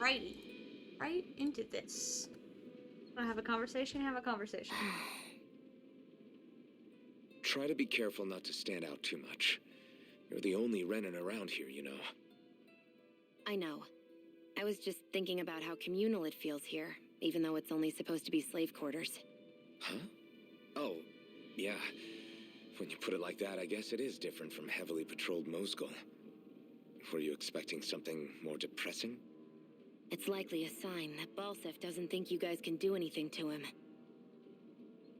right into this. Wanna have a conversation? Have a conversation. Try to be careful not to stand out too much. You're the only Renin around here, you know. I know. I was just thinking about how communal it feels here, even though it's only supposed to be slave quarters. Huh? Oh, yeah. When you put it like that, I guess it is different from heavily patrolled Mosgul. Were you expecting something more depressing? It's likely a sign that Balsef doesn't think you guys can do anything to him.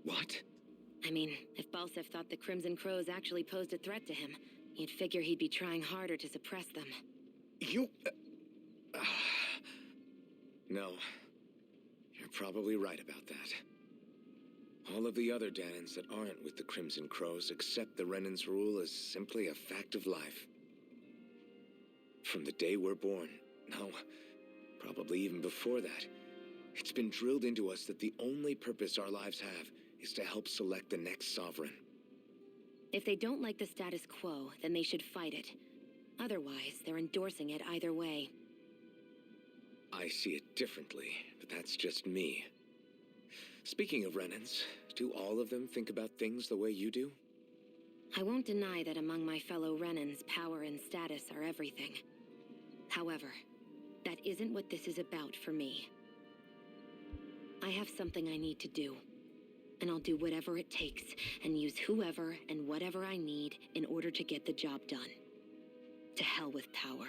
What? I mean, if Balsef thought the Crimson Crows actually posed a threat to him, you'd figure he'd be trying harder to suppress them. You... No. You're probably right about that. All of the other Dannons that aren't with the Crimson Crows accept the Renin's rule as simply a fact of life. From the day we're born, no, probably even before that, it's been drilled into us that the only purpose our lives have is to help select the next sovereign. If they don't like the status quo, then they should fight it. Otherwise, they're endorsing it either way. I see it differently, but that's just me. Speaking of Renins, do all of them think about things the way you do? I won't deny that among my fellow Renins, power and status are everything. However, that isn't what this is about for me. I have something I need to do, and I'll do whatever it takes and use whoever and whatever I need in order to get the job done. To hell with power.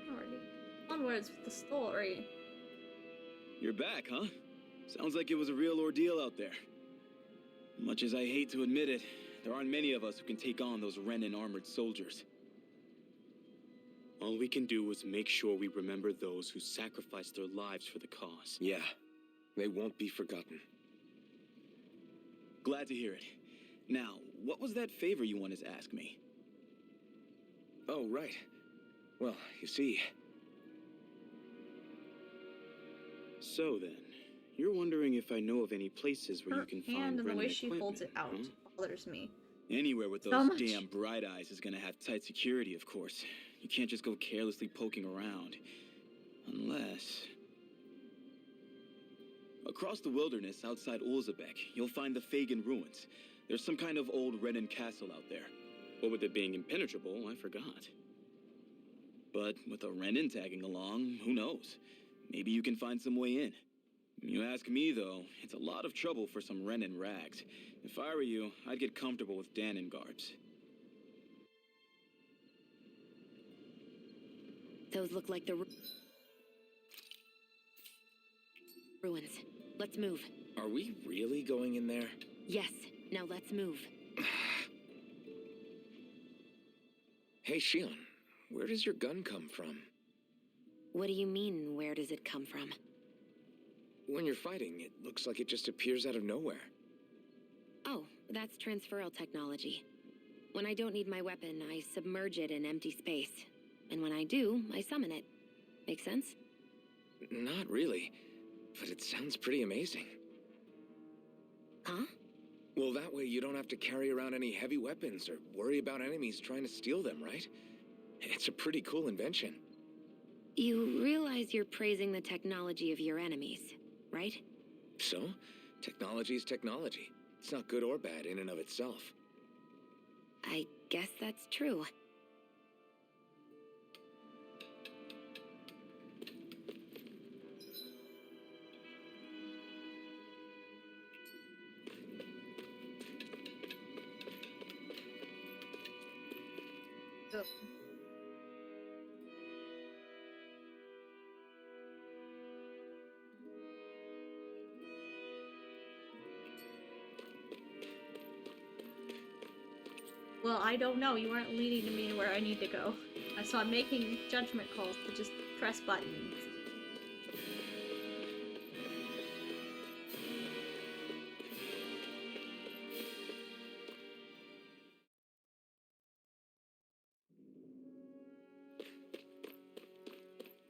Alrighty. Onwards with the story. You're back, huh? Sounds like it was a real ordeal out there. Much as I hate to admit it, there aren't many of us who can take on those Renin armored soldiers. All we can do is make sure we remember those who sacrificed their lives for the cause. Yeah, they won't be forgotten. Glad to hear it. Now, what was that favor you wanted to ask me? Oh, right. Well, you see... So then, you're wondering if I know of any places where Her you can hand find and the way Renin she holds it out equipment, bothers me. Anywhere with So those much. damn bright eyes is gonna have tight security, of course. You can't just go carelessly poking around. Unless... Across the wilderness outside Ulzebek, you'll find the Fagin Ruins. There's some kind of old Renin castle out there. What with it being impenetrable, I forgot. But with a Renin tagging along, who knows? Maybe you can find some way in. You ask me, though, it's a lot of trouble for some Renin rags. If I were you, I'd get comfortable with Dannon guards. Those look like the ruins. Let's move. Are we really going in there? Yes, now let's move. Hey, Shion, where does your gun come from? What do you mean, where does it come from? When you're fighting, it looks like it just appears out of nowhere. Oh, that's transferal technology. When I don't need my weapon, I submerge it in empty space. And when I do, I summon it. Make sense? Not really, but it sounds pretty amazing. Huh? Well, that way you don't have to carry around any heavy weapons or worry about enemies trying to steal them, right? It's a pretty cool invention. You realize you're praising the technology of your enemies, right? So, technology is technology. It's not good or bad in and of itself. I guess that's true. Ugh. Well, I don't know. You aren't leading me to where I need to go. So I'm making judgment calls to just press buttons.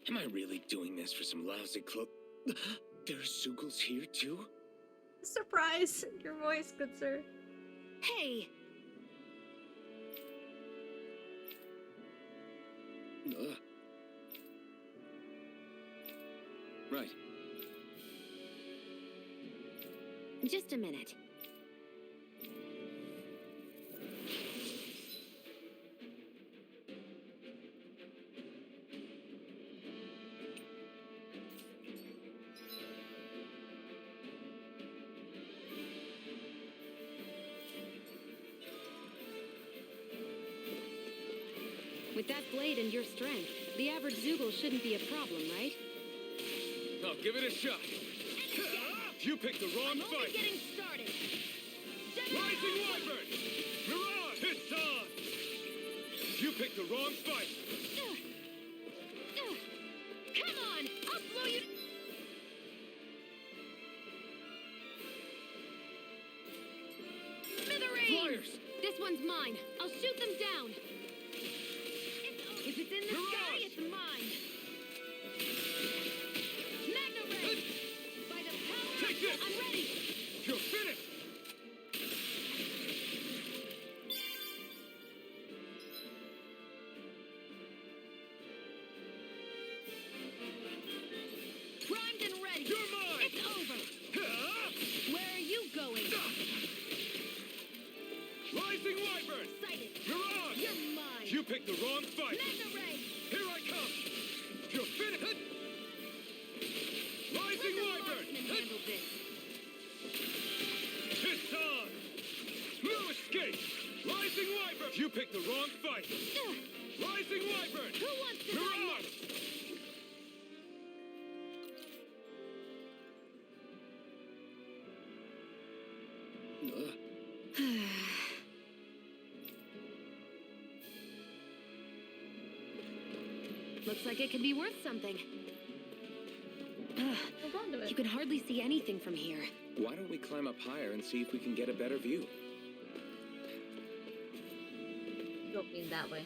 Am I really doing this for some lousy cloak? There's Zuguls here too? Surprise! Your voice, good sir. Hey! Right. Just a minute. With that blade and your strength, the average Zoogle shouldn't be a problem, right? I'll give it a shot. You picked the wrong I'm only getting started. Rising Wyvern! Mirage! It's on! You picked the wrong fight! Come on! I'll blow you... Smithereens! Flyers! This one's mine. I'll shoot them down. If it's in the sky, it's mine. Magna Ray! By the power Take this! I'm ready! You're finished! Primed and ready! You're mine! It's over! Where are you going? Rising Wyvern! Sighted! Mirage! You're mine! You picked the wrong fight! Magna Ray! Here I come! You're finished! Let Rising the Wyvern! marksman handle this! It's on! No escape! Rising Wyvern! You picked the wrong fight! Rising Wyvern! Who wants to die Mirage! next? Looks like it could be worth something. Hold on to You it. can hardly see anything from here. Why don't we climb up higher and see if we can get a better view? You don't mean that way.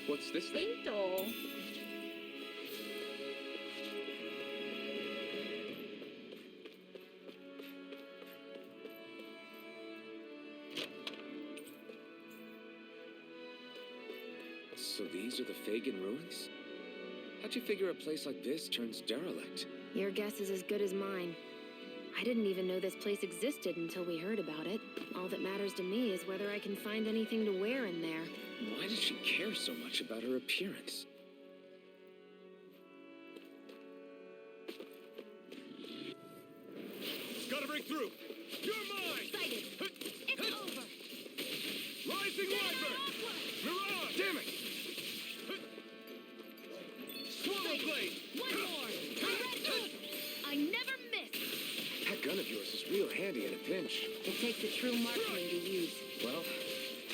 What's this thing? Beetle. So these are the Fagin Ruins? How'd you figure a place like this turns derelict? Your guess is as good as mine. I didn't even know this place existed until we heard about it. All that matters to me is whether I can find anything to wear in there. Why does she care so much about her appearance? Gotta break through! You're mine! Sighted! It's over! Rising Wyvern! Mirage! Damn it! Swallow Blade! One more! I never miss! That gun of yours is real handy in a pinch. It takes a true marksman to use. Well,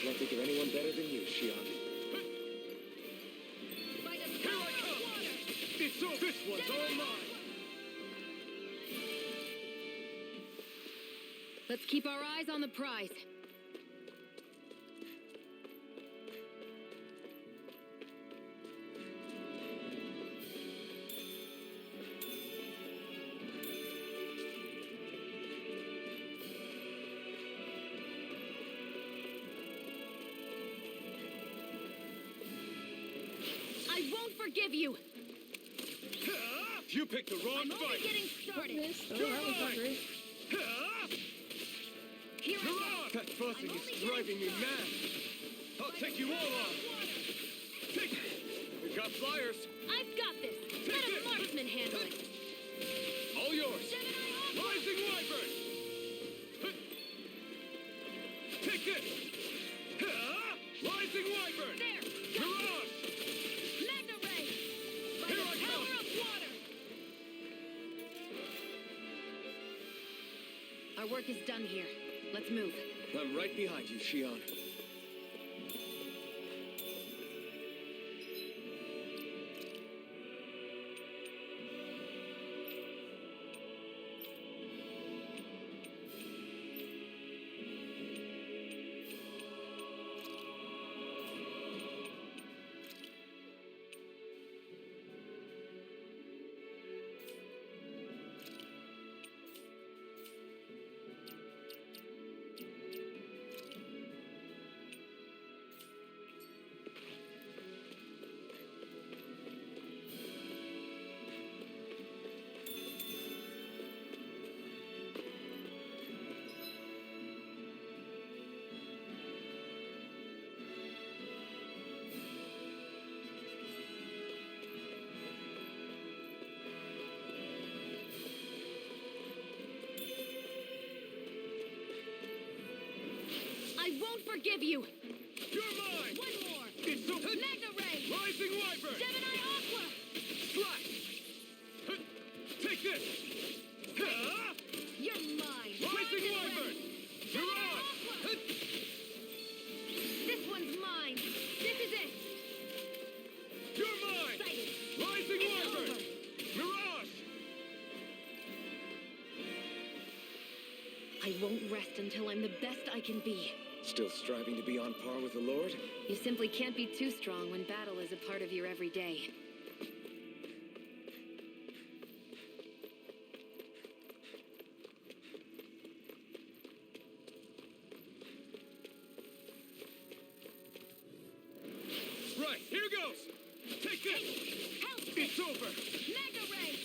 can't think of anyone better than you, Shion. By the Here power I of come! water! It's all this one's all mine! Let's keep our eyes on the prize. I won't forgive you! You picked the wrong I'm only fight! getting started! This, oh, that was hungry. Here I go! That buzzing is driving me mad! I'll take you all on! Take it! We've got flyers! I've got this! Let a marksman handle it! All yours! Gemini on Rising Wyvern! Take this! Rising Wyvern! there! Got Mirage! Magna Ray! By Here the I power come. of water! Our work is done here. Let's move. I'm right behind you, Shion. forgive you! You're mine! One more! It's so... Magna Ray! Rising Wyvern! Gemini Aqua! Slash! Take this! You're mine! Rising Wyvern! Mirage! Aqua! This one's mine! This is it! You're mine! Excited! Rising It's Wyvern! over. Mirage! I won't rest until I'm the best I can be. Still striving to be on par with the Lord? You simply can't be too strong when battle is a part of your everyday. Right, here goes! Take this! Help! It's over! Magna Ray!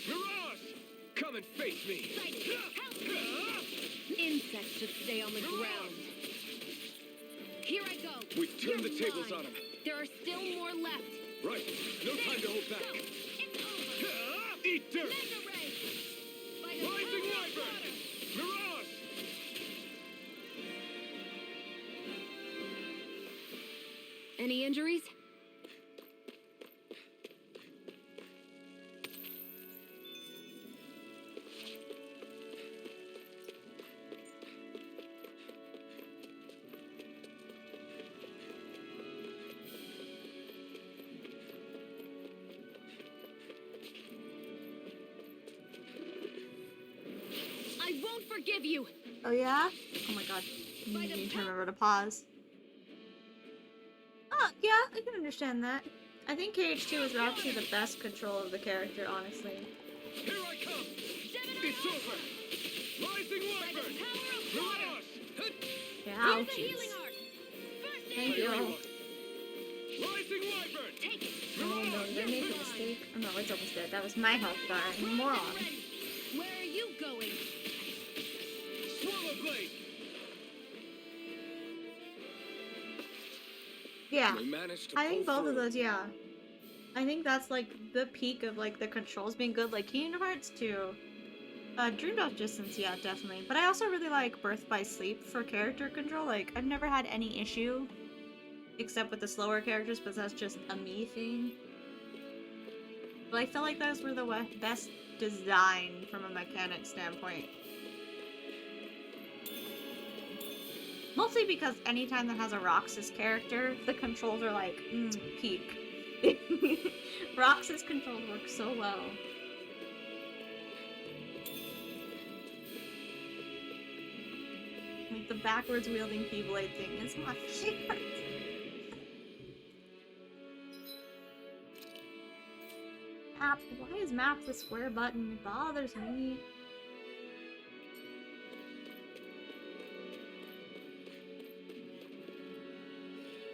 Mirage! Come and face me! Excited! Help! Insects should stay on the ground. Here I go! We've turned the You're tables mine. on him. There are still more left. Right, no time to hold Go! back. It's over! Eat dirt! Magna Ray! By the Rising power of Wyvern! water! Mirage! Any injuries? I won't forgive you! Oh yeah? Oh my god. You need to remember to pause. Oh, yeah, I can understand that. I think KH2 is actually the best control of the character, honestly. Here I come! It's over! Rising Wyvern! Mirage! Yeah, Here's the ouchies. healing arc! First Thank aid! you. Rising Wyvern! Take it! Oh no, did I make a mistake? Oh no, it's almost dead. That was my health bar. You moron. Where are you going? Swallow Blade! Yeah, We managed to I think pull both of through. those, yeah. I think that's like the peak of like the controls being good, like Kingdom Hearts 2. Dreamed of Distance, yeah, definitely. But I also really like Birth by Sleep for character control. Like, I've never had any issue, except with the slower characters, but that's just a me thing. But I felt like those were the best design from a mechanic standpoint. Mostly because anytime that has a Roxas character, the controls are like, peak. Roxas controls work so well. Like, the backwards wielding Keyblade thing is my favorite. Map, why is map the square button? It bothers me.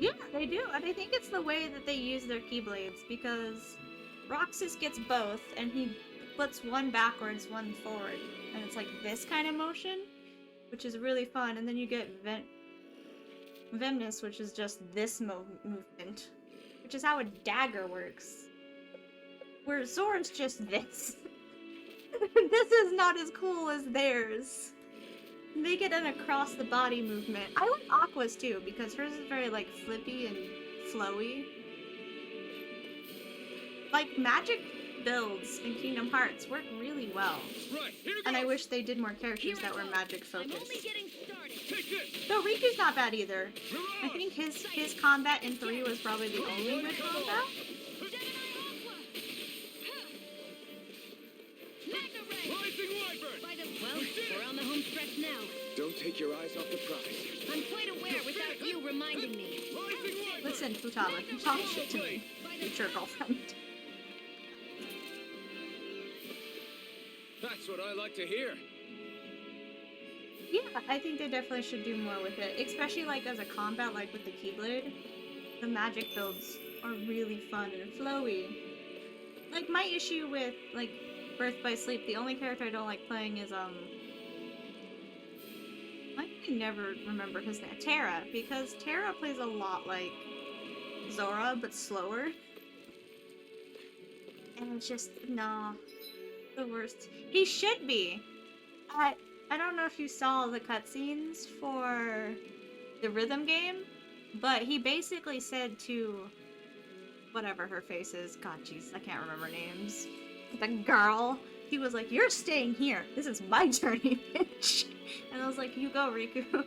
Yeah, they do, and I think it's the way that they use their Keyblades, because Roxas gets both, and he puts one backwards, one forward, and it's like this kind of motion, which is really fun, and then you get Vemnis, which is just this movement, which is how a dagger works. Where Zora's just this. This is not as cool as theirs. They get an across the body movement. I like Aqua's too, because hers is very like flippy and flowy. Like magic builds in Kingdom Hearts work really well. Right, here And I goes. wish they did more characters Here I that were go. magic I'm focused. only getting started. Take this! Though Riku's not bad either. I Mirage! think his combat in 3 was probably the only good combat. Magna Ray! Rising Wyvern! By the well, we're on the home stretch now. Don't take your eyes off the prize. I'm quite aware without you reminding me. Rising Wyvern! Listen, Futaba, you talk shit to me. Future girlfriend. That's what I like to hear. Yeah, I think they definitely should do more with it, especially like as a combat, like with the Keyblade. The magic builds are really fun and flowy. Like my issue with like Birth by Sleep, the only character I don't like playing is I can never remember his name, Terra, because Terra plays a lot like Zora but slower. And it's just nah, the worst. He should be. I don't know if you saw the cutscenes for the rhythm game, but he basically said to whatever her face is, god jeez, I can't remember names, the girl, he was like, you're staying here, this is my journey, bitch. And I was like, you go, Riku.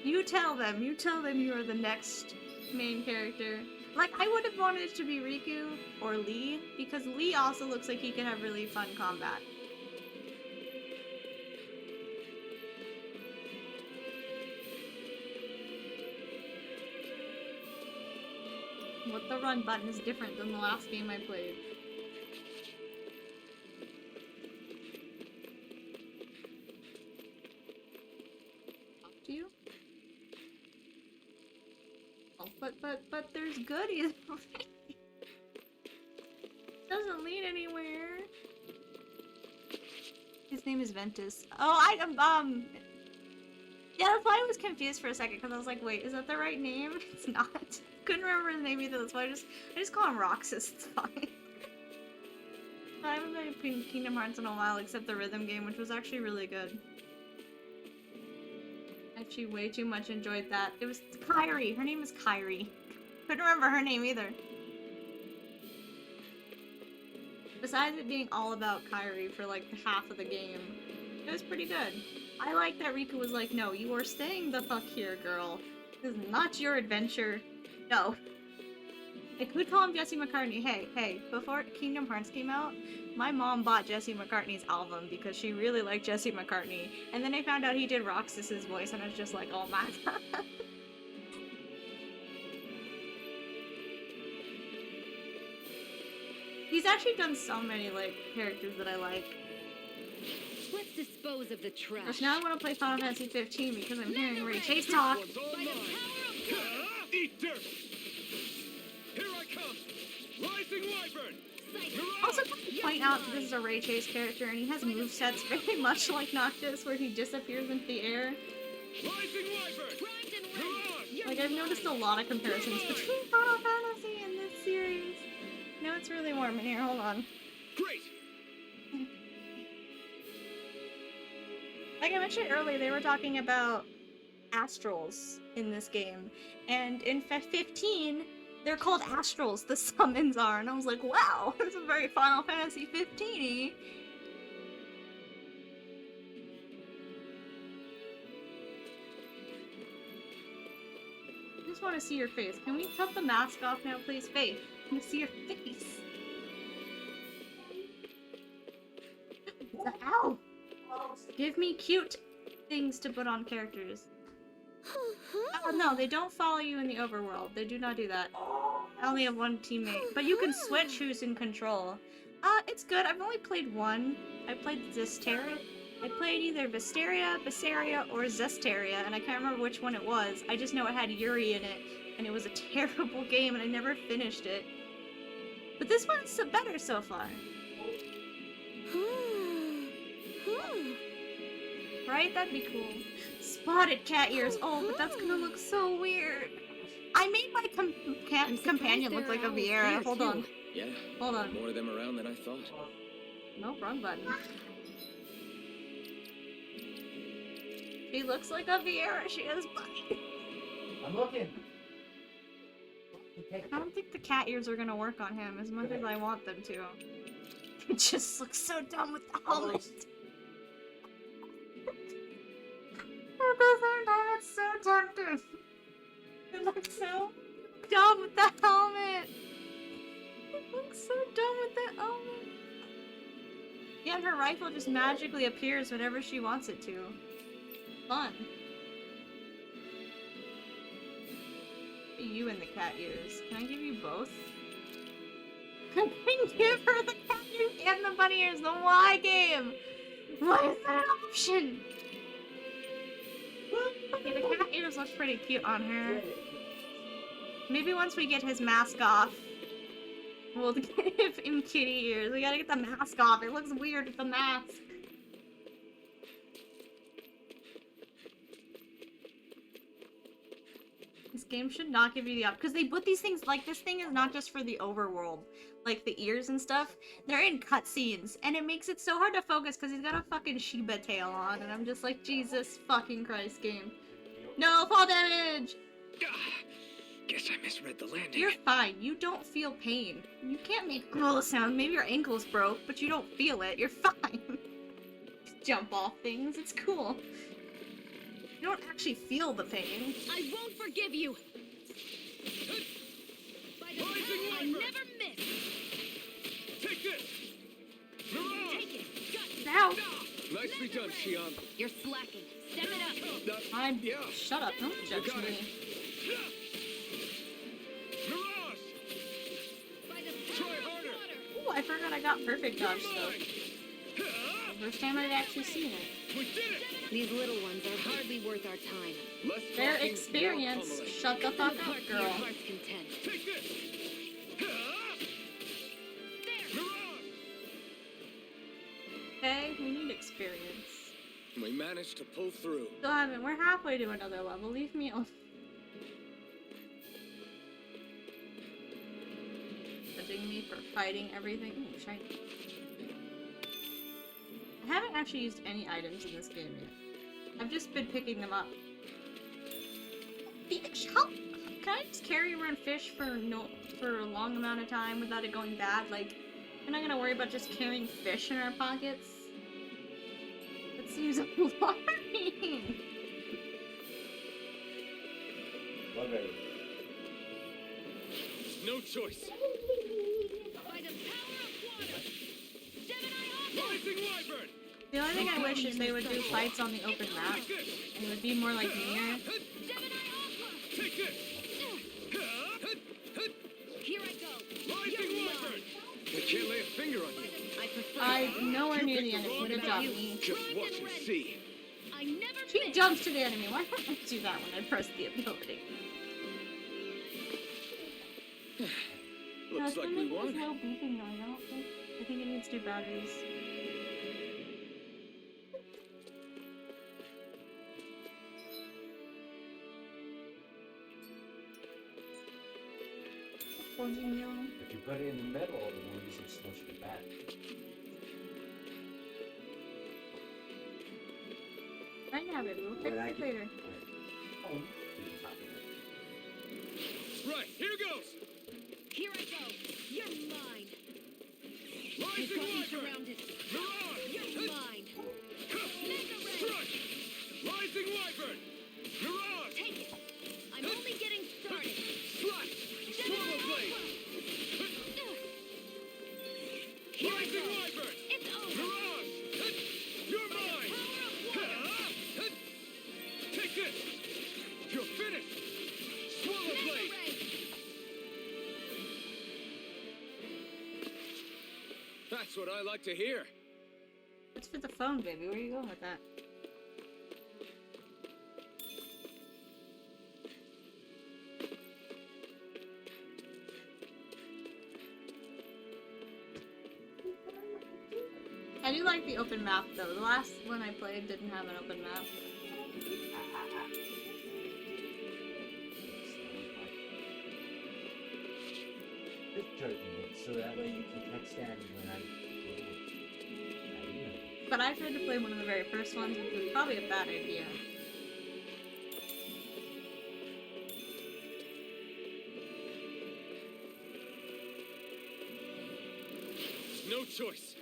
you tell them you are the next main character. Like, I would have wanted it to be Riku or Lee, because Lee also looks like he could have really fun combat. What the run button is different than the last game I played. Talk to you? Oh, but there's goodies. Doesn't lead anywhere. His name is Ventus. Oh, yeah, that's why I was confused for a second, because I was like, wait, is that the right name? It's not. Couldn't remember his name either, that's why I just call him Roxas, it's fine. I haven't been playing Kingdom Hearts in a while, except the rhythm game, which was actually really good. Actually way too much enjoyed that. It was Kyrie, her name is Kyrie. Couldn't remember her name either. Besides it being all about Kyrie for like half of the game, it was pretty good. I like that Riku was like, no, you are staying the fuck here, girl. This is not your adventure. No. I could call him Jesse McCartney. Hey, before Kingdom Hearts came out, my mom bought Jesse McCartney's album because she really liked Jesse McCartney. And then I found out he did Roxas's voice and I was just like, oh my god. He's actually done so many, like, characters that I like. Let's dispose of the trash. Which now I want to play Final Fantasy 15 because I'm hearing Ray Chase talk. One's all mine. Eat dirt. Here I come. Rising Wyvern. Also, to point out that this is a Ray Chase character and he has movesets very much like Noctis where he disappears into the air. Rising Wyvern. Like, I've noticed a lot of comparisons between Final Fantasy and this series. No, it's really warm in here. Hold on. Great. Like I mentioned earlier, they were talking about astrals in this game. And in 15, they're called astrals, the summons are. And I was like, wow, this is very Final Fantasy 15-y. I just want to see your face. Can we cut the mask off now, please? Faith, I want to see your face. Ow! Give me cute things to put on characters. Oh, no, they don't follow you in the overworld. They do not do that. I only have one teammate. But you can switch who's in control. It's good. I've only played one. I played Zestiria. I played either Visteria, or Zestiria, and I can't remember which one it was. I just know it had Yuri in it, and it was a terrible game, and I never finished it. But this one's better so far. Right? That'd be cool. Spotted cat ears. Oh, but that's gonna look so weird. I made my companion look like a Vieira. Hold on. Yeah. Hold on. More of them around than I thought. No, wrong button. She looks like a Vieira. She is funny. I'm looking. I don't think the cat ears are gonna work on him as much as I want them to. It just looks so dumb with the helmet. At the same time, it's so tempting. It looks so dumb with the helmet. It looks so dumb with the helmet. Yeah, and her rifle just magically appears whenever she wants it to. Fun. You and the cat ears. Can I give you both? I can give her the cat ears and the bunny ears. The why game? Why is that an option? Okay, the cat ears look pretty cute on her. Maybe once we get his mask off, we'll give him kitty ears. We gotta get the mask off. It looks weird with the mask. This game should not give you the option, because they put these things, like, this thing is not just for the overworld. Like, the ears and stuff, they're in cutscenes, and it makes it so hard to focus because he's got a fucking Shiba tail on, and I'm just like, Jesus fucking Christ, game. No fall damage! Guess I misread the landing. You're fine. You don't feel pain. You can't make grrr sound. Maybe your ankle's broke, but you don't feel it. You're fine. Jump off things. It's cool. You don't actually feel the pain. I won't forgive you. By the Rising power, I Wyvern. never miss. Take this! Mirage! Take it. Got you. Ow! Nicely done, Shion. You're slacking. Step it up. I'm. Yeah. Shut up. Don't judge got it. me. Mirage! By the Try power of harder. water. Ooh, I forgot I got perfect You're dodge stuff. mine! First time I'd actually seen it. We did it! These little ones are hardly worth our time. Less Their talking, more experience. pummeling. Shut the Cut them fuck apart up, to your girl. heart's content. Take this! There. Mirage! Okay, we need experience. We managed to pull through. Still haven't. We're halfway to another level. Leave me alone. Judging me for fighting everything. Ooh, shiny. I haven't actually used any items in this game yet. I've just been picking them up. Fish, how? Can I just carry around fish for a long amount of time without it going bad? Like, we're not gonna worry about just carrying fish in our pockets. That seems alarming. No choice. By the power of water. Gemini Hawk. Rising Wyvern! The only thing I wish is they would do fights on the open map, Take this! and it would be more like Nier. Gemini Hawk. Take this! Here I go. Rising You're Wyvern! mine. I can't lay a finger on you. I prefer. I'm nowhere near the enemy. What Good about job, you? me. Just watch and see. I never She miss. jumps to the enemy. Why don't I do that when I press the ability? Looks like we won. No beeping noise. I think it needs new batteries. If you put it in the middle, it will use it switch it back. I have it. We'll fix But I it can- later. Oh, Right, here goes! Here I go. You're mine. You've Rising got me Wyvern! surrounded. Mirage! You're mine. Strike! Rising Wyvern! Mirage! Take it. I'm only getting started. Slash! Swallow blade! Here I Rising go. Wyvern! It's over. Mirage! You're mine! Power of water. Take this! You're finished! Swallow Mega blade! ray. That's what I like to hear. It's for the phone, baby. Where are you going with that? I do like the open map though. The last one I played didn't have an open map. This jerky so that way you can catch that when I But I tried to play one of the very first ones, which was probably a bad idea. No choice.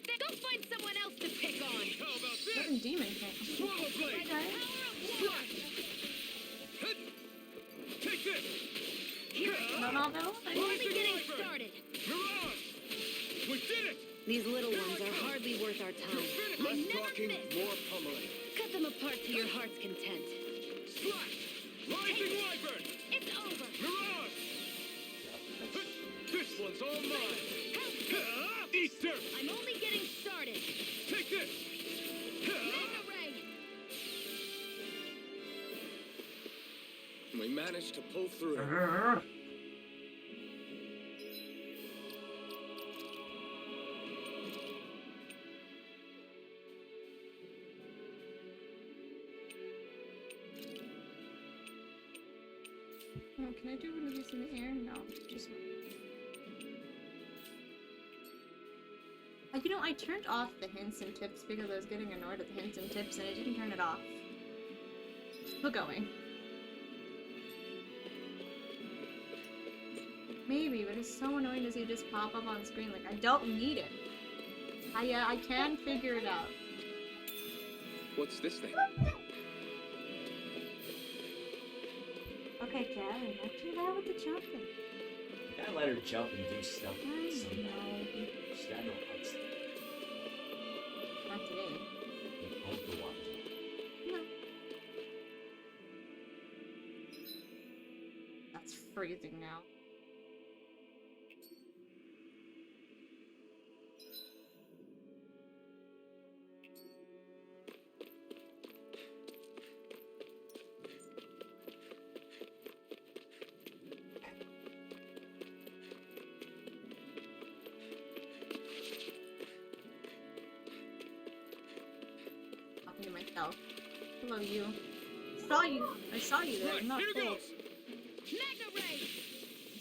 Then go find someone else to pick on. How about Certain this? demon can't. Swallow By blade! the power of water. Take this! Here I go. Not all though? I'm only Rising getting Wyvern! started. Mirage! We did it! These little ones are hardly worth our time. You're finished! I Less never talking, miss. more pummeling. Cut them apart to your heart's content. Slash! Rising Wyvern! It's over. Mirage! This one's all mine! Eat dirt! I'm only getting started. Take this! Mega ray. We managed to pull through. Oh, can I do one of these in the air? No, just one. You know, I turned off the hints and tips because I was getting annoyed at the hints and tips, and it didn't turn it off. We're going. Maybe, but it's so annoying to see it just pop up on screen. Like, I don't need it. I can figure it out. What's this thing? Okay, Gavin, not too bad with the jumping. You gotta let her jump and do stuff. I Sometimes. know. She's got no huts. Not today. Hold the water. No. That's freezing now. Talking to myself. Hello, you. I saw you there. Right, I'm not here close. goes! Magna Ray!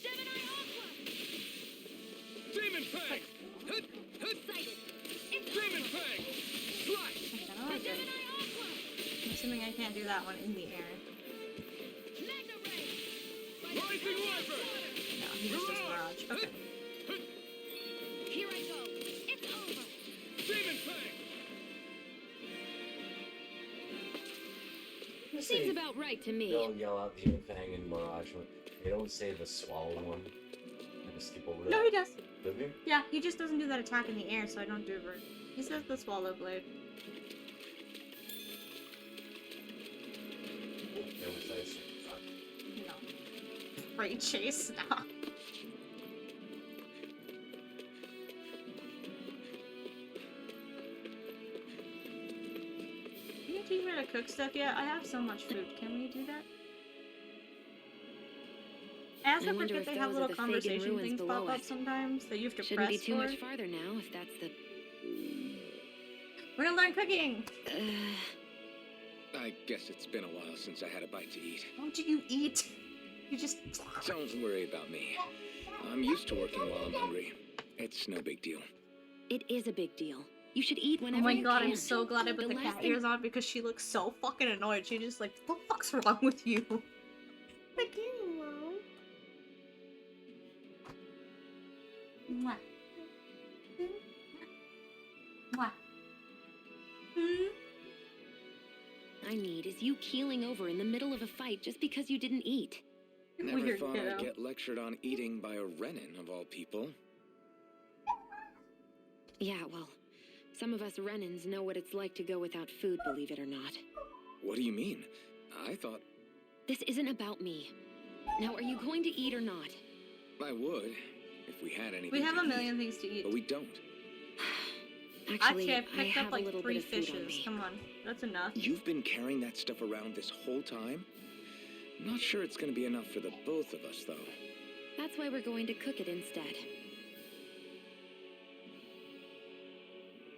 Gemini Aqua! Demon Fang! Hut, hut, Sighted! It's Demon Fang! Slash! Okay, I don't like it. Gemini Aqua! I'm assuming I can't do that one in the air. Magna Ray! Rising Wyvern! No, he just does barrage. Okay. Here I go! It's over! Demon Fang! Seems about right to me. They'll yell out Demon Fang and Mirage. They don't say the swallow one. I'm gonna skip over that. No, he does. Does he? Yeah, he just doesn't do that attack in the air, so I don't do it. Right. He says the swallow blade. There was ice. No. Great chase now. Can you teach me to cook stuff yet? I have so much food. Can we do that? I also I wonder forget if they have those are little the Fagin conversation ruins things below pop up us. sometimes that you have to Shouldn't be press too for. much farther now if that's the. We're gonna learn cooking! I guess it's been a while since I had a bite to eat. What do you eat? You just... Don't worry about me. I'm used to working while I'm hungry. It's no big deal. It is a big deal. You should eat Oh whenever my you god, can. I'm so glad I put the last cat thing- ears on because she looks so fucking annoyed. She just like, what the fuck's wrong with you? Like you, Mom. Mwah. Mwah. Hmm? I need is you keeling over in the middle of a fight just because you didn't eat. Never Weird thought kiddo. I'd get lectured on eating by a Renin, of all people. Yeah, well, some of us Renans know what it's like to go without food, believe it or not. What do you mean? I thought This isn't about me. Now, are you going to eat or not? I would, if we had anything We have to a million eat, things to eat. but we don't. Actually, Actually, I picked have up like a little 3 bit of food on fishes. me. Come on, that's enough. You've been carrying that stuff around this whole time? Not sure it's gonna be enough for the both of us, though. That's why we're going to cook it instead.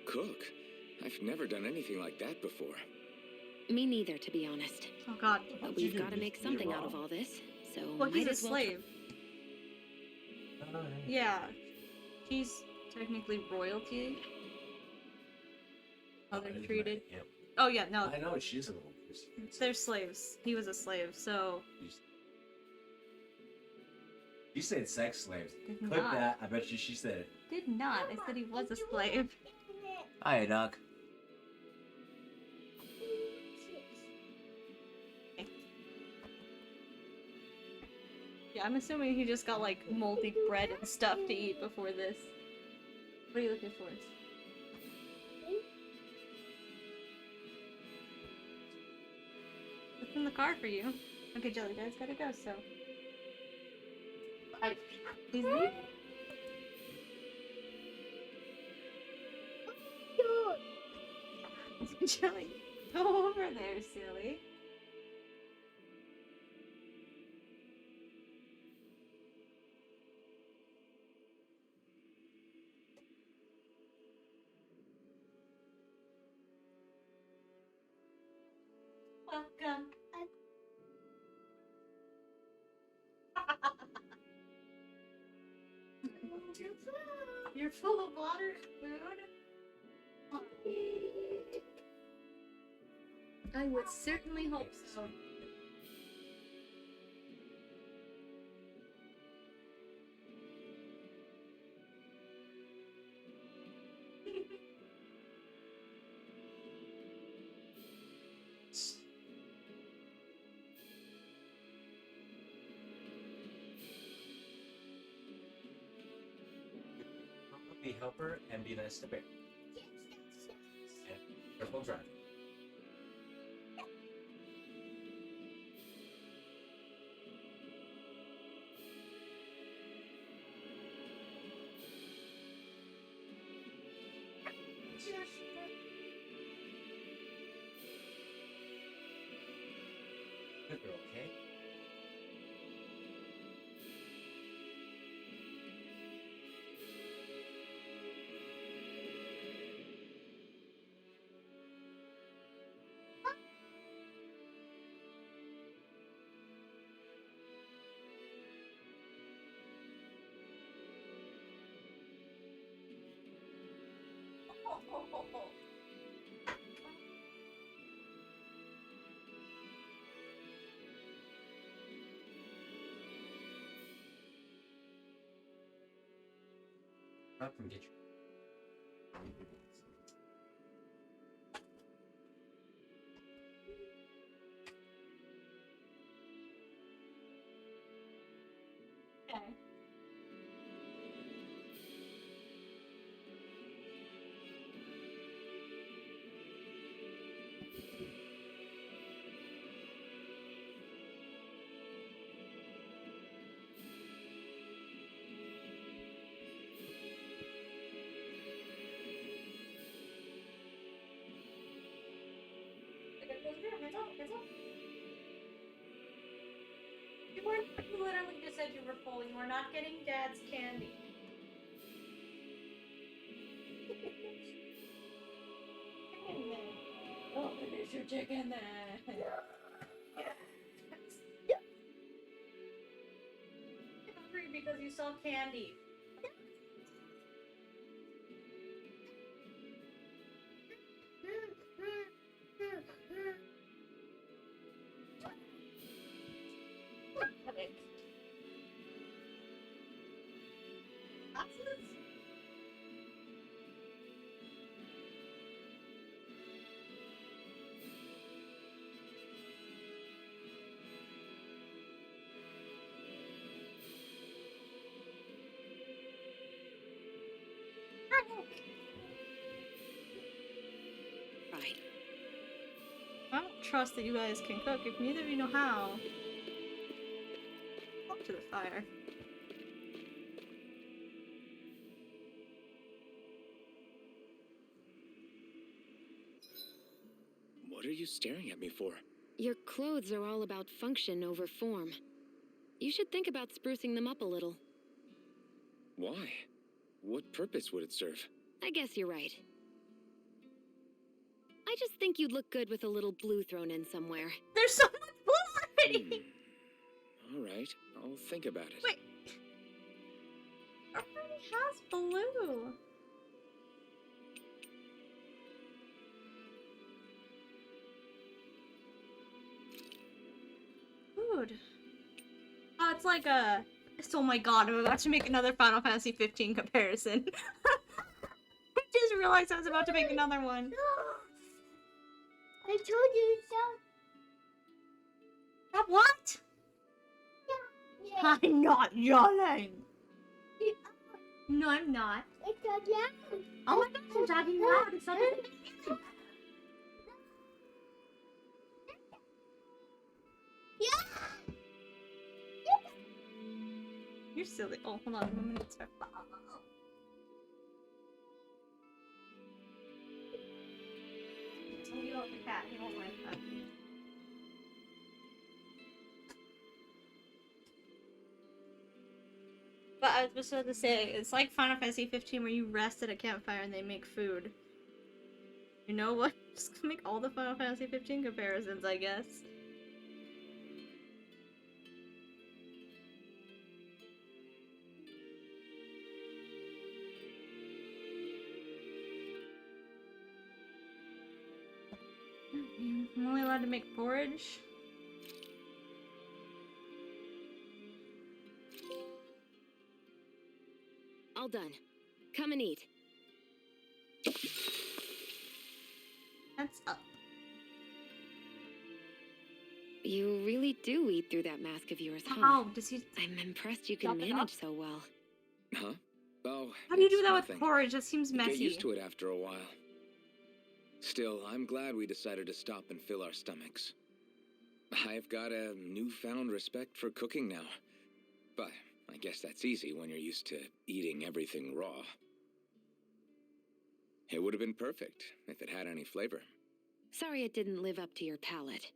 Cook? I've never done anything like that before. Me neither, to be honest. Oh god. But we've got to make something out of all this, so Well, he's might a as well slave. Alright. Yeah. He's technically royalty. How they're treated. Yep. Oh yeah, no. I know she's a little person. They're slaves. He was a slave, so... You said sex slaves. Did Clip not. that. I bet you she said it. Did not. I said he was a slave. Hi, Doc. Yeah, I'm assuming he just got like moldy bread and stuff to eat before this. What are you looking for? What's in the car for you? Okay, Jelly Dad's gotta go, so. Please leave. Jelly, go over there, silly. Welcome. You're full of water and food. I would certainly hope so. helper and be nice to Bear. And careful driving. Good girl, okay? Up and get you. Okay. You literally just said you were full. You were not getting Dad's candy. Chicken there. Oh, finish your chicken there. You're hungry because you saw candy. Right. I don't trust that you guys can cook if neither of you know how. Up to the fire. What are you staring at me for? Your clothes are all about function over form. You should think about sprucing them up a little. Why? What purpose would it serve? I guess you're right. I just think you'd look good with a little blue thrown in somewhere. There's so much blue already! All right, I'll think about it. Wait. It already has blue. Dude. Oh, it's like a... Oh my god, I'm about to make another Final Fantasy 15 comparison. I just realized I was about to make another one. I told you so. That what? Yeah. I'm not yelling. No, I'm not. It's so loud. Oh my gosh, I'm talking loud. It's not even... Yeah. You're silly. Oh, hold on. I'm gonna start. You don't like that. He won't like that. But I was supposed to say, it's like Final Fantasy 15 where you rest at a campfire and they make food. You know what? Just make all the Final Fantasy 15 comparisons, I guess. I'm only allowed to make porridge. All done. Come and eat. That's up. You really do eat through that mask of yours, huh? How does he? I'm impressed you can Chop it up? manage so well. Huh? Oh, How do you do it's that nothing. with porridge? That seems You messy. get used to it after a while. Still, I'm glad we decided to stop and fill our stomachs. I've got a newfound respect for cooking now. But I guess that's easy when you're used to eating everything raw. It would have been perfect if it had any flavor. Sorry it didn't live up to your palate.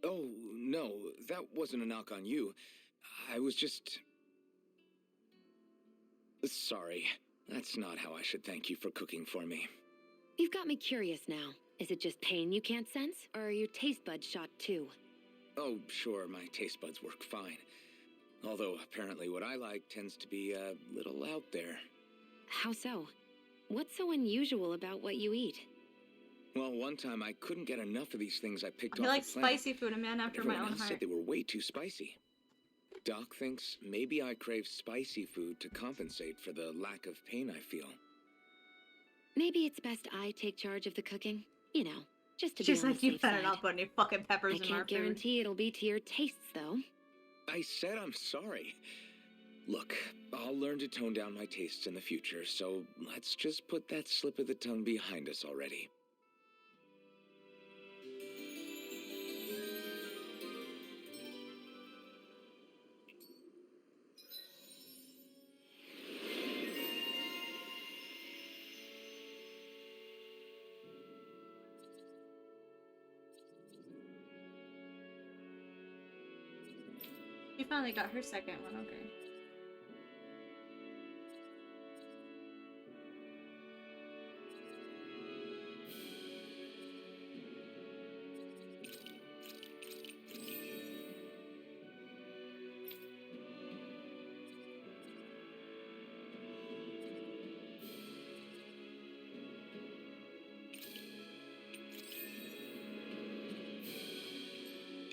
Oh, no, that wasn't a knock on you. I was just... Sorry. That's not how I should thank you for cooking for me. You've got me curious now. Is it just pain you can't sense, or are your taste buds shot too? Oh, sure, my taste buds work fine. Although, apparently what I like tends to be a little out there. How so? What's so unusual about what you eat? Well, one time I couldn't get enough of these things I picked I off like the planet. spicy food, a man after Everyone my own else heart. said they were way too spicy. Doc thinks maybe I crave spicy food to compensate for the lack of pain I feel. Maybe it's best I take charge of the cooking. You know, just to She's be on like, the you safe better side. not put any fucking peppers I in our can't food. guarantee it'll be to your tastes, though. I said I'm sorry. Look, I'll learn to tone down my tastes in the future, so let's just put that slip of the tongue behind us already. She finally got her second one, okay.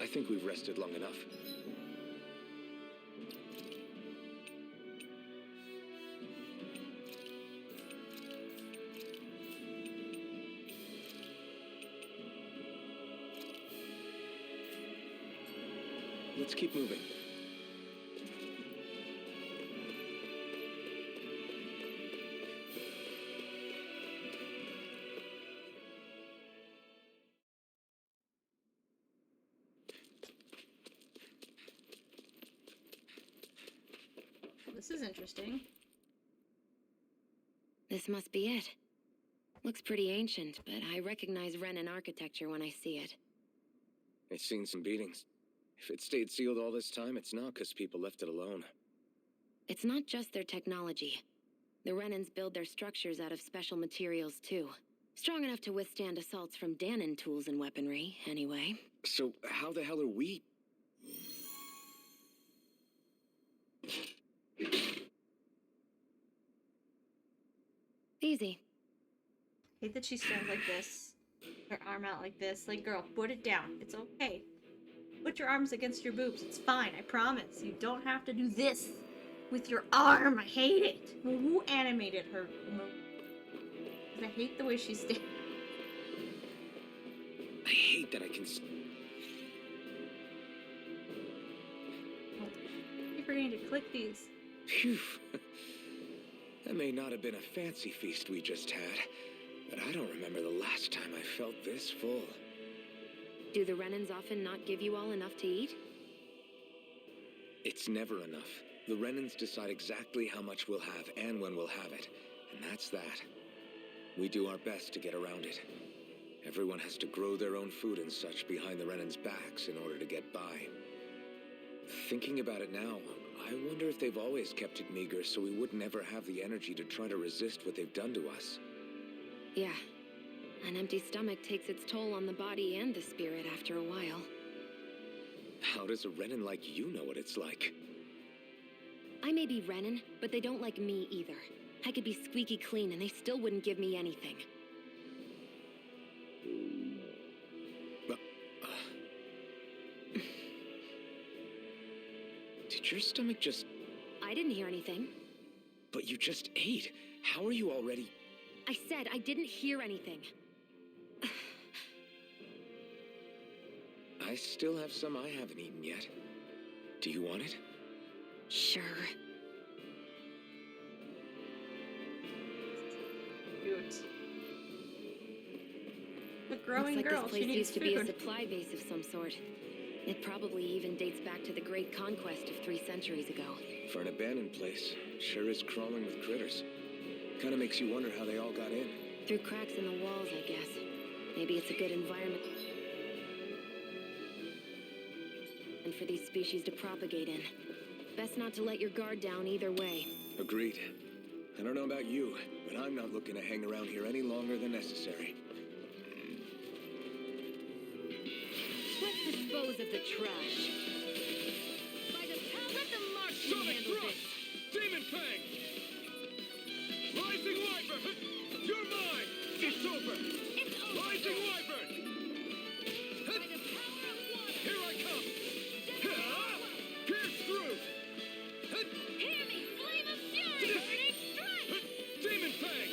I think we've rested long enough. Let's keep moving. This is interesting. This must be it. Looks pretty ancient, but I recognize Renan architecture when I see it. It's seen some beatings. If it stayed sealed all this time, it's not because people left it alone. It's not just their technology. The Renans build their structures out of special materials, too. Strong enough to withstand assaults from Dannon tools and weaponry, anyway. So how the hell are we... Easy. Hate that she stands like this. Her arm out like this. Like, girl, put it down. It's okay. Put your arms against your boobs. It's fine, I promise. You don't have to do this with your arm. I hate it. Well, who animated her? I hate the way she stands. I hate that I can... Keep forgetting to click these. Phew. That may not have been a fancy feast we just had, but I don't remember the last time I felt this full. Do the Renans often not give you all enough to eat? It's never enough. The Renans decide exactly how much we'll have and when we'll have it, and that's that. We do our best to get around it. Everyone has to grow their own food and such behind the Renans' backs in order to get by. Thinking about it now, I wonder if they've always kept it meager so we would never have the energy to try to resist what they've done to us. Yeah. An empty stomach takes its toll on the body and the spirit after a while. How does a Renan like you know what it's like? I may be Renan, but they don't like me either. I could be squeaky clean and they still wouldn't give me anything. Did your stomach just... I didn't hear anything. But you just ate. How are you already... I said I didn't hear anything. I still have some I haven't eaten yet. Do you want it? Sure. cute. The Looks growing like girl, this she place needs used to be a food. supply base of some sort. It probably even dates back to the Great Conquest of 3 centuries ago. For an abandoned place, sure is crawling with critters. Kinda makes you wonder how they all got in. Through cracks in the walls, I guess. Maybe it's a good environment and for these species to propagate in. Best not to let your guard down either way. Agreed. I don't know about you, but I'm not looking to hang around here any longer than necessary. Let's dispose of the trash. By the power, let the marksman Sonic handle thrust! this. Demon Fang! Rising Wyvern! You're mine! It's over! It's over. Rising Wyvern! By the power of water. Here I come! Pierce through! Hear me, flame of fury! Burning strike! Demon Fang!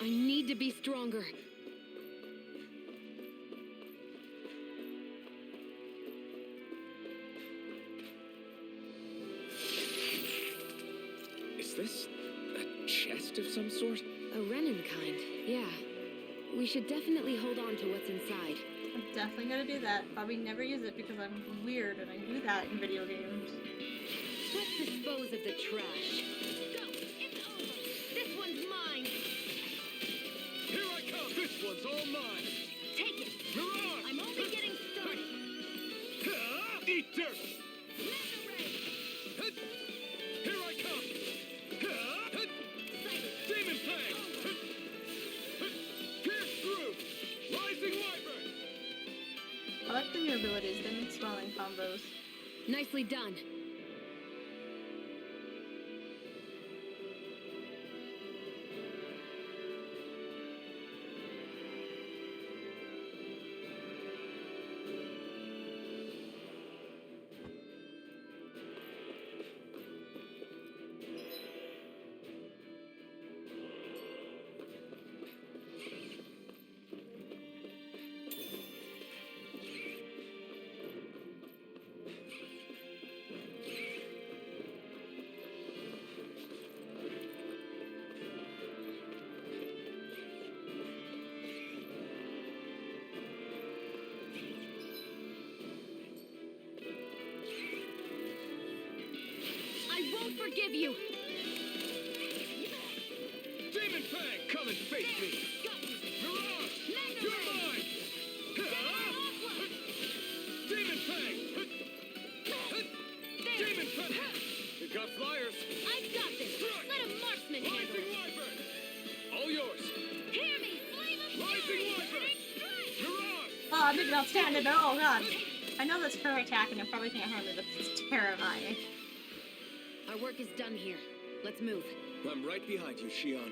I need to be stronger. Is this a chest of some sort? A Renin kind, yeah. We should definitely hold on to what's inside. I'm definitely gonna do that. Probably never use it because I'm weird and I do that in video games. Let's dispose of the trash. Go! It's over! This one's mine! Here I come! This one's all mine! Take it! Mirage! I'm only getting started! Eat dirt! Mega ray! Here I come! Demon Fang! Pierce through! Rising Wyvern! I like the new abilities, them and swelling combos. Nicely done. I won't forgive you! Demon Fang! Come and face me! Got you! Mirage! Mega You're ray! mine! Demon Fang! Demon Fang! You got flyers! I've got this! Let a marksman handle Rising it! Wyvern! All yours! Hear me, flame of Rising fury! Wyvern! Burning strike! Mirage! Oh, I didn't outstand it. Oh god. I know that's her attack and it probably can't harm me, but it's terrifying. Our work is done here. Let's move. I'm right behind you, Shion.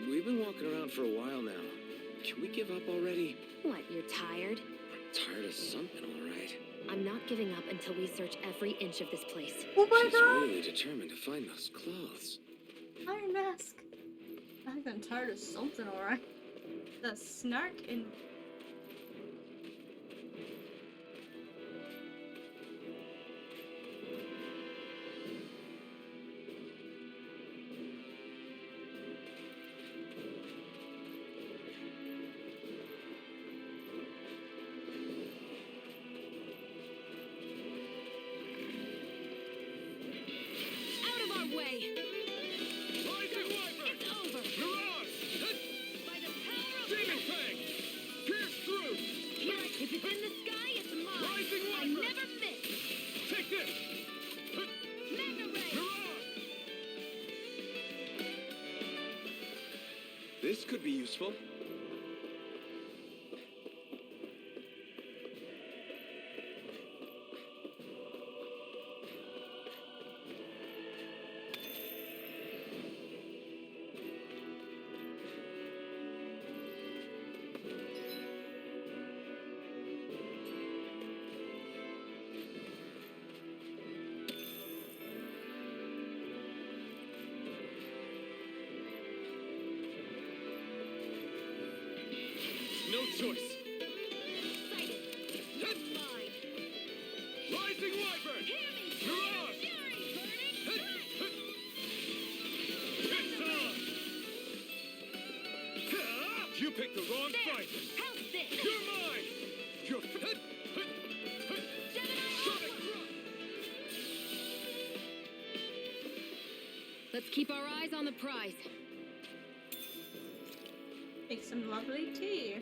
We've been walking around for a while now. Can we give up already? What, you're tired? I'm tired of something, all right. I'm not giving up until we search every inch of this place. Oh my She's god! really determined to find those clothes. Iron Mask. I think I'm tired of something, alright. The snark and Out of our way! Rising Wyvern! It's over! Mirage! By the power of Demon Fang! Pierce through! Here, if it's in the sky, it's mine! Rising I Wyvern! never miss! Take this! Mega ray! Mirage! This could be useful. choice. Rising Wyvern! Mirage! It's on! You picked the wrong fight! You're mine! You're... Sonic Thrust! Let's keep our eyes on the prize. Make some lovely tea.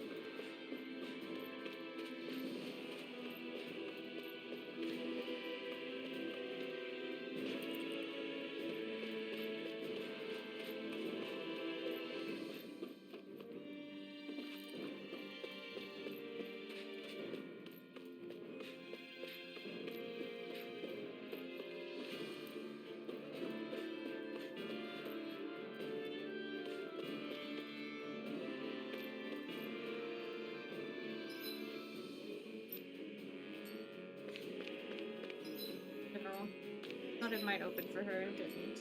Thought it might open for her, it didn't.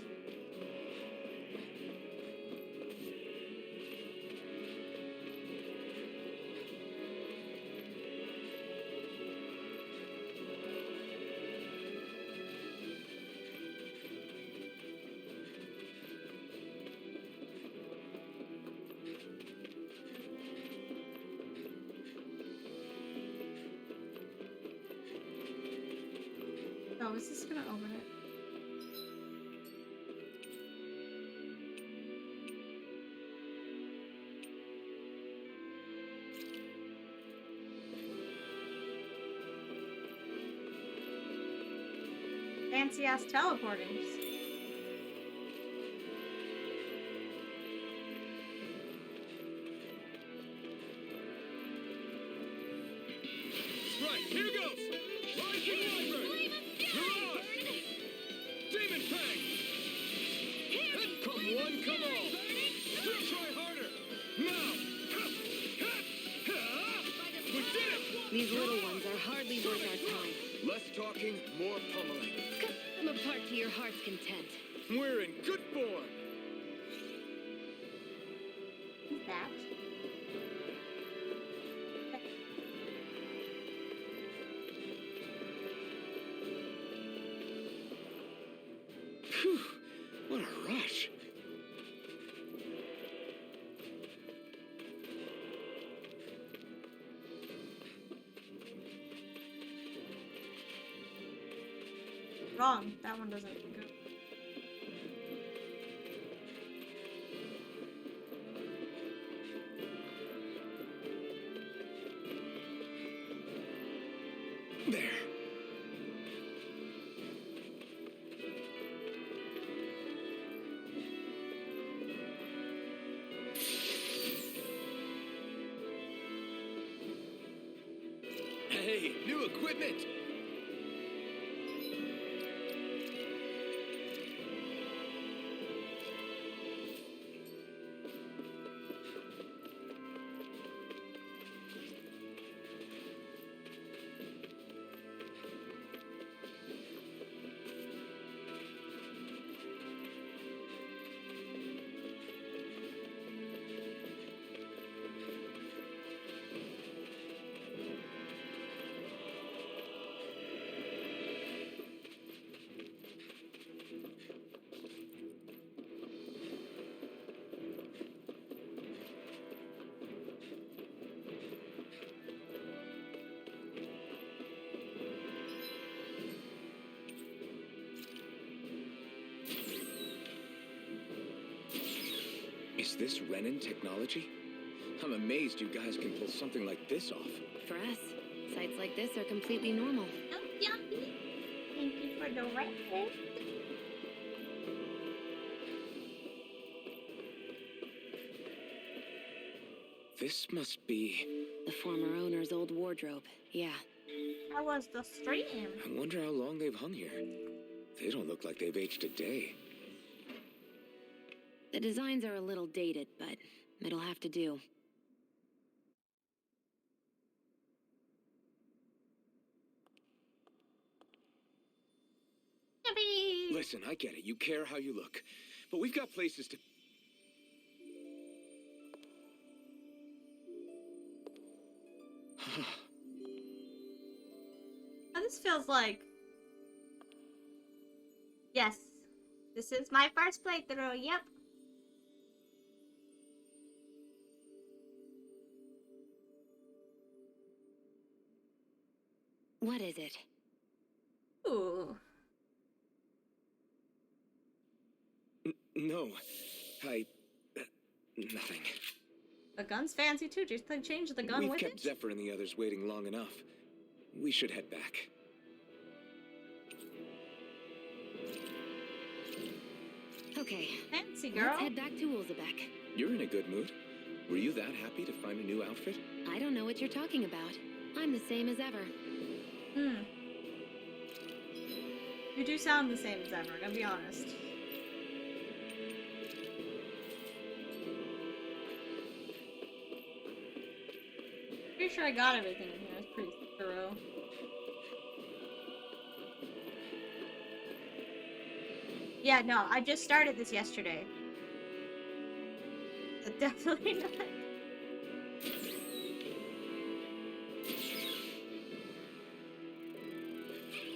Oh, is this gonna open it? Fancy ass teleporters. Right, here goes! Rising Wyvern! Mirage! Demon Fang! Come one, come all! We'll try harder! Now! We did it! These little ones are hardly worth our time. Less talking, more pummeling. Cut them apart to your heart's content. We're in good form. Who's that? Phew, what a rush. Wrong. That one doesn't go. There. Hey, new equipment! Is this Renin technology? I'm amazed you guys can pull something like this off. For us, sights like this are completely normal. Oh, yummy. Thank you for the record. This must be... The former owner's old wardrobe. Yeah. How was the stream? I wonder how long they've hung here. They don't look like they've aged a day. The designs are a little dated, but it'll have to do. Yippee! Listen, I get it. You care how you look. But we've got places to... feels like. Yes. This is my first playthrough, yep. What is it? Ooh. No. Nothing. The gun's fancy too, just change the gun We've with kept it? Zephyr and the others waiting long enough. We should head back. Okay, Fancy girl. let's head back to Ulzebek. You're in a good mood. Were you that happy to find a new outfit? I don't know what you're talking about. I'm the same as ever. You do sound the same as ever, I'm gonna be honest. Pretty sure I got everything in here. It's pretty thorough. Yeah, no, I just started this yesterday. Definitely not.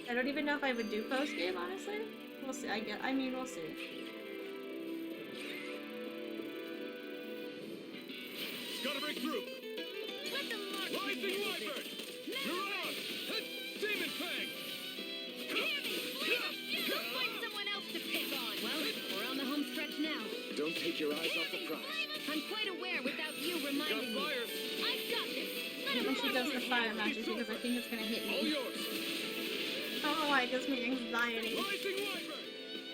I don't even know if I would do post game, honestly. We'll see. I mean, we'll see. Gotta break through. Let them mark Rising Wyvern! Mirage! Demon Fang! You'll find someone else to pick on. Well, we're on the home stretch now. Don't take your eyes off the prize. I'm quite aware without you Got reminding me. fire! I've got this. I don't know if she does the fire matches because I think it's gonna hit All me. yours! I don't know why it gives me anxiety. Rising Wyvern!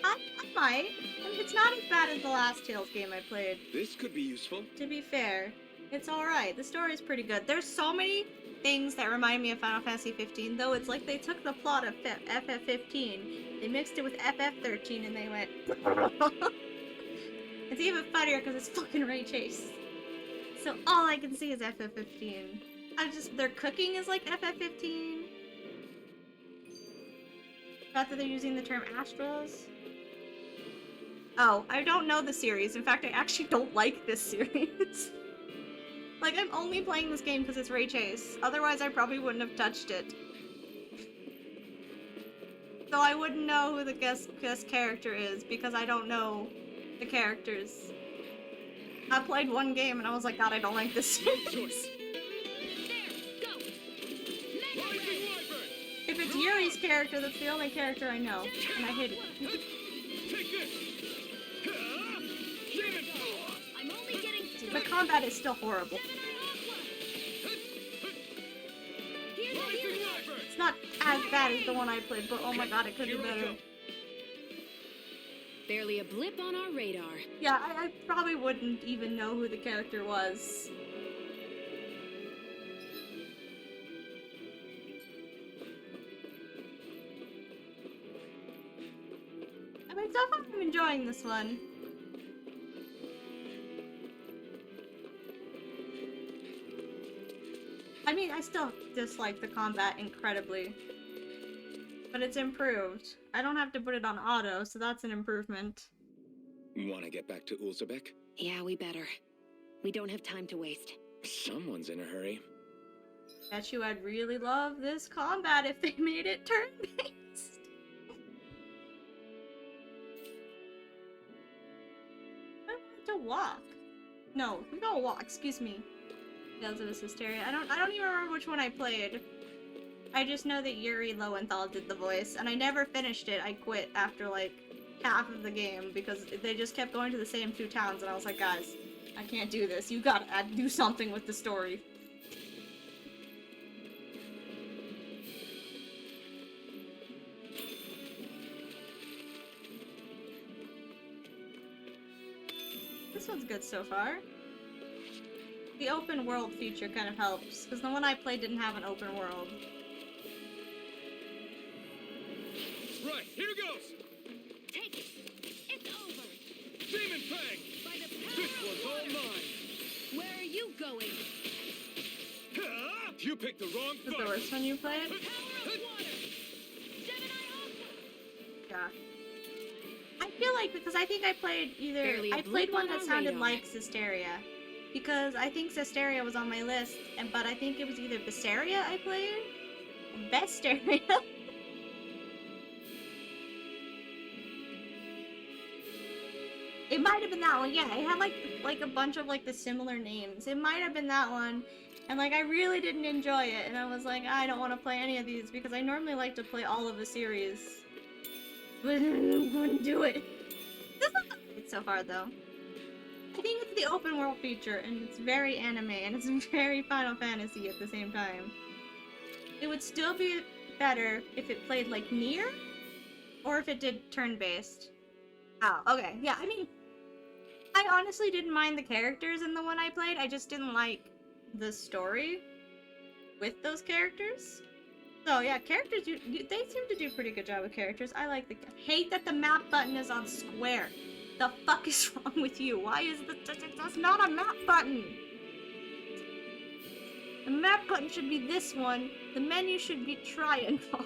I might. It's not as bad as the last Tales game I played. This could be useful. To be fair, it's alright. The story's pretty good. There's so many things that remind me of Final Fantasy 15, though it's like they took the plot of FF15, they mixed it with FF13, and they went... It's even funnier because it's fucking Ray Chase. So all I can see is FF15. Their cooking is like FF15. Not that they're using the term astrals. Oh, I don't know the series. In fact, I actually don't like this series. Like, I'm only playing this game because it's Ray Chase. Otherwise, I probably wouldn't have touched it. So I wouldn't know who the guest character is because I don't know the characters. I played one game and I was like, God, I don't like this series. Rising Wyvern! If it's Yuri's character, that's the only character I know, and I hate it. Take this! Demon Fang! I'm only getting The combat is still horrible. Rising Wyvern! It's not as bad as the one I played, but oh my god, it could be Here we better. go. barely a blip on our radar. Yeah, I probably wouldn't even know who the character was. I mean, so far I'm enjoying this one. I mean, I still dislike the combat incredibly. But it's improved. I don't have to put it on auto, so that's an improvement. Want to get back to Ulzebek? Yeah, we better. We don't have time to waste. Someone's in a hurry. Bet you I'd really love this combat if they made it turn-based. I want to walk. No, we don't walk. Excuse me. Tales of a Hysteria. I don't even remember which one I played. I just know that Yuri Lowenthal did the voice, and I never finished it. I quit after like half of the game because they just kept going to the same two towns, and I was like, guys, I can't do this. You gotta do something with the story. This one's good so far. The open world feature kind of helps, because the one I played didn't have an open world. Right, here goes! Take it! It's over! Demon Fang! By the power This of one's all water! mine! Where are you going? Ha! You picked the wrong Was the fight! worst one you played? Power of water! Gemini Aqua! Yeah. I feel like, because I think I played either... Barely a I played blip one on that our sounded radar. like Cysteria. Because I think Cysteria was on my list, but I think it was either Besseria I played? Besteria? It might have been that one, yeah. It had like a bunch of like the similar names. It might have been that one. And like I really didn't enjoy it, and I was like, I don't want to play any of these because I normally like to play all of the series. But I wouldn't do it. This is not great so far though. I think it's the open world feature, and it's very anime, and it's very Final Fantasy at the same time. It would still be better if it played like Nier, or if it did turn-based. Oh, okay. Yeah, I mean, I honestly didn't mind the characters in the one I played, I just didn't like the story with those characters. So yeah, characters, they seem to do a pretty good job with characters. I like hate that the map button is on square. The fuck is wrong with you? Why is that's not a map button? The map button should be this one. The menu should be triangle.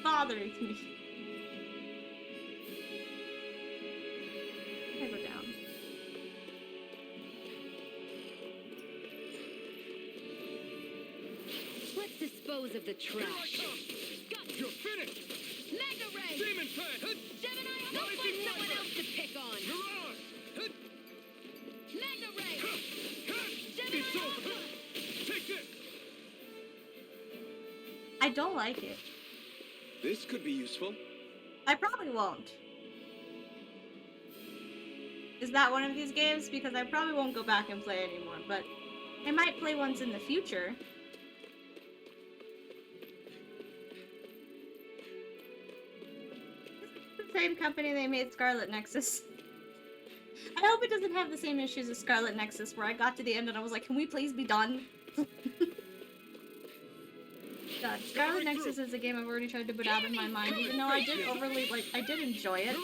Bothers me. I go down. Let's dispose of the trash. You're finished! Mega Ray! Demon Fang! Gemini, go Rising find someone Wyvern! else to pick on. Mirage! Mega Ray! It's over! Take this! I don't like it. This could be useful. I probably won't. Is that one of these games? Because I probably won't go back and play anymore, but I might play ones in the future. The same company they made Scarlet Nexus. I hope it doesn't have the same issues as Scarlet Nexus, where I got to the end and I was like, can we please be done? God, Scarlet Nexus is a game I've already tried to put out of my mind, even though I did I did enjoy it.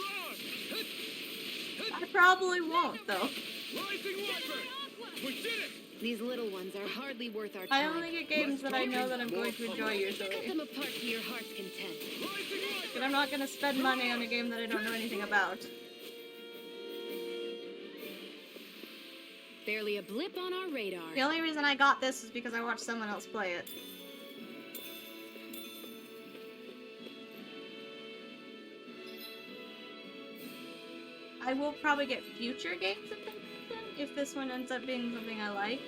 I probably won't, though. Rising Wyvern! We did it! These little ones are hardly worth our I time. only get games that I know that I'm going to enjoy Cut usually. them apart to your heart's content. Rising But Wyvern! I'm not gonna spend money on a game that I don't know anything about. Barely a blip on our radar. The only reason I got this is because I watched someone else play it. I will probably get future games if this one ends up being something I like.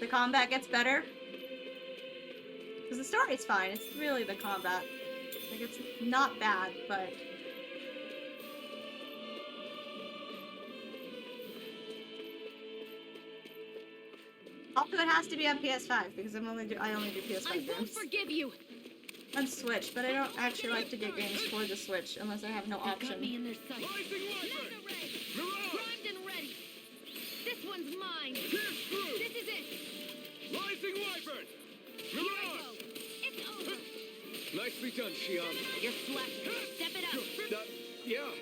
The combat gets better. Because the story's fine, it's really the combat. Like, it's not bad, but... Also, it has to be on PS5, because I only do PS5 I won't games. forgive you. On Switch, but I don't actually like to get games for the Switch, unless I have no You got option. me in their sights. Rising Wyvern! Mega Ray! Mirage! Primed and ready. This one's mine. Pierce through! This is it. Rising Wyvern! Here I Mirage! go. It's over. Nicely done, Shion. You're flat. Step it up. Yeah,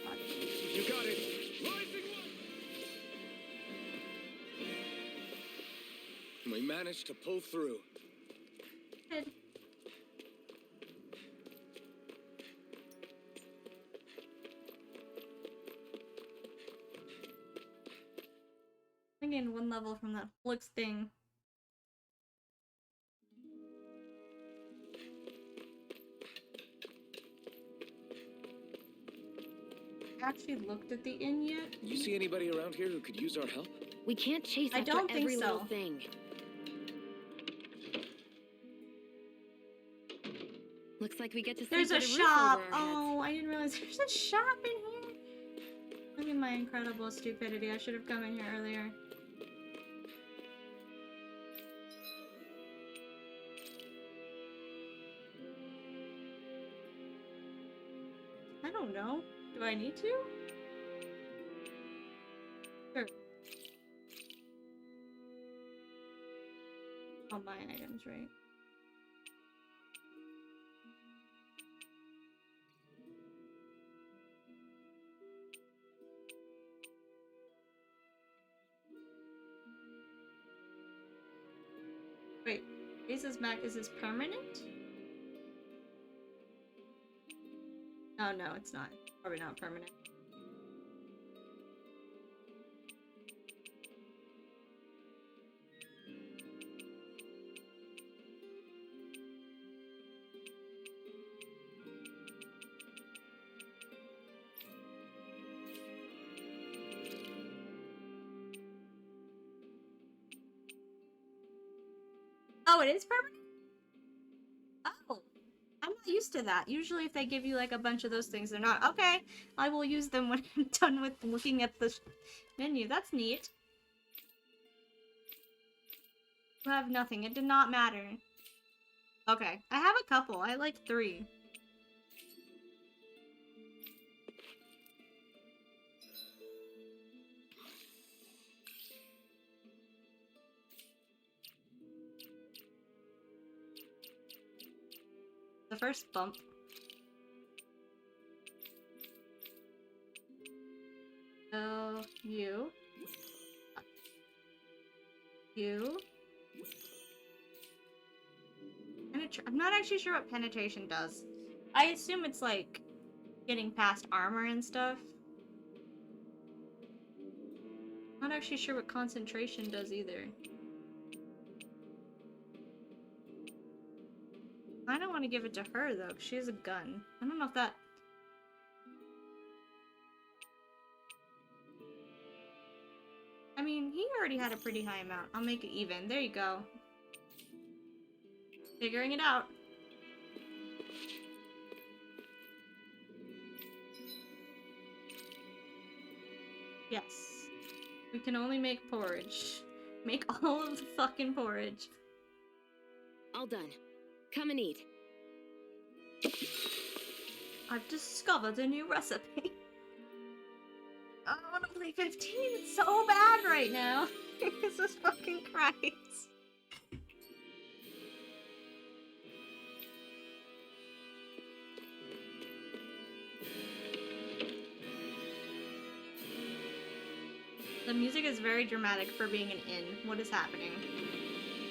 you got it. Rising Wyvern! We managed to pull through. Good. I gained one level from that Flix thing. Actually looked at the inn yet? You see anybody around here who could use our help? We can't chase I after don't think every little so. thing. Looks like we get to sleep There's a with roof shop! over our heads. Oh, I didn't realize there's a shop in here! Look at my incredible stupidity. I should have come in here earlier. I don't know. Do I need to? Sure. All my items, right? Wait, Ace's back, is this permanent? Oh no, it's not. Probably not permanent. Oh, it is permanent? Oh. I'm not used to that. Usually if they give you like a bunch of those things, they're not. Okay, I will use them when I'm done with looking at the menu. That's neat. You have nothing. It did not matter. Okay, I have a couple. I like 3. The first bump. So, you. You. I'm not actually sure what penetration does. I assume it's like getting past armor and stuff. Not actually sure what concentration does either. I don't want to give it to her though, 'cause she has a gun. I don't know if that... I mean, he already had a pretty high amount. I'll make it even. There you go. Figuring it out. Yes. We can only make porridge. Make all of the fucking porridge. All done. Come and eat. I've discovered a new recipe. Oh, I'm only 15. It's so bad right now. Jesus fucking Christ. The music is very dramatic for being an inn. What is happening?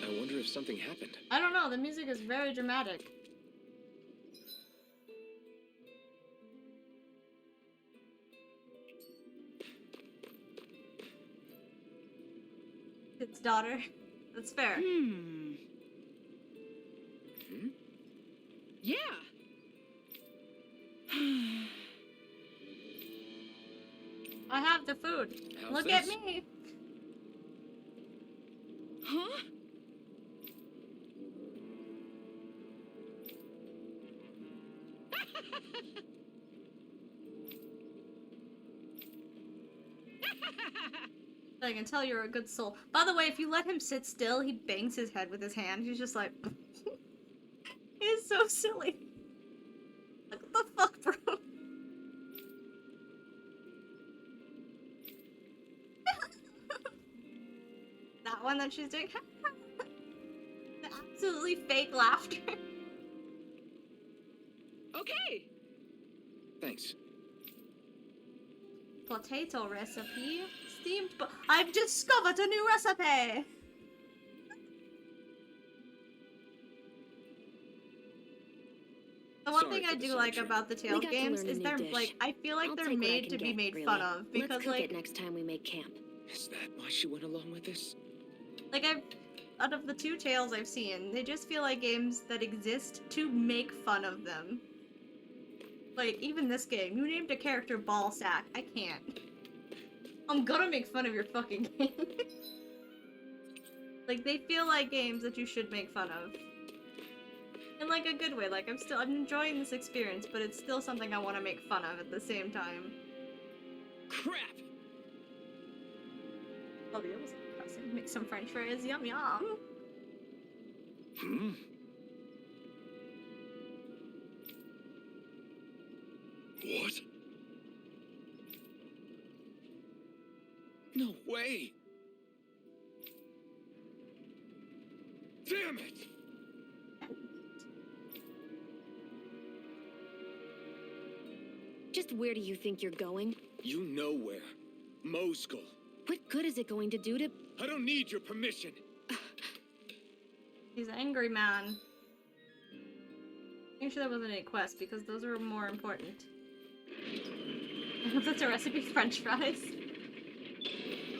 I wonder if something happened. I don't know. The music is very dramatic. It's daughter. That's fair. Hmm? Yeah. I have the food. How's Look this? at me. Huh? I can tell you're a good soul. By the way, if you let him sit still, he bangs his head with his hand. He's just like... He's so silly. Like, what the fuck, bro? That one that she's doing... The absolutely fake laughter. Okay. Thanks. Potato recipe. Steamed I've discovered a new recipe! The one Sorry thing I for the do like sidetrack. about the We Tales got to games learn a is new they're dish. like, I feel like I'll they're take what I made can to be get, made really. fun of. Because Let's cook like, it next time we make camp. Is that why she went along with this? like out of the 2 Tales I've seen, they just feel like games that exist to make fun of them. Like, even this game, you named a character Ballsack. I can't. I'm gonna make fun of your fucking game. Like, they feel like games that you should make fun of. In like a good way, like I'm enjoying this experience, but it's still something I want to make fun of at the same time. Crap. Oh, that was impressive. Make some french fries, yum yum. Hmm? What? No way! Damn it! Just where do you think you're going? You know where. Moskull. What good is it going to do to... I don't need your permission. He's an angry man. Make sure there wasn't any quests, because those are more important. I hope that's a recipe for french fries.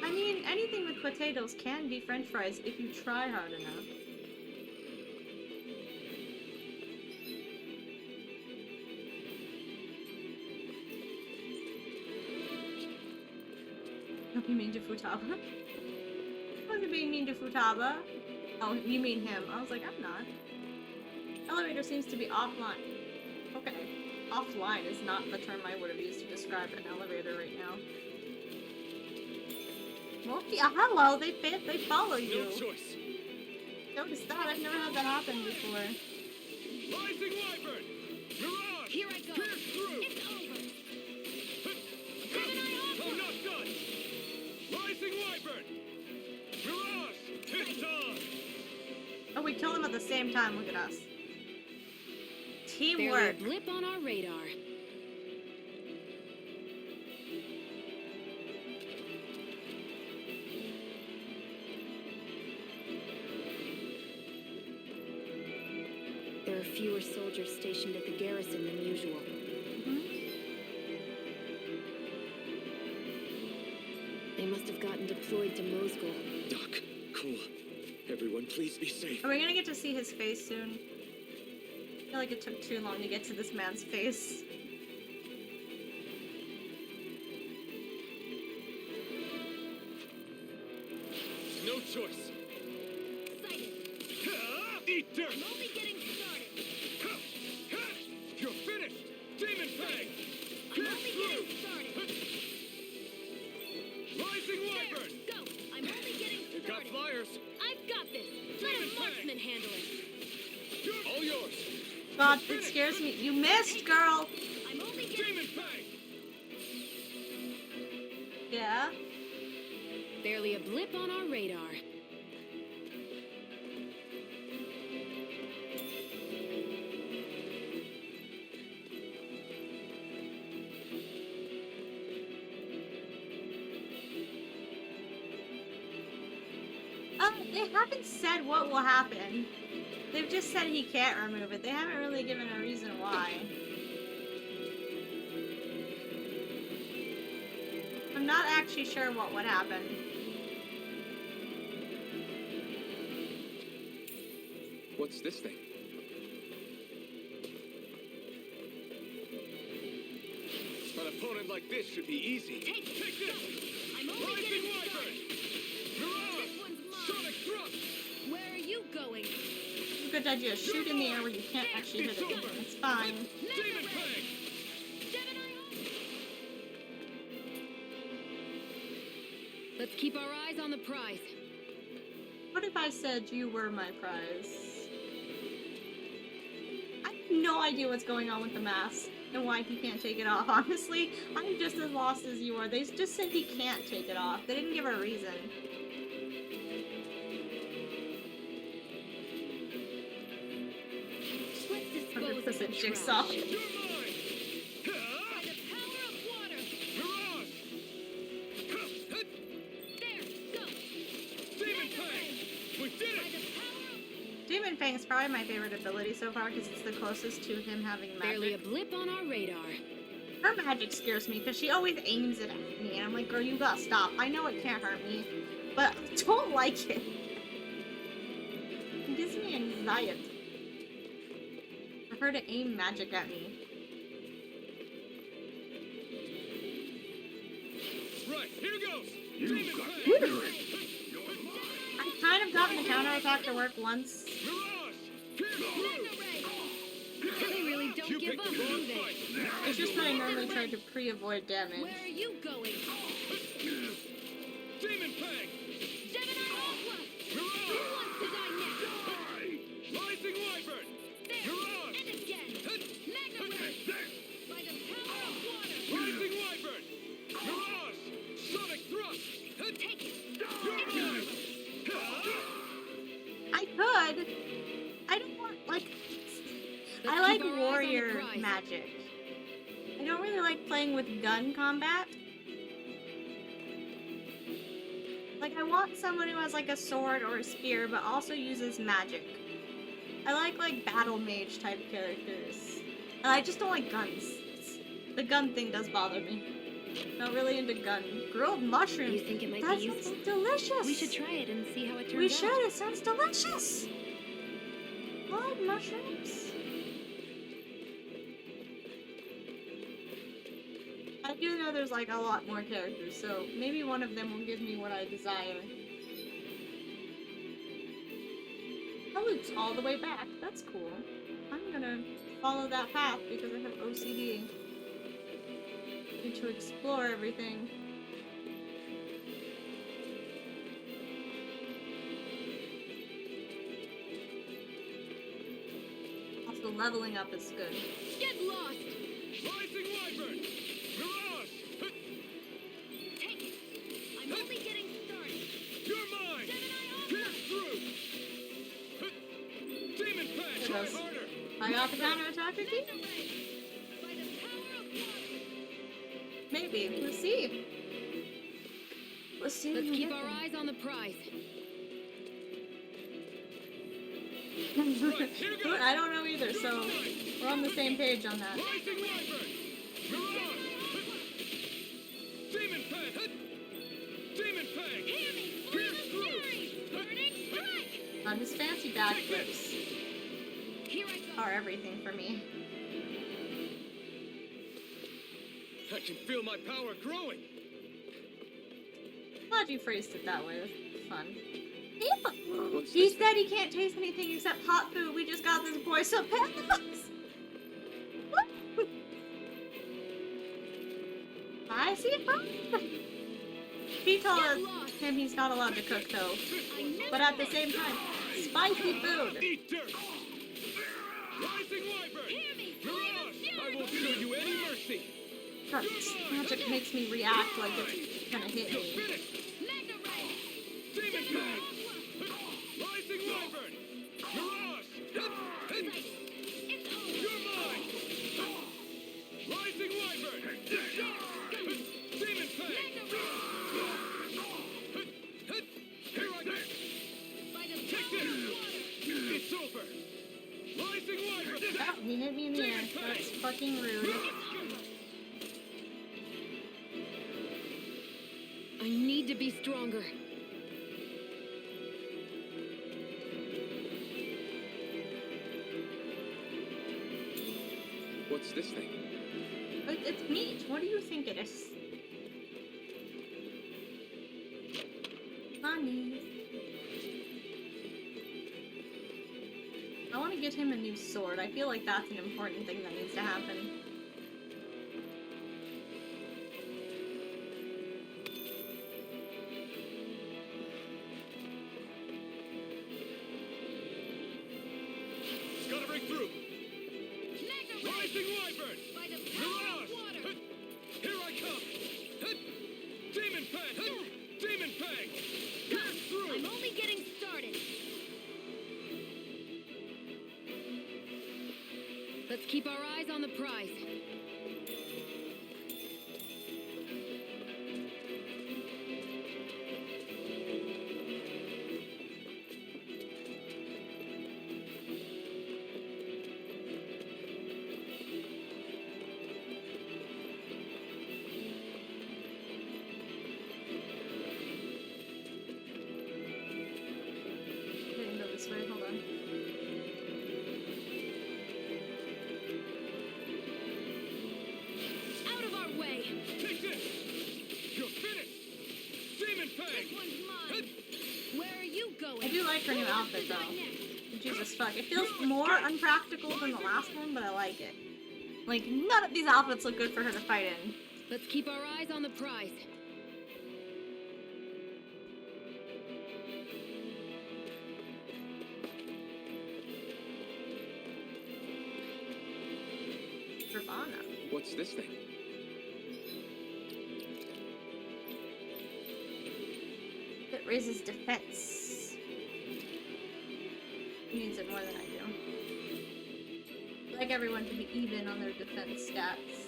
I mean, anything with potatoes can be french fries if you try hard enough. Don't be mean to Futaba. Wasn't being mean to Futaba. Oh, you mean him. I was like, I'm not. Elevator seems to be offline. Okay. Offline is not the term I would have used to describe an elevator right now. Moki, hello, they follow you. No choice. Notice that, I've never had that happen before. Rising Wyvern! Mirage! Here I go. Pierce through! It's over. I'm not done! Rising Wyvern! Mirage! It's on! Oh, we kill them at the same time, look at us. Barely a Teamwork. blip on our radar. There are fewer soldiers stationed at the garrison than usual. They must have gotten deployed to Mosgul. Doc, Cole, everyone please be safe. Are we gonna get to see his face soon? I feel like it took too long to get to this man's face. No choice! Excited. Eat dirt! I'm only getting started. You're finished! Demon Fang! I'm only getting started. Rising Wyvern! Go. I'm only getting You got started. flyers! I've got this. Let a marksman handle it. All yours! God, it scares me. You missed, girl! I'm only getting Demon Fang! Yeah? barely a blip on our radar. They haven't said what will happen. They've just said he can't remove it. They haven't really given a reason why. I'm not actually sure what would happen. What's this thing? An opponent like this should be easy. Take this! I'm only Rising getting Wyvern! started. Mirage! This one's mine. Sonic Thrust! Where are you going? Good idea. Shoot in the air where you can't actually hit it. It's fine. Demon Fang! Let's keep our eyes on the prize. What if I said you were my prize? I have no idea what's going on with the mask and why he can't take it off. Honestly, I'm just as lost as you are. They just said he can't take it off. They didn't give a reason. Let's dispose of the 100% jigsaw. trash. You're mine! By the power of water. Mirage! There, go. Demon Fang! We did By it! the power of Demon Fang is probably my favorite ability so far because it's the closest to him having barely a magic. blip on our radar. Her magic scares me because she always aims it at me and I'm like, girl, you gotta stop. I know it can't hurt me, but I don't like it. It gives me anxiety. For her to aim magic at me. Right, here goes! Demon Fang! I've kind of gotten the counterattack to work once. Mirage! Pierce through! They really don't You give picked up, the do wrong they? fight! It's just that I normally try to pre-avoid damage. Where are you going? Demon Fang! Gemini Aqua! Who Mirage! wants to die next? Rising Wyvern! There! Mirage! And again! Mega Ray! By the power of water! Rising Wyvern! Mirage! Sonic Thrust! Take it! You're mine! I could. I don't want, like... Let's I like keep our eyes on the warrior prize. magic. I don't really like playing with gun combat. Like, I want someone who has, like, a sword or a spear, but also uses magic. I like battle mage type characters. And I just don't like guns. The gun thing does bother me. Not really into gun. Grilled mushrooms. You think it might That be sounds useful? delicious. We should try it and see how it turns We out. should. It sounds delicious. I like mushrooms. I do know there's like a lot more characters, so maybe one of them will give me what I desire. loops all the way back. That's cool. I'm gonna follow that path because I have OCD. Need to explore everything. Also, leveling up is good. Get lost! Rising Wyvern! Mirage! Take it! I'm only getting started! You're mine! Gemini Pierce through! Demon Fang! There Try goes. harder! I got the counter attack key? By the power of water! Maybe. Let's see. Let's see. Let's if we keep get our them. eyes on the prize. Right, here goes! I don't know either, so we're on the same page on that. Rising Wyvern! Mirage! Demon Fang! Demon Fang! Hear me! Pierce through! Burning strike! His fancy backflips Here I go! are everything for me. I can feel my power growing! Glad you phrased it that way. That's fun. What's He this? said he can't taste anything except hot food. We just got this boy some peppers. I see it. He told him he's not allowed to cook though. But at the same time, spicy food. Eat dirt! Rising Wyvern! Mirage! I won't show you any mercy! Her magic makes me react like it's gonna hit You're me. finished! Demon Fang! Rising Wyvern! Mirage! You're mine! Rising Wyvern! Demon Fang! Here I go! Take this! It's over! Rising Wyvern! Oh, he hit me in the air. That's fucking rude. I need to be stronger. What's this thing? It's meat. What do you think it is? Honey. I want to get him a new sword. I feel like that's an important thing that needs to happen. Gotta break through! Rising Wyvern! Mirage! Here I come! Demon Fang! Demon Fang! Pierce through! I'm only getting started. Let's keep our eyes on the prize. Didn't go this way. Hold on. Out of our way! Take this! You're finished! Demon Fang! This one's mine! Where are you going? I do like her new outfit though. Jesus fuck. It feels more unpractical than the last one, but I like it. Like, none of these outfits look good for her to fight in. Let's keep our eyes on the prize. Nirvana. What's this thing? It raises defense. He needs it more than I do. I'd like everyone to be even on their defense stats.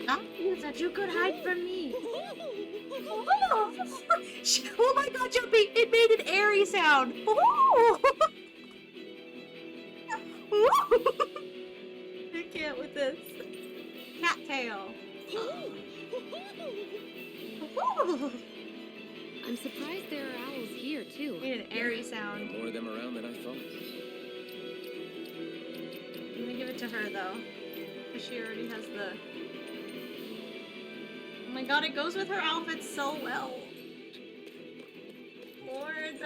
Not you that you could hide from me. Oh my god, Jumpy! It made an airy sound. I can't with this. Cattail. I'm surprised there are owls here, too. Made an airy sound. More of them around than I thought. I'm gonna give it to her though, because she already has the. Oh my god, it goes with her outfit so well. Lord.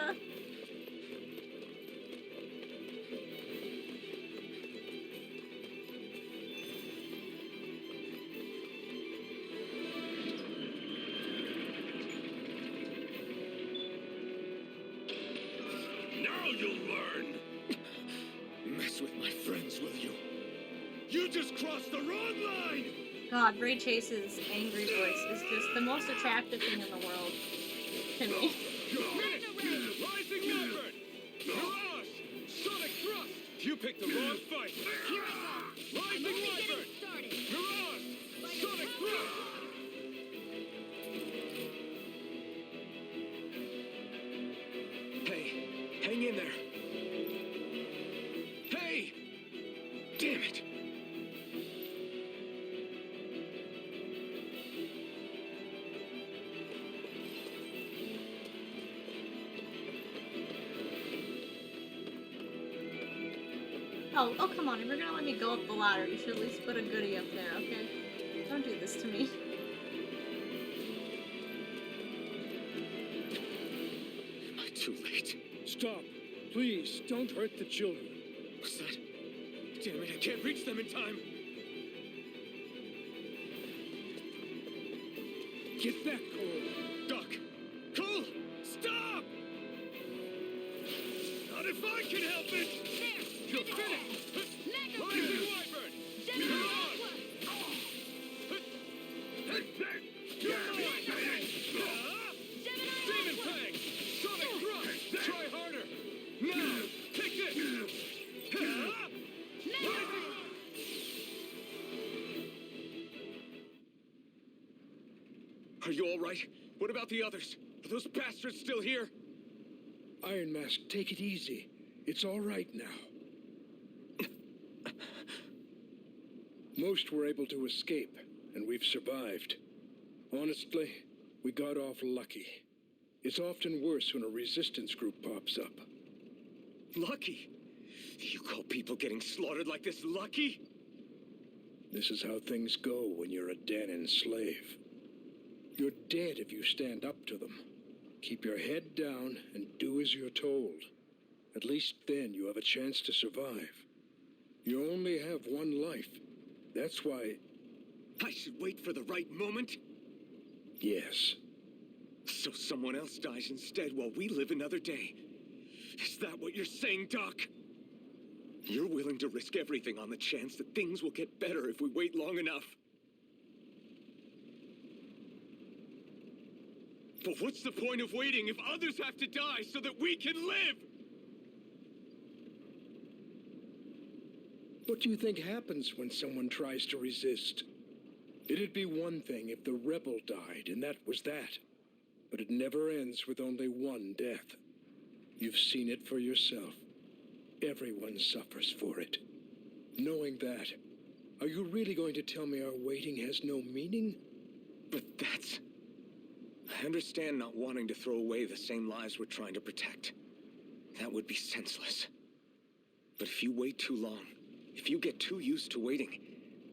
you'll learn! Mess with my friends, will you? You just crossed the wrong line! God, Ray Chase's angry voice is just the most attractive thing in the world to me. You're finished! Rising Wyvern! Mirage! Sonic Thrust! You picked the wrong fight! Here I go. Rising I'm only Wyvern! getting started. Mirage! Sonic Thrust! Hey, hang in there. Hey! Damn it! Oh, come on. If you're gonna let me go up the ladder, you should at least put a goodie up there, okay? Don't do this to me. Am I too late? Stop! Please, don't hurt the children. What's that? Damn it, I can't reach them in time. Get back, Cole! Doc! Cole! Stop! Not if I can help it! There. You're finished! Mega Rising Wyvern! Gemini Mirage! Demon Fang! Sonic Thrust! Try harder! Now! Take this! Are you all right? What about the others? Are those bastards still here? Iron Mask, take it easy. It's all right now. Most were able to escape, and we've survived. Honestly, we got off lucky. It's often worse when a resistance group pops up. Lucky? You call people getting slaughtered like this lucky? This is how things go when you're a Dannon slave. You're dead if you stand up to them. Keep your head down and do as you're told. At least then you have a chance to survive. You only have one life. That's why... I should wait for the right moment? Yes. So someone else dies instead while we live another day. Is that what you're saying, Doc? You're willing to risk everything on the chance that things will get better if we wait long enough. But what's the point of waiting if others have to die so that we can live? What do you think happens when someone tries to resist? It'd be one thing if the rebel died, and that was that. But it never ends with only one death. You've seen it for yourself. Everyone suffers for it. Knowing that, are you really going to tell me our waiting has no meaning? But that's... I understand not wanting to throw away the same lives we're trying to protect. That would be senseless. But if you wait too long, if you get too used to waiting,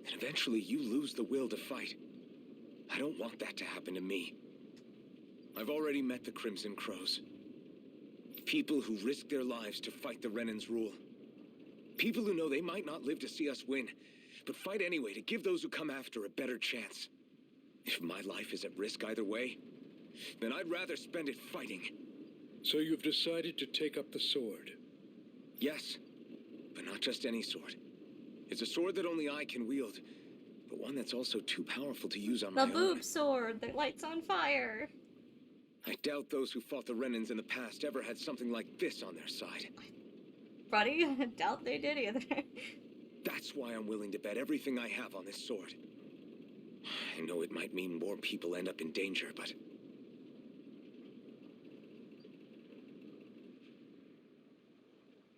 then eventually you lose the will to fight. I don't want that to happen to me. I've already met the Crimson Crows. People who risk their lives to fight the Renan's rule. People who know they might not live to see us win, but fight anyway to give those who come after a better chance. If my life is at risk either way, then I'd rather spend it fighting. So you've decided to take up the sword? Yes, but not just any sword. It's a sword that only I can wield, but one that's also too powerful to use on my The own. boob sword that lights on fire. I doubt those who fought the Renans in the past ever had something like this on their side. Buddy, I doubt they did either. That's why I'm willing to bet everything I have on this sword. I know it might mean more people end up in danger, but...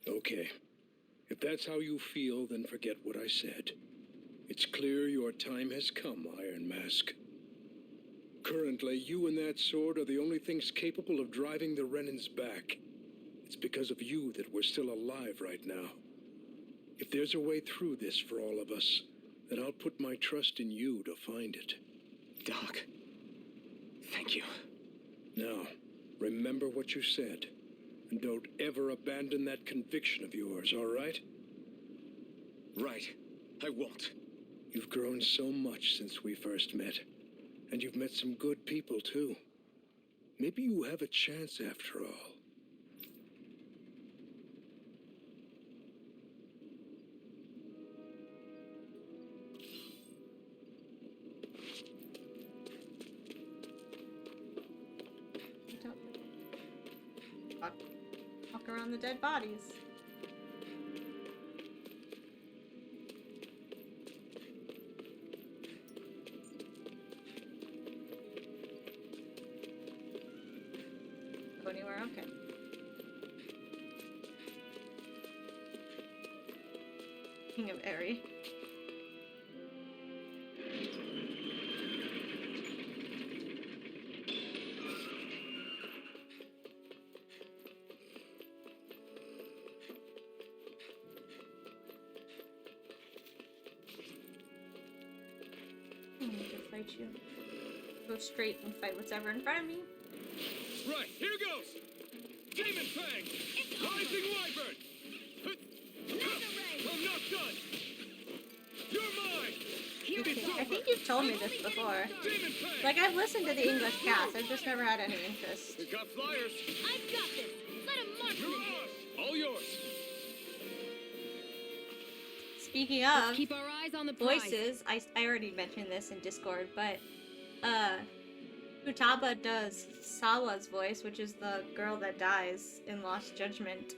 Okay. If that's how you feel, then forget what I said. It's clear your time has come, Iron Mask. Currently, you and that sword are the only things capable of driving the Renans back. It's because of you that we're still alive right now. If there's a way through this for all of us, then I'll put my trust in you to find it. Doc, thank you. Now, remember what you said, and don't ever abandon that conviction of yours, all right? Right, I won't. You've grown so much since we first met, and you've met some good people, too. Maybe you have a chance after all. Look around the dead bodies. Go anywhere? Okay. King of Airy. I'm gonna fight you. Go straight and fight whatever in front of me. Right, here goes! Demon Fang! Rising Wyvern! I'm not done! You're mine! I think you've told me this before. Demon Fang! Like, I've listened to the English cast, I've just never had any interest. We've got flyers! I've got this. Let him march You're me. ours! All yours! Speaking of Keep our eyes on the prize. voices, I already mentioned this in Discord, but Futaba does Sawa's voice, which is the girl that dies in Lost Judgment.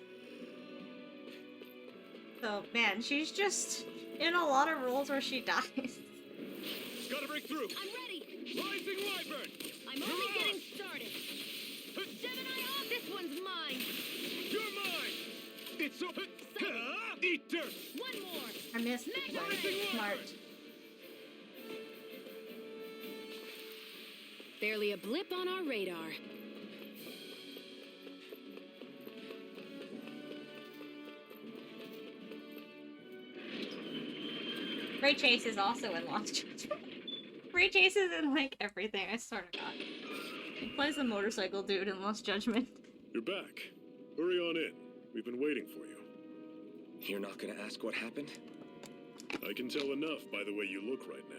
So, man, she's just in a lot of roles where she dies. Gotta break through! I'm ready. Rising Wyvern! I'm only getting started. Gemini off. This one's mine. You're mine! It's open! Eat dirt! One more. I missed the one. Smart. Barely a blip on our radar. Ray Chase is also in Lost Judgment. Ray Chase is in, like, everything, I swear to God. He plays the motorcycle dude in Lost Judgment. You're back. Hurry on in. We've been waiting for you. You're not gonna ask what happened? I can tell enough by the way you look right now.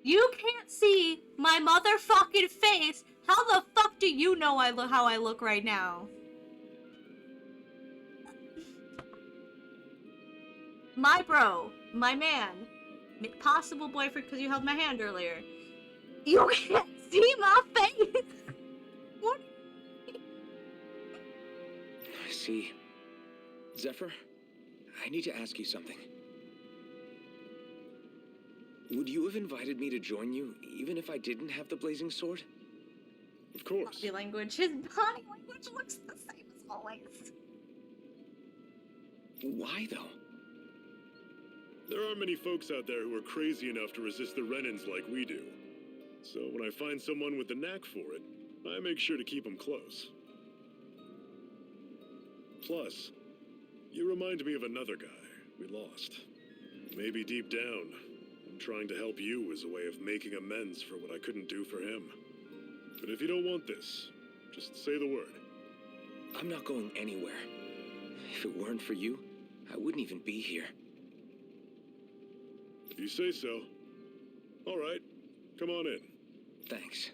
You can't see my motherfucking face! How the fuck do you know how I look right now? My bro, my man, possible boyfriend because you held my hand earlier. You can't see my face! What? I see. Zephyr, I need to ask you something. Would you have invited me to join you, even if I didn't have the blazing sword? Of course. Body language. His body language looks the same as always. Why, though? There aren't many folks out there who are crazy enough to resist the Renans like we do. So when I find someone with the knack for it, I make sure to keep them close. Plus, you remind me of another guy we lost. Maybe deep down, I'm trying to help you as a way of making amends for what I couldn't do for him. But if you don't want this, just say the word. I'm not going anywhere. If it weren't for you, I wouldn't even be here. If you say so. All right, come on in. Thanks.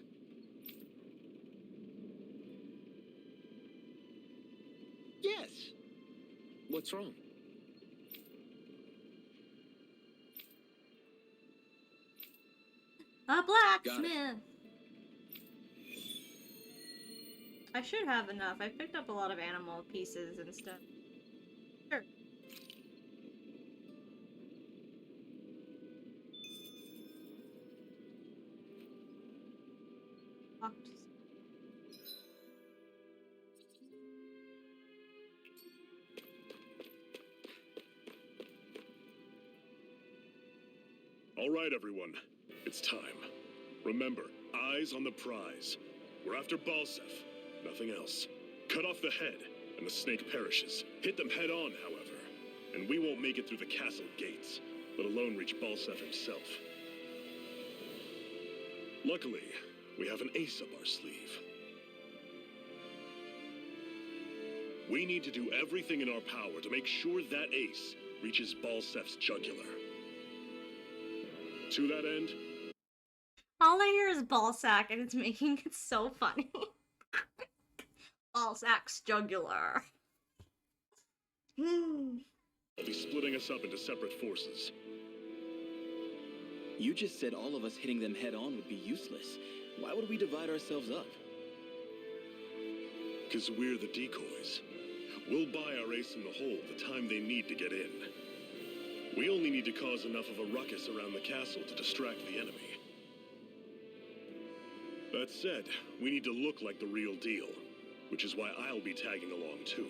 Yes. What's wrong? A blacksmith! I should have enough. I picked up a lot of animal pieces and stuff. Sure. Locked. All right, everyone. It's time. Remember, eyes on the prize. We're after Balsef, nothing else. Cut off the head, and the snake perishes. Hit them head on, however, and we won't make it through the castle gates, let alone reach Balsef himself. Luckily, we have an ace up our sleeve. We need to do everything in our power to make sure that ace reaches Balsef's jugular. To that end, All I hear is ball sack, and it's making it so funny. Ball sack's jugular. I'll be splitting us up into separate forces. You just said all of us hitting them head on would be useless. Why would we divide ourselves up? because we're the decoys. We'll buy our ace in the hole the time they need to get in. We only need to cause enough of a ruckus around the castle to distract the enemy. That said, we need to look like the real deal, which is why I'll be tagging along too.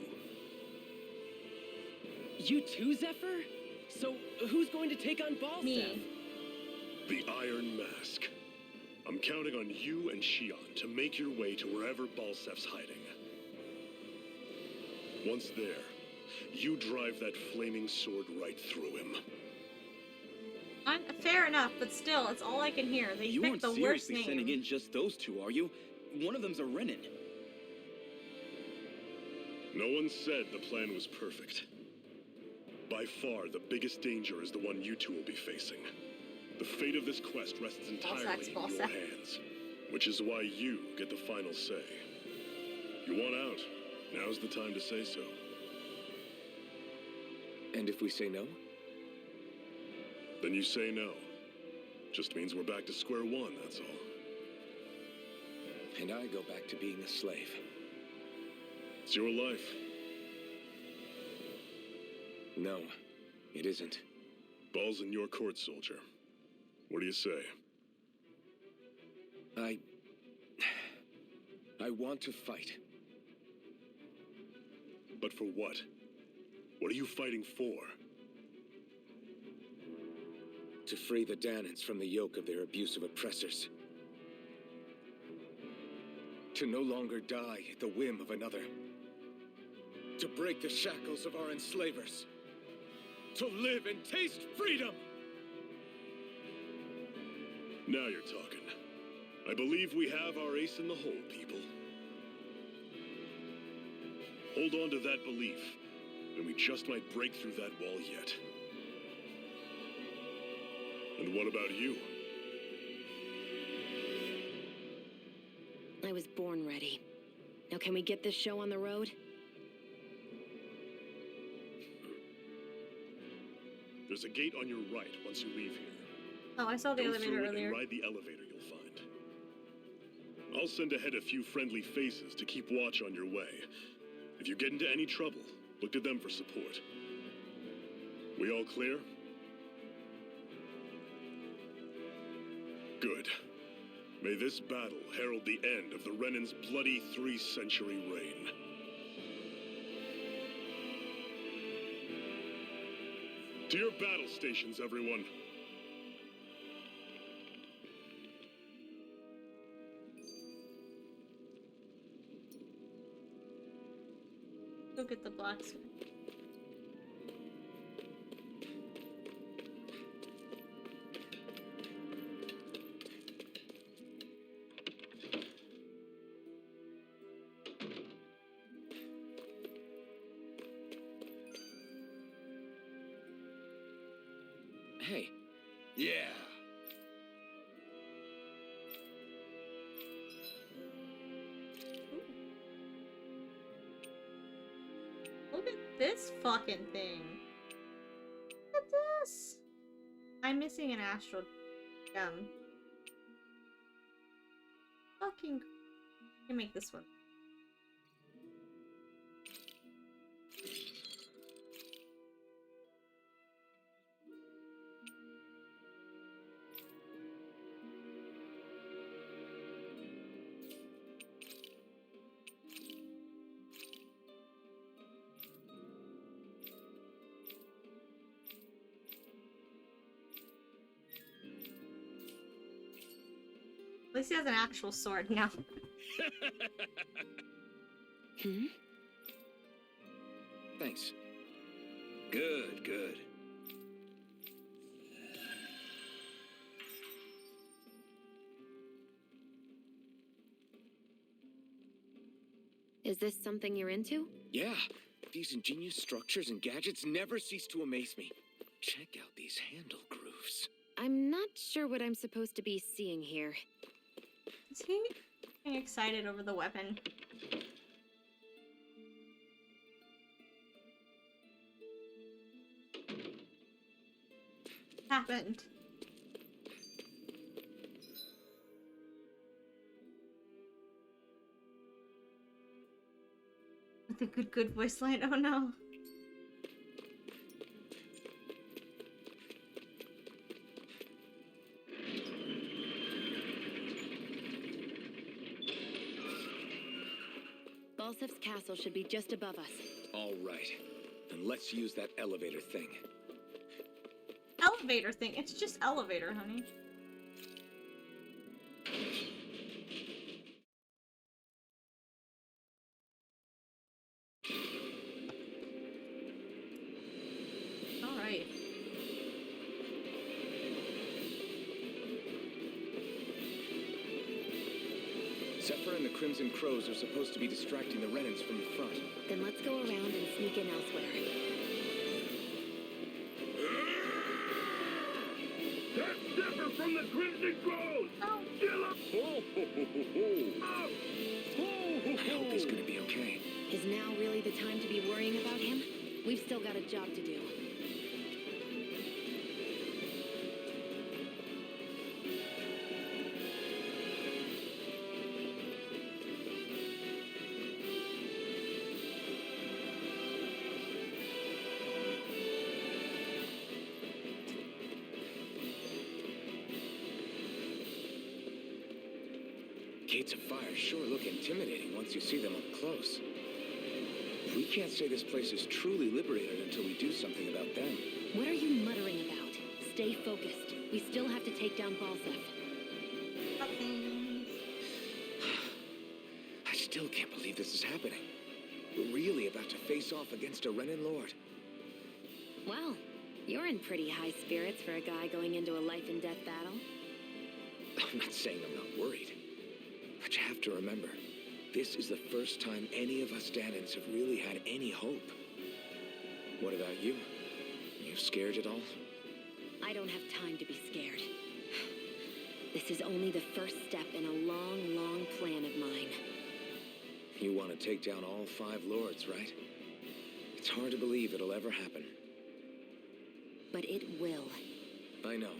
You too, Zephyr? So, who's going to take on Balsam? Me. The Iron Mask. I'm counting on you and Shion to make your way to wherever Balsef's hiding. Once there, you drive that flaming sword right through him. Fair enough, but still, it's all I can hear. They You picked aren't the worst seriously name. sending in just those two, are you? One of them's a Renin. No one said the plan was perfect. By far, the biggest danger is the one you two will be facing. The fate of this quest rests entirely in your hands, which is why you get the final say. You want out, now's the time to say so. And if we say no? Then you say no. Just means we're back to square one, that's all. And I go back to being a slave. It's your life. No, it isn't. Ball's in your court, soldier. What do you say? I want to fight. But for what? What are you fighting for? To free the Dannons from the yoke of their abusive oppressors. To no longer die at the whim of another. To break the shackles of our enslavers. To live and taste freedom! Now you're talking. I believe we have our ace in the hole, people. Hold on to that belief, and we just might break through that wall yet. And what about you? I was born ready. Now can we get this show on the road? There's a gate on your right once you leave here. Oh, I saw the Go elevator through it earlier. and ride the elevator you'll find. I'll send ahead a few friendly faces to keep watch on your way. If you get into any trouble, look to them for support. We all clear? Good. May this battle herald the end of the Renan's bloody 3-century reign. To your battle stations, everyone. Go get the blacksmith. Hey. Yeah. Look at this fucking thing. Look at this. I'm missing an astral gem. Fucking. I can make this one. At least he has an actual sword now. Hmm? Thanks. Good, good. Is this something you're into? Yeah, these ingenious structures and gadgets never cease to amaze me. Check out these handle grooves. I'm not sure what I'm supposed to be seeing here. Is he getting excited over the weapon? Happened. With a good voice line. Oh no. Balsef's castle should be just above us. All right. Then let's use that elevator thing. Elevator thing. It's just elevator, honey. All right. Zephyr and the Crimson Crows are supposed to be distracting the Renans from the front. Then let's go around and sneak in elsewhere. That's Zephyr from the Crimson Crows! Oh. Kill him! Ho, ho, ho, ho, ho. Ho, ho, I hope he's ho. gonna be okay. Is now really the time to be worrying about him? We've still got a job to do. Gates of fire sure look intimidating once you see them up close. We can't say this place is truly liberated until we do something about them. What are you muttering about? Stay focused. We still have to take down Balsef. Nothing. I still can't believe this is happening. We're really about to face off against a Renan Lord. Well, you're in pretty high spirits for a guy going into a life-and-death battle. I'm not saying I'm not worried. But you have to remember, this is the first time any of us Dannons have really had any hope. What about you? You scared at all? I don't have time to be scared. This is only the first step in a long, long plan of mine. You want to take down all 5 lords, right? It's hard to believe it'll ever happen. But it will. I know.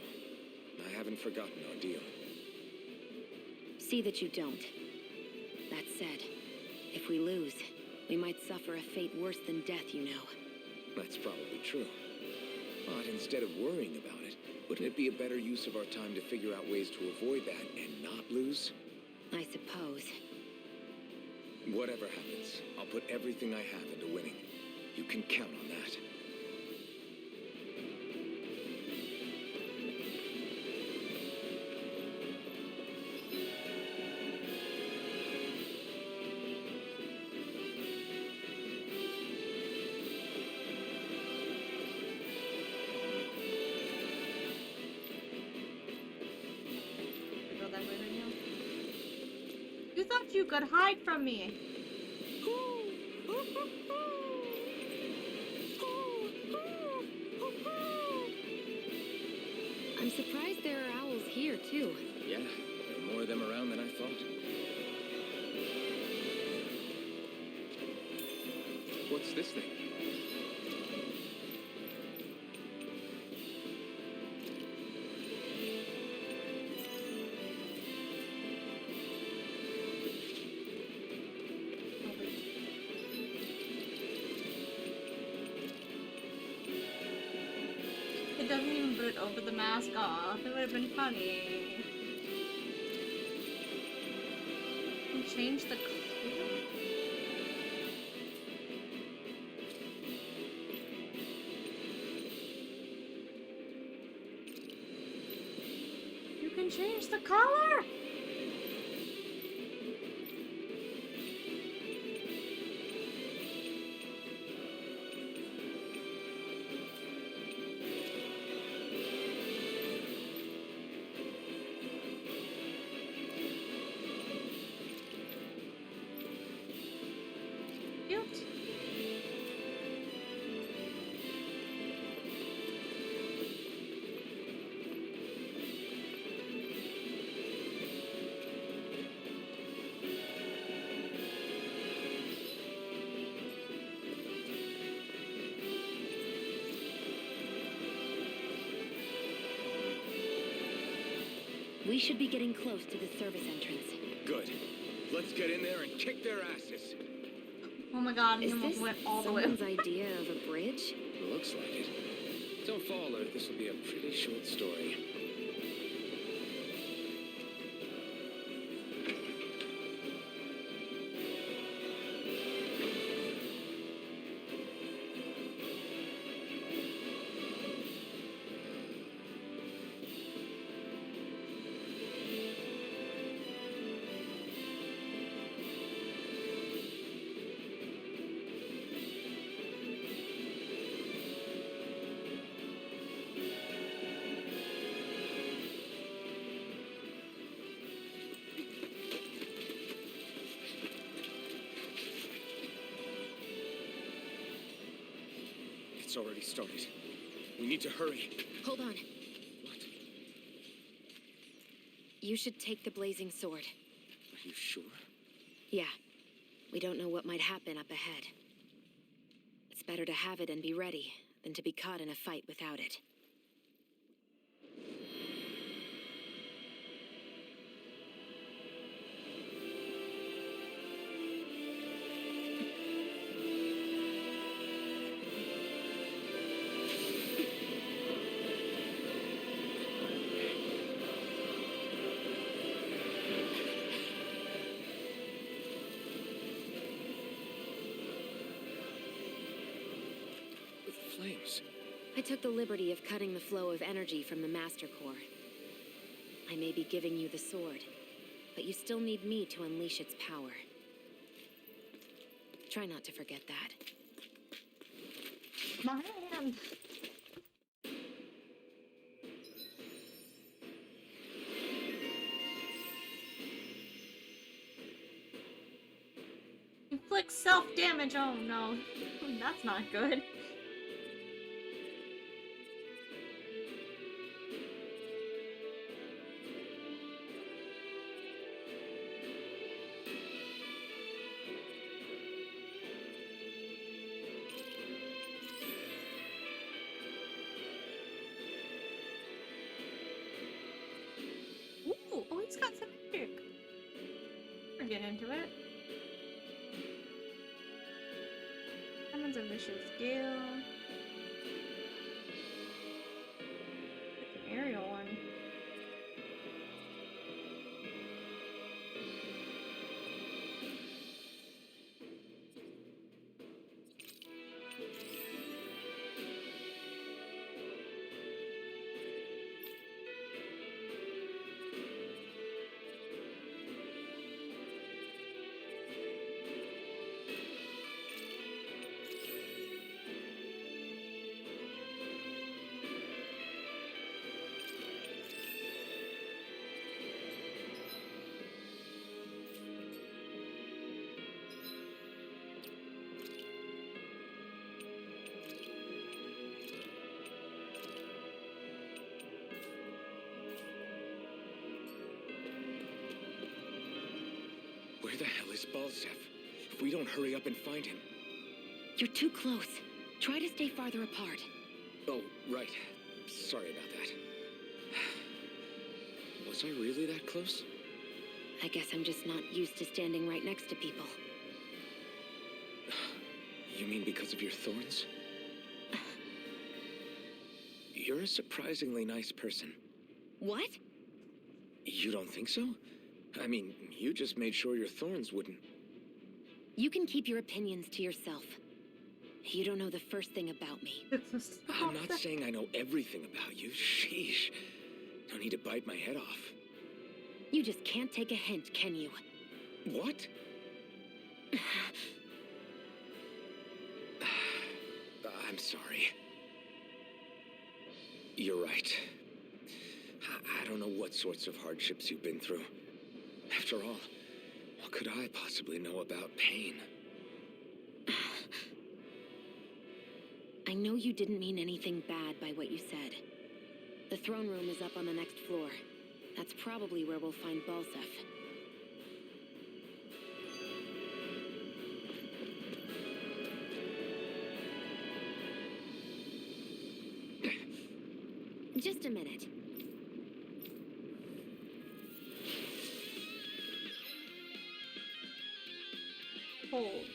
I haven't forgotten our deal. See that you don't. That said, if we lose, we might suffer a fate worse than death, you know. That's probably true. But instead of worrying about it, wouldn't it be a better use of our time to figure out ways to avoid that and not lose? I suppose. Whatever happens, I'll put everything I have into winning. You can count on that. Go that way right now. You thought you could hide from me. I'm surprised there are owls here, too. Yeah, there are more of them around than I thought. What's this thing? It doesn't even put it over the mask. Aw, that would have been funny. And change the color? You can change the color! Cute. We should be getting close to the service entrance. Good. Let's get in there and kick their asses. Oh my god, he Is almost this went all the way. someone's idea of a bridge? Looks like it. Don't fall, or this will be a pretty short story. It's already started. We need to hurry. Hold on. What? You should take the blazing sword. Are you sure? Yeah. We don't know what might happen up ahead. It's better to have it and be ready than to be caught in a fight without it. The flames. I took the liberty of cutting the flow of energy from the Master Core. I may be giving you the sword, but you still need me to unleash its power. Try not to forget that. My hand. Inflict self-damage. Oh no. That's not good. Ooh, oh, it's got some magic. We'll get into it. Summons a vicious gale. It's an aerial one. Where the hell is Balsef? If we don't hurry up and find him... You're too close. Try to stay farther apart. Oh, right. Sorry about that. Was I really that close? I guess I'm just not used to standing right next to people. You mean because of your thorns? You're a surprisingly nice person. What? You don't think so? I mean, you just made sure your thorns wouldn't... You can keep your opinions to yourself. You don't know the first thing about me. I'm not saying I know everything about you. Sheesh. No need to bite my head off. You just can't take a hint, can you? What? I'm sorry. You're right. I don't know what sorts of hardships you've been through. After all, what could I possibly know about pain? I know you didn't mean anything bad by what you said. The throne room is up on the next floor. That's probably where we'll find Balsef. Just a minute. Hold.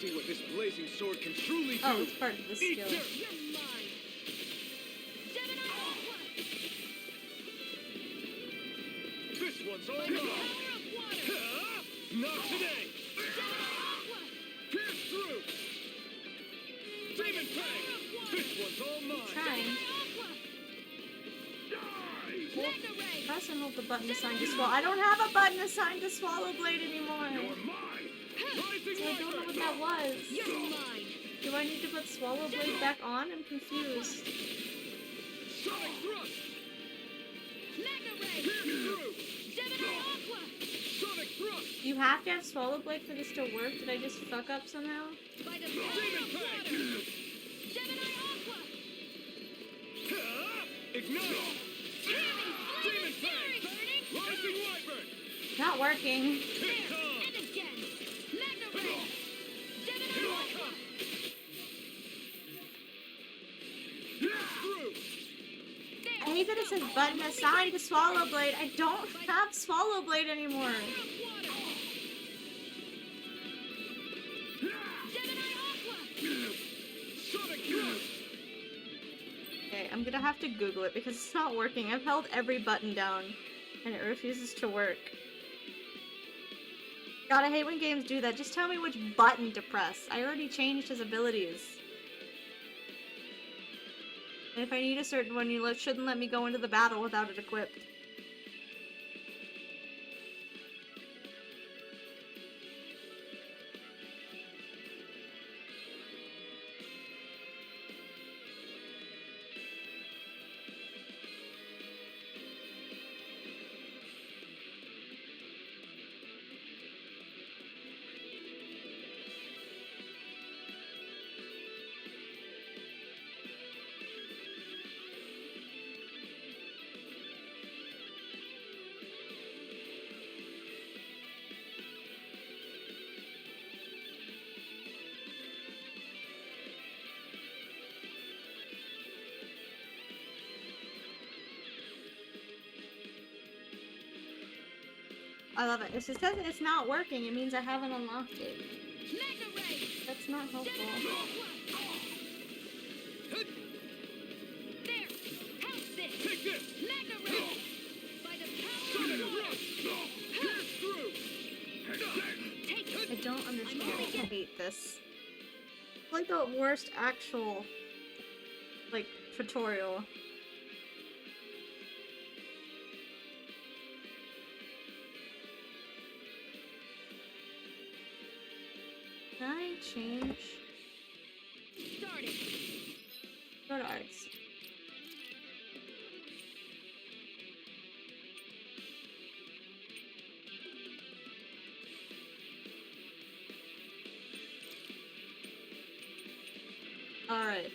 see what this blazing sword can truly do. Oh, it's part of the skill. You're mine. Gemini Aqua. This one's all By the mine. power of water. Not today. Gemini Aqua. Pierce through. Demon Fang. This one's all mine. Trying. Aqua. Magna Ray. Press and hold the button assigned to swallow. I don't have a button assigned to Swallow Blade anymore. Mine. So I don't know what that was. You're mine. Do I need to put Swallow Blade back on? I'm confused. Sonic thrust. Magna Ray. Pierce through. Gemini Aqua. Sonic thrust. You have to have Swallow Blade for this to work? Did I just fuck up somehow? By the power Demon of water. Fang. Gemini Aqua. Ignite. Demon Fang. Burning. Rising Wyvern. Not working. Hit There. on. And again. Magna Ray. Gemini Aqua. Through. I hate that it says button assigned to Swallow Blade. I don't have Swallow Blade anymore. Power of water. Gemini Aqua. Sonic thrust. Okay, I'm gonna have to Google it because it's not working. I've held every button down and it refuses to work. God, I hate when games do that. Just tell me which button to press. I already changed his abilities. And if I need a certain one, you shouldn't let me go into the battle without it equipped. I love it. If it says it's not working, it means I haven't unlocked it. Magna Ray. That's not helpful. There. House this. Take this. Magna Ray. By the power Sonic of water. thrust. Pierce through. Take I it. don't understand. I hate this. It's like the worst actual, like, tutorial. Can I change? Started. Go to arts. Alright.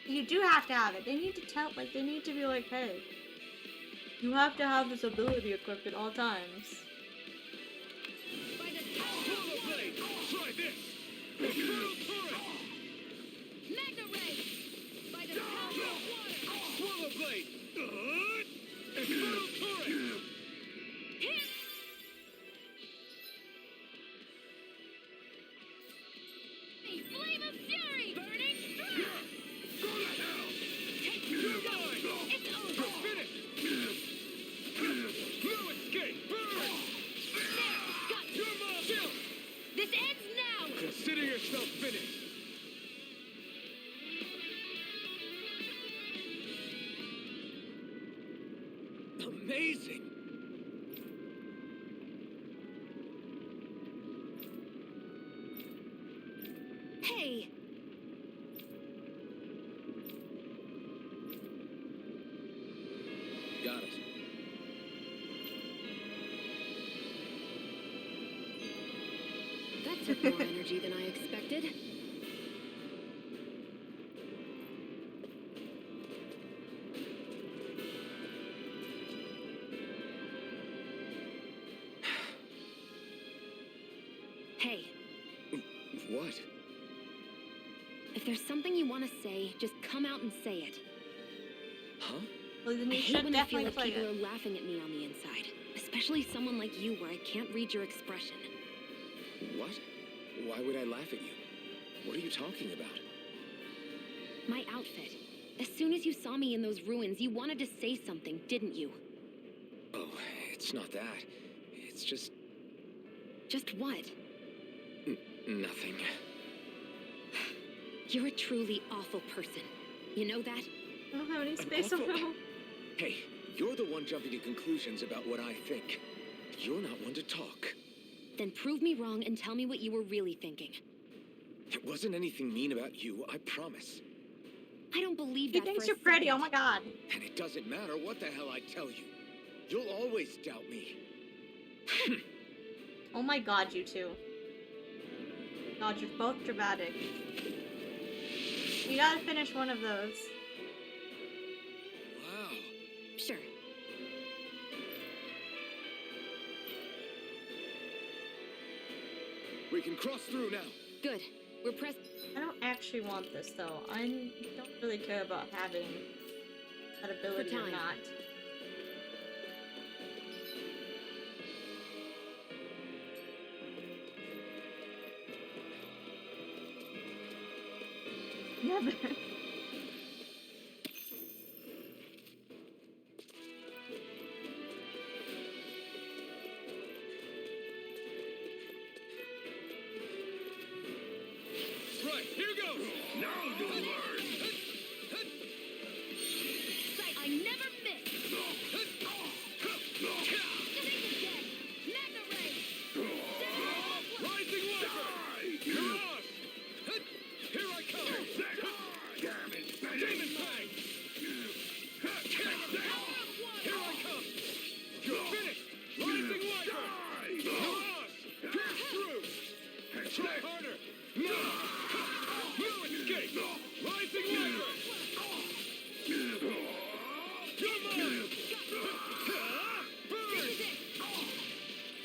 You do have to have it. They need to tell, like, they need to be like, hey, you have to have this ability equipped at all times. By the power of Swallow water. blade. Try this. Infernal torrent. Magna Ray. By the power of water. Swallow blade. Infernal torrent. Hit. A flame of fury. Burning strike. Go to hell. Take You're it. mine. It's over. You're finished. No escape. Burn. Got You're mine. Chill. this ends now. Consider yourself finished. Amazing. Hey, Got it. that took more energy than I expected. Hey, What? if there's something you want to say, just come out and say it. Huh? Well, then I you hate should when I feel definitely like play people it. are laughing at me on the inside. Especially someone like you where I can't read your expression. What? Why would I laugh at you? What are you talking about? My outfit. As soon as you saw me in those ruins, you wanted to say something, didn't you? Oh, it's not that. It's just Just what? nothing. You're a truly awful person. You know that? I don't have any An space awful- around. Hey, you're the one jumping to conclusions about what I think. You're not one to talk. Then prove me wrong and tell me what you were really thinking. It wasn't anything mean about you, I promise. I don't believe He that thinks for you're a pretty, oh second. my god. And it doesn't matter what the hell I tell you. You'll always doubt me. Oh my god, you two. God, you're both dramatic. You gotta finish one of those. Wow. Sure. We can cross through now. Good. We're pressed. I don't actually want this though. I don't really care about having that ability or time. not. Never. Right, here goes! Now you'll learn! I never miss. Think again. Magna Ray. Rising Wiper! You're on! Here I come! Damn it! Demon Fang! Here I come! You're finished! Rising Wiper! You're on! Get through! Try harder! No! No escape! Rising Wiper! You're mine! Burn!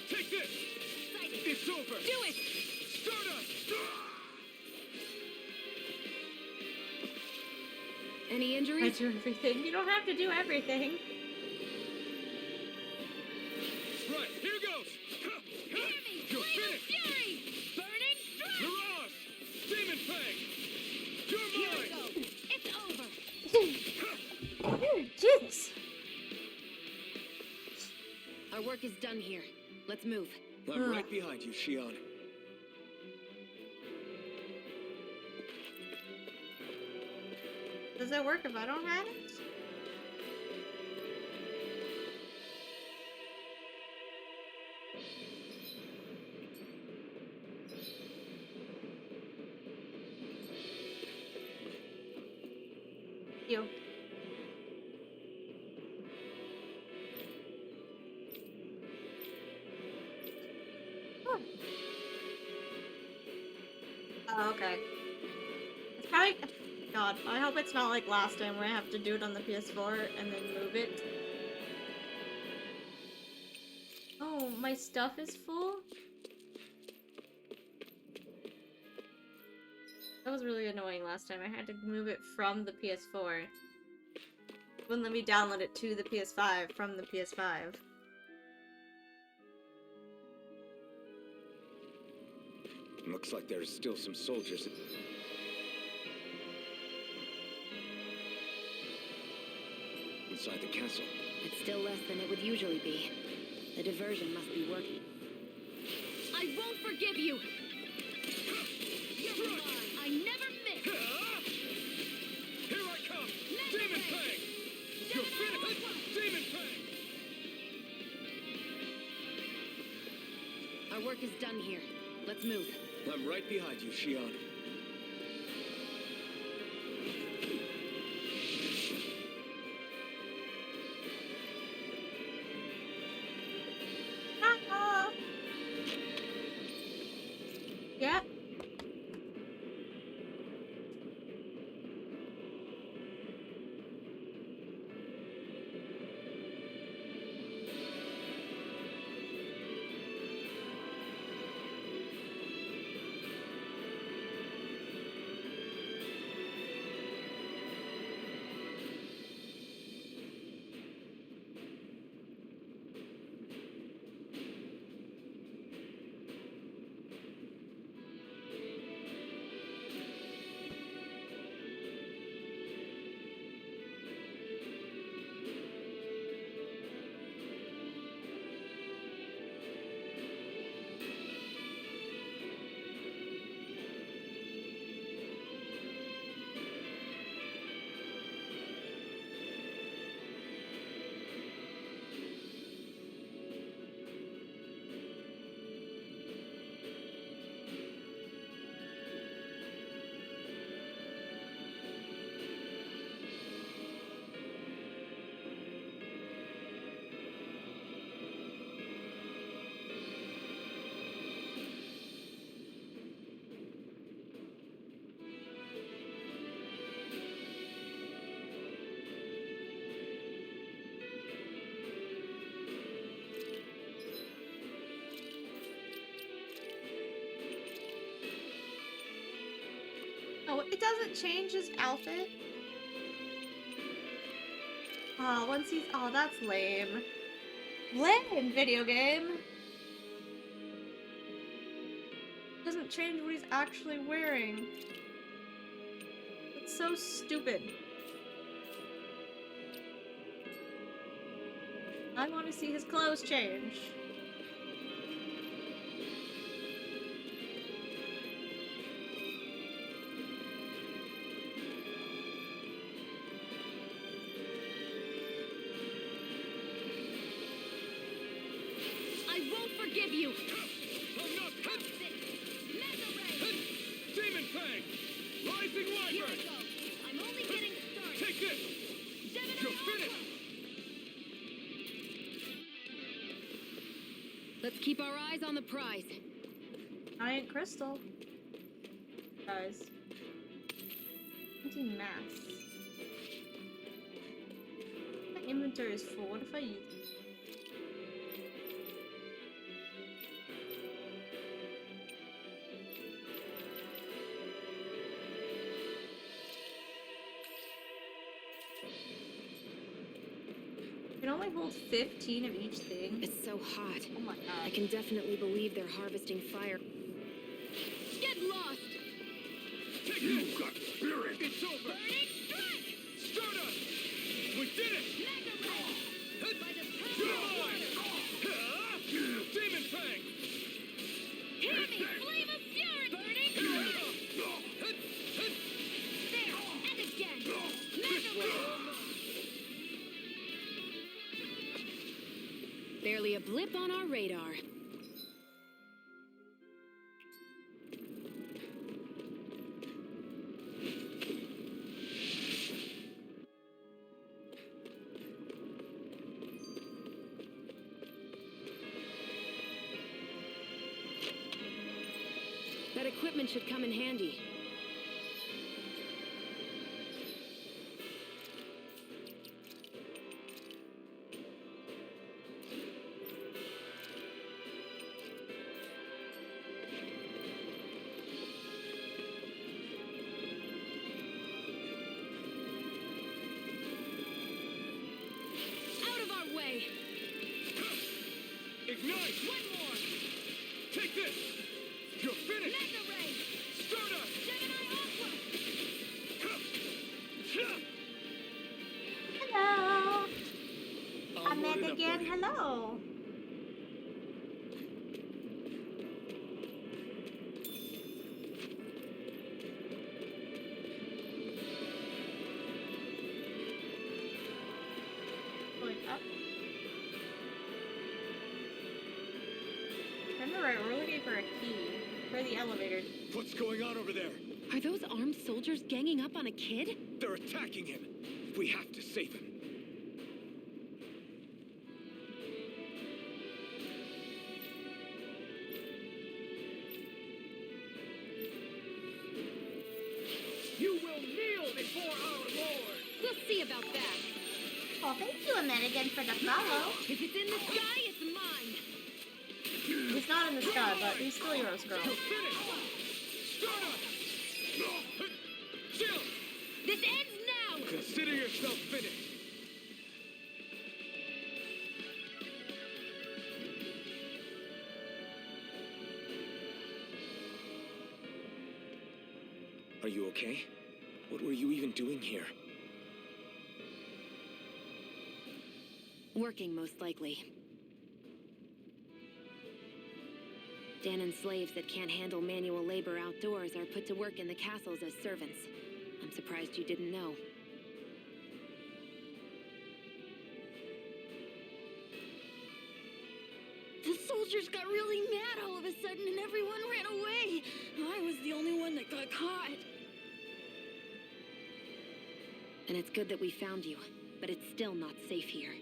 Take this! It's over! Do it. Stardust! Any I injuries? do everything. You don't have to do everything. Right, here goes! Hear me. You're Flame of finished! fury. Burning strike. You're on! Demon Fang! You're Here we mine! go. It's over. Jesus. Our work is done here. Let's move. I'm Ugh. right behind you, Shion. Does that work if I don't have it? You. Oh, okay. It's probably. God, I hope it's not like last time where I have to do it on the PS4 and then move it. Oh, my stuff is full? That was really annoying last time. I had to move it from the PS4. Wouldn't let me download it to the PS5 from the PS5. Looks like there's still some soldiers. Inside the castle. It's still less than it would usually be. The diversion must be working. I won't forgive you. You're mine. I never miss. Here I come! Magna Demon Ray. Fang! You're finished! Demon Fang! Our work is done here. Let's move. I'm right behind you, Shion. Ah! Yeah. Oh, it doesn't change his outfit? Oh, once he's... Oh, that's lame. Lame, video game! Doesn't change what he's actually wearing. It's so stupid. I want to see his clothes change. I won't forgive you! I'm not cut! Mega Ray! Demon Fang! Rising Here I Wyvern! go! I'm only getting started! Take this! Gemini You're Aqua! finished! Let's keep our eyes on the prize. Giant crystal. Guys. Empty mass. My inventory is full. What if I use it? You can only hold 15 of each thing. It's so hot. Oh my I god. can definitely believe they're harvesting fire. Get lost! Take this! Got spirit! It's over! Burning strike! Stardust! We did it! Mega Ray! By the power You're of mine! water! Demon Fang! Hear me! Flame of fury! Burning strike! There! And again! Mega Ray! Barely a blip on our radar. That equipment should come in handy. Out of our way! Ignite! One more! Take this! You're finished! Mega Ray! Stardust! Gemini Aqua! Hello! I'll I'm load back it up again. for you. Hello! Going up. Remember, right, we're looking for a key for the elevator. What's going on over there? Are those armed soldiers ganging up on a kid? They're attacking him. We have to save him. You will kneel before our Lord. We'll see about that. Oh, thank you, American, for the follow. If it's in the sky, it's mine! He's not in the sky, but he's still yours, girl. You're finished. Stardust! Jill, This ends now! consider yourself finished. Are you okay? What were you even doing here? Working, most likely. Dannon's slaves that can't handle manual labor outdoors are put to work in the castles as servants. I'm surprised you didn't know. The soldiers got really mad all of a sudden and everyone ran away. I was the only one that got caught. And it's good that we found you, but it's still not safe here.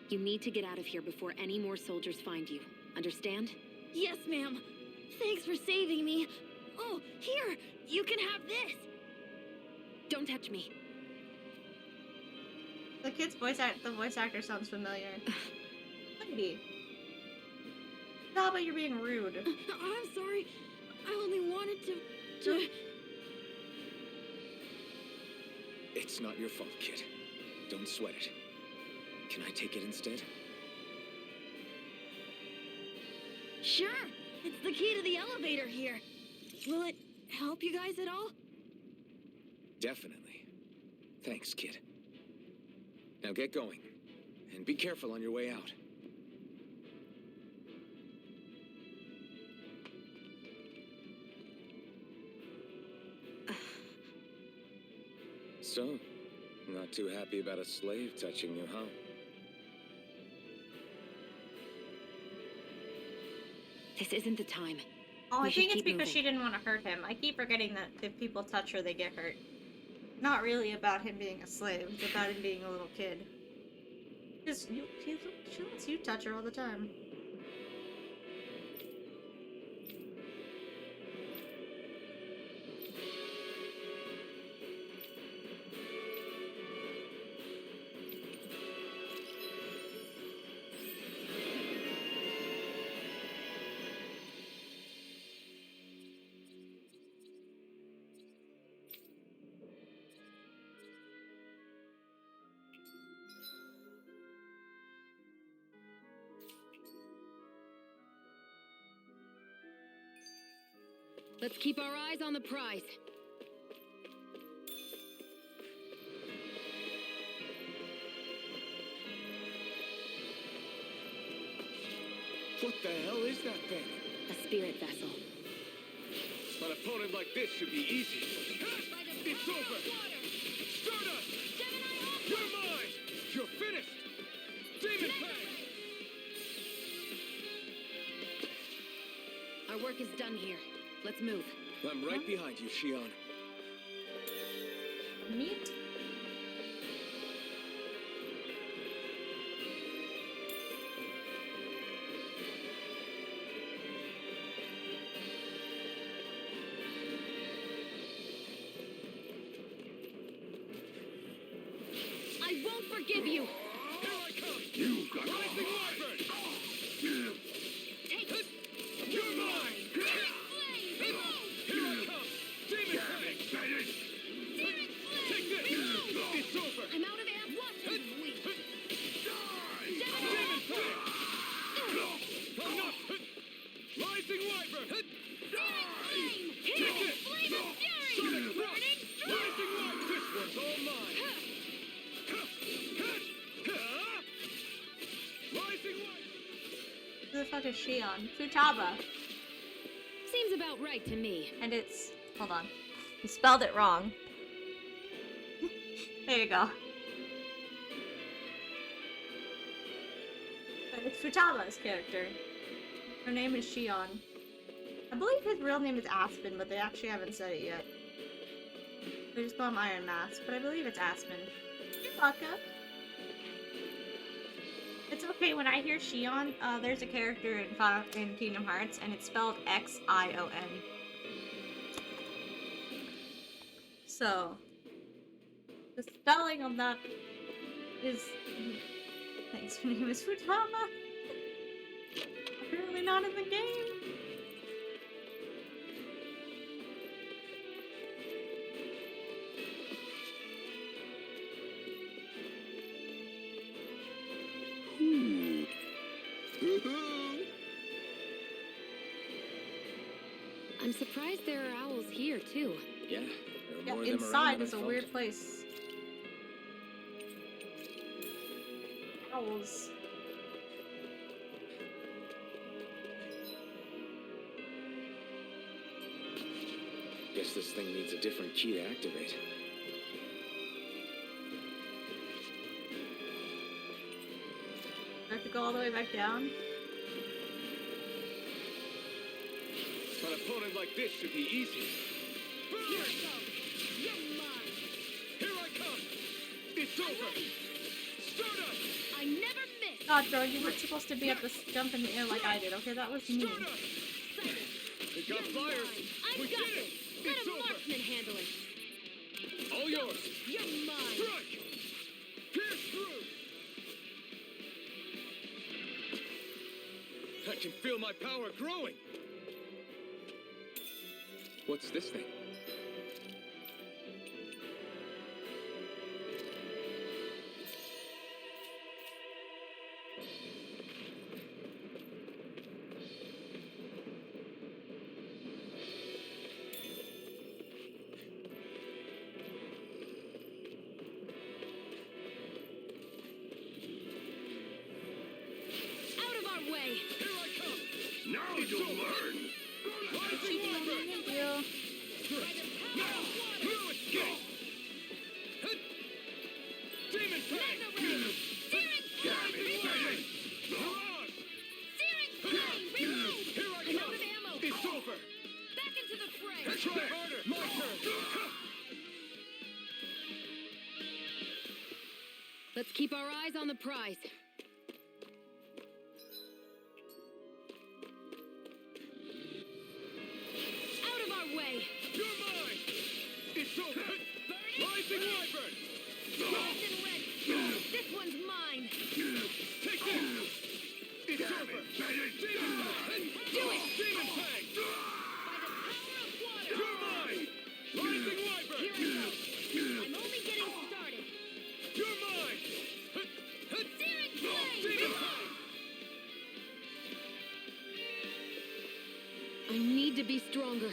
You need to get out of here before any more soldiers find you. Understand? Yes, ma'am. Thanks for saving me. Oh, here, you can have this. Don't touch me. The kid's the voice actor sounds familiar. Lady. How about you're being rude? I'm sorry. I only wanted to... It's not your fault, kid. Don't sweat it. Can I take it instead? Sure. It's the key to the elevator here. Will it help you guys at all? Definitely. Thanks, kid. Now get going. And be careful on your way out. So, not too happy about a slave touching you, huh? This isn't the time. Oh, We I should think it's keep because moving. she didn't want to hurt him. I keep forgetting that if people touch her, they get hurt. Not really about him being a slave. It's about him being a little kid. Because she lets you touch her all the time. Let's keep our eyes on the prize. What the hell is that thing? A spirit vessel. An opponent like this should be easy. It's over! Stardust! You're mine! You're finished! Demon Fang! Our work is done here. Let's move. I'm right behind you, Shion. Neat. I won't forgive you! Here I come! You got Rising Wyvern! Take it! You're mine! Here I come! Demon Fang! Demon Take this! It's over! I'm out of air. What is weak? Demon Fang! I'm not! Rising Wyvern! Flame! Take Here! this! Flame of fury! Sonic Thrust! Burning Rising Wyvern! This one's all mine! Rising Wyvern! Who the fuck is Shion? Futaba. Seems about right to me. And it's... Hold on. You spelled it wrong. There you go. But it's Futaba's character. Her name is Shion. I believe his real name is Aspen, but they actually haven't said it yet. They just call him Iron Mask, but I believe it's Aspen. You're welcome. It's okay, when I hear Shion, there's a character in Kingdom Hearts, and it's spelled X-I-O-N. So, the spelling of that is... Thanks, her name is Futaba. Apparently not in the game. I'm surprised there are owls here, too. Yeah, there are Yeah, more of them around inside than I is a thought. weird place. Owls. Guess this thing needs a different key to activate. I have to go all the way back down. An opponent like this should be easy. You're mine! Here I come! It's over! Stardust! I never miss. God, Joe, you weren't supposed to be at this jump in the air like I did, okay? That was me. Stardust! They got flyers! I've We got did it! this. Let It's a over! marksman handle it. All yours! You're mine. Strike! Pierce through! I can feel my power growing. What's this thing? way. Here I come! Now you'll learn! Thank you. Now! No escape! Demon Fang! Searing flame! Reload! Searing flame! Reload! Here I I'm come! out of ammo! It's over! Back into the fray! Try harder! My turn! Let's keep our eyes on the prize. Out of our way! You're mine! It's over! Rising Wyvern! Left and red! This one's mine! Take this! It's over! Demon Fang! Do it! Demon Fang! By the power of water! You're mine! Rising Wyvern! Here I go! I'm only getting started! You're mine! Searing flame! Demon Fang! I need to be stronger.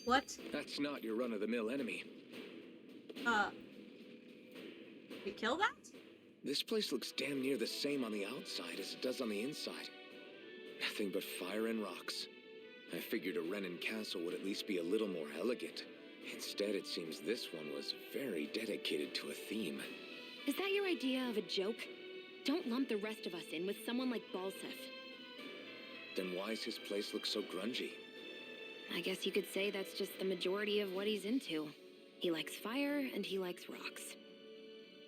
What? That's not your run-of-the-mill enemy. We kill that? This place looks damn near the same on the outside as it does on the inside. Nothing but fire and rocks. I figured a Renin castle would at least be a little more elegant. Instead, it seems this one was very dedicated to a theme. Is that your idea of a joke? Don't lump the rest of us in with someone like Balsef. Then why's his place look so grungy? I guess you could say that's just the majority of what he's into. He likes fire and he likes rocks.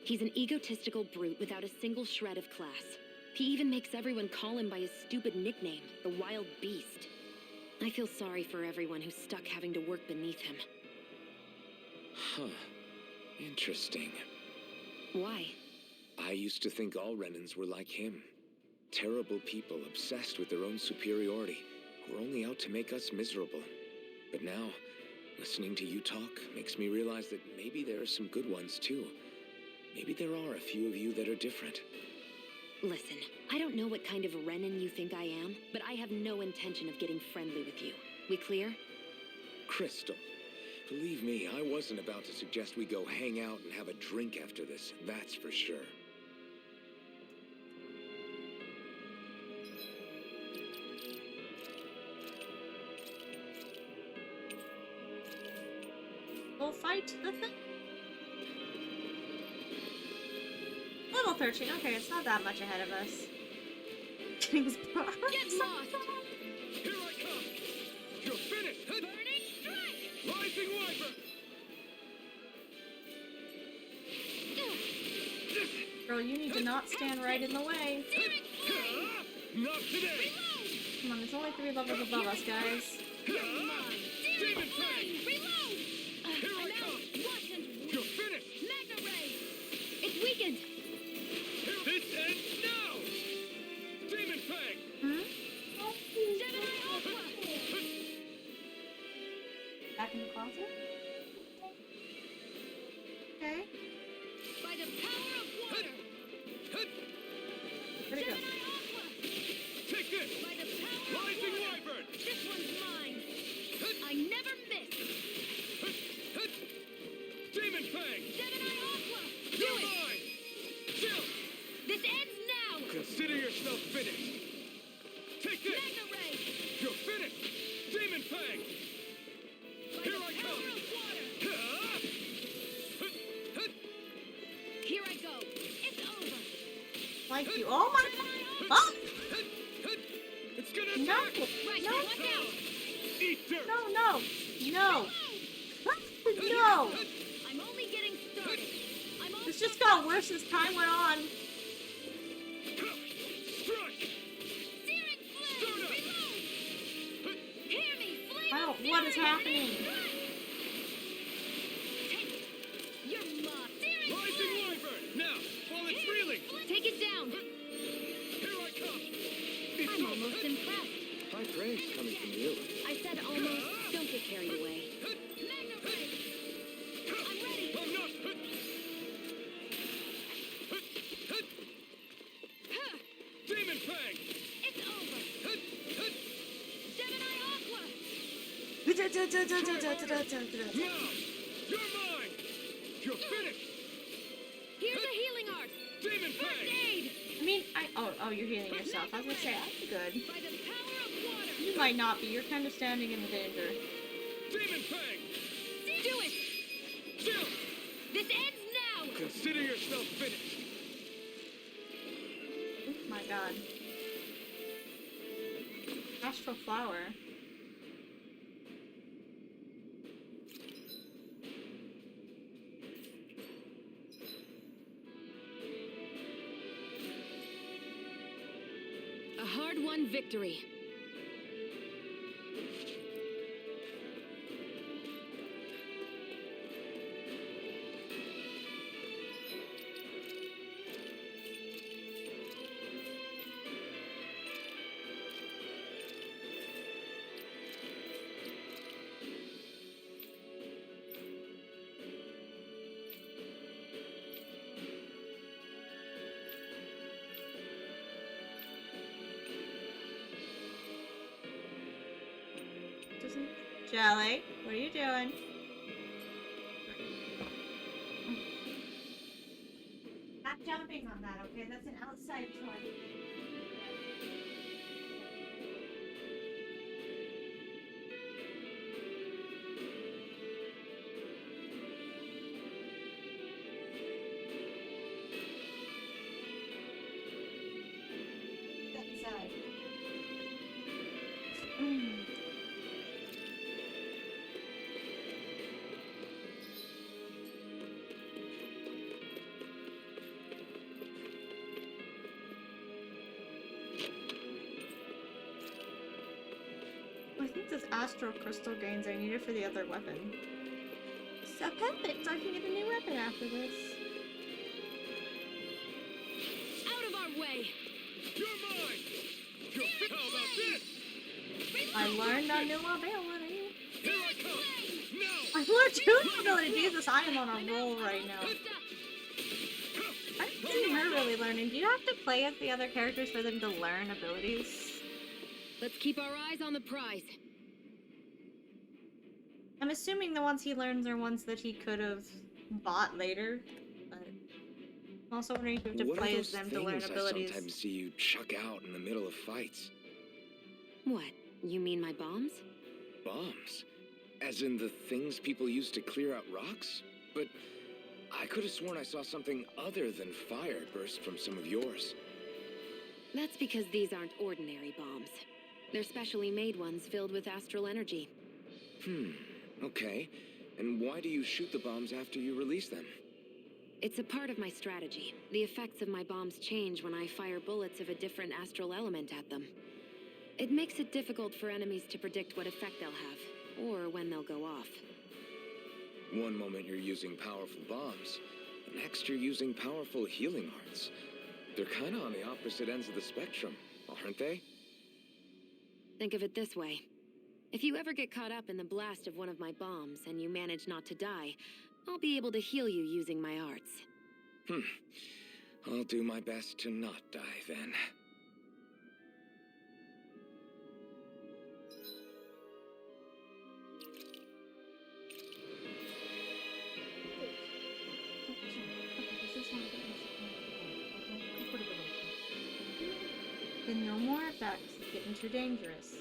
He's an egotistical brute without a single shred of class. He even makes everyone call him by his stupid nickname, the Wild Beast. I feel sorry for everyone who's stuck having to work beneath him. Huh. Interesting. Why? I used to think all Renins were like him. Terrible people obsessed with their own superiority, who are only out to make us miserable. But now, listening to you talk makes me realize that maybe there are some good ones too. Maybe there are a few of you that are different. Listen, I don't know what kind of Renin you think I am, but I have no intention of getting friendly with you. We clear? Crystal, believe me, I wasn't about to suggest we go hang out and have a drink after this, that's for sure. We'll fight the thing. Level 13. Okay, it's not that much ahead of us. King's Bar. Get lost! Here I come! You're finished! Burning strike! Rising Wyvern! Girl, you need to not stand right in the way. Searing flame! Not today! Come on, there's only 3 levels above us, guys. You're mine! Searing Demon Fang! flame! Reload! Here I I'm out! come! Watch and You're finished! Magna ray! It's weakened! This ends now! Demon Fang! Hmm? Gemini Aqua! Back in the closet? Okay. By the power of water! Where'd it go? Gemini Aqua! Take this! By the power of Rising water! Wyvern! This one's mine! I never miss! Demon Fang! Gemini Aqua! Do You're it! mine! Chill! This ends now! Consider yourself finished! Take this! Magna ray! You're finished! Demon Fang! By Here the I power come! of water! Here I go! It's over! Like you. Oh my. Fuck! It's gonna No! attack! Right, No! watch out! Eat dirt! No, no! No! No! I'm only getting started. I'm all This just got worse as time went on. Strike! Searing flame! Stone up! Reload! Hear me, flame! I don't. of What is fury! happening? Take it! You're mine! Searing Rising flame! Wyvern! Now! High praise coming from you. I said almost. Don't get carried away. Mega Ray! I'm ready! I'm not. Demon Fang! It's over! Gemini Aqua! Now! You're mine! You're finished! Here's a healing art! Demon First Fang! aid! I mean, oh, you're healing yourself. I was gonna say, that's good. By the power of water! You might not be. You're kind of standing in danger. Demon Fang! Do it! Chill! This ends now! Consider yourself finished! Oh my god. Astral flower. A hard-won victory. Jelly, what are you doing? Not jumping on that, okay? That's an outside toy. Step aside. I think this astral crystal gains are needed for the other weapon. So perfect! I can get a new weapon after this. Out of our way! You're mine! You're fit! How about this? I learned a new ability. Here I come! Now! I learned two ability. Jesus, I am on a roll right now. I think her really learning. Do you have to play as the other characters for them to learn abilities? Let's keep our eyes on the prize. I'm assuming the ones he learns are ones that he could have bought later, but I'm also wondering if you have to What play are as those them to learn things I abilities. sometimes see you chuck out in the middle of fights? What? You mean my bombs? Bombs? As in the things people use to clear out rocks? But I could have sworn I saw something other than fire burst from some of yours. That's because these aren't ordinary bombs. They're specially made ones filled with astral energy. Okay. And why do you shoot the bombs after you release them? It's a part of my strategy. The effects of my bombs change when I fire bullets of a different astral element at them. It makes it difficult for enemies to predict what effect they'll have, or when they'll go off. One moment you're using powerful bombs, the next you're using powerful healing arts. They're kind of on the opposite ends of the spectrum, aren't they? Think of it this way. If you ever get caught up in the blast of one of my bombs and you manage not to die, I'll be able to heal you using my arts. I'll do my best to not die then. Then no more effects. It's getting too dangerous.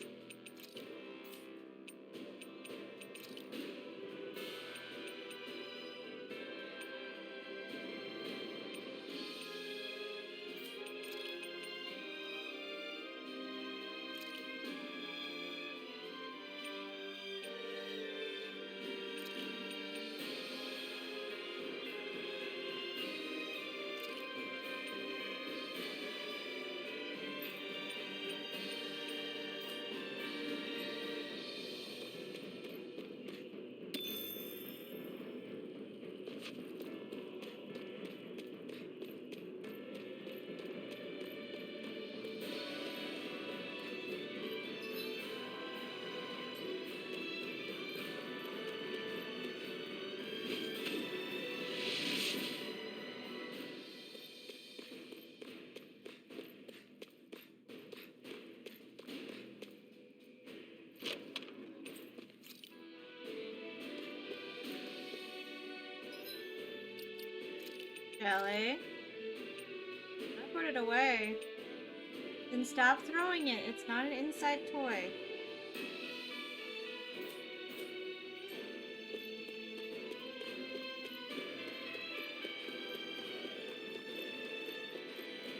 Jelly. I put it away. Then stop throwing it. It's not an inside toy.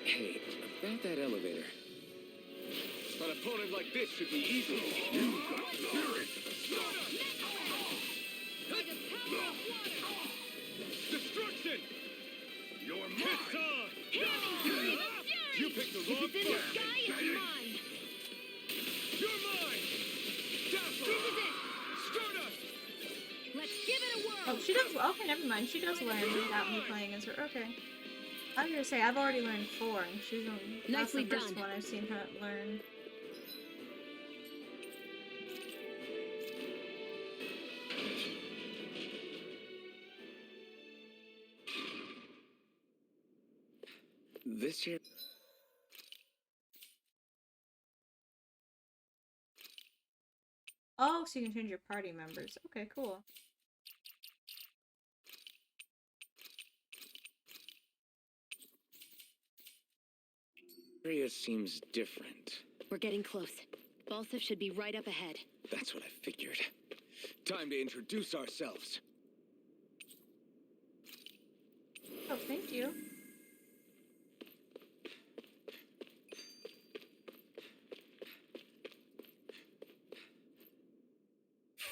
Hey, about that elevator. An opponent like this should be easy. You got spirit! Destruction! You're mine! It's on! You picked the If wrong it's in the fight. sky, it's mine. You're mine! Dazzle! This is it. Stardust! Let's give it a whirl. Oh, she does. Okay, never mind. She does learn without me playing as her. Okay. I was gonna say I've already learned 4, and she's on. That's Nicely the first done. one I've seen her learn. This here. Oh, so you can change your party members. Okay, cool. Area seems different. We're getting close. Balsif should be right up ahead. That's what I figured. Time to introduce ourselves. Oh, thank you.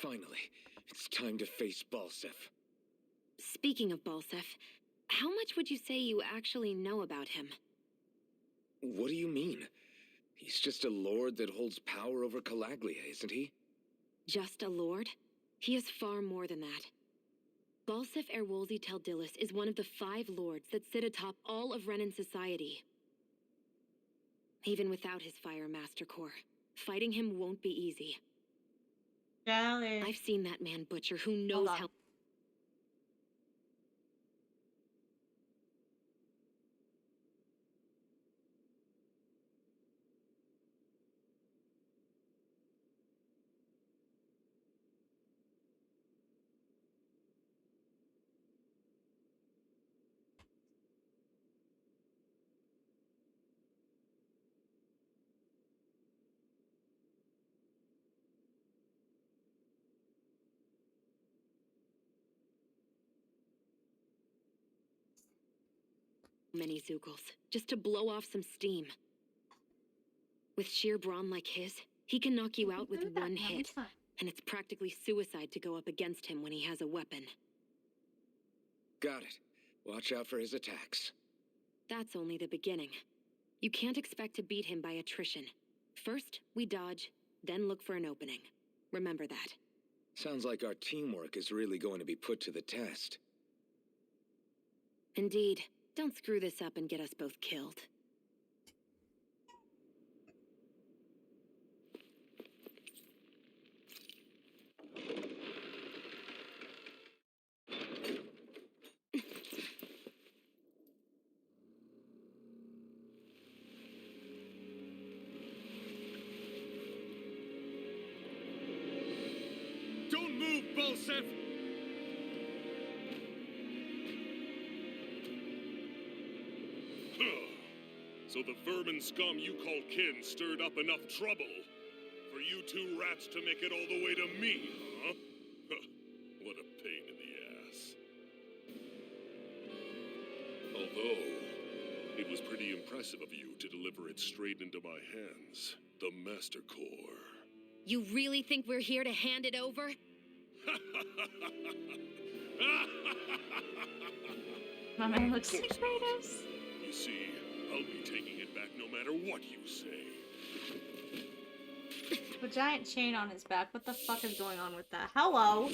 Finally, it's time to face Balsif. Speaking of Balsif, how much would you say you actually know about him? What do you mean? He's just a lord that holds power over Calaglia, isn't he? Just a lord? He is far more than that. Balsif Erwolzi Teldilis is one of the 5 lords that sit atop all of Renan society. Even without his Fire Master Core, fighting him won't be easy. Jelly. I've seen that man butcher who knows Hold on. how... many Zugals, just to blow off some steam. With sheer brawn like his, he can knock you out with one hit, and it's practically suicide to go up against him when he has a weapon. Got it. Watch out for his attacks. That's only the beginning. You can't expect to beat him by attrition. First, we dodge, then look for an opening. Remember that. Sounds like our teamwork is really going to be put to the test. Indeed. Don't screw this up and get us both killed. Don't move, Balsif! So the vermin scum you call kin stirred up enough trouble for you 2 rats to make it all the way to me, huh? What a pain in the ass. Although, it was pretty impressive of you to deliver it straight into my hands. The Master Core. You really think we're here to hand it over? My man looks like Kratos. You see, I'll be taking it back no matter what you say. A giant chain on his back. What the fuck is going on with that? Hello?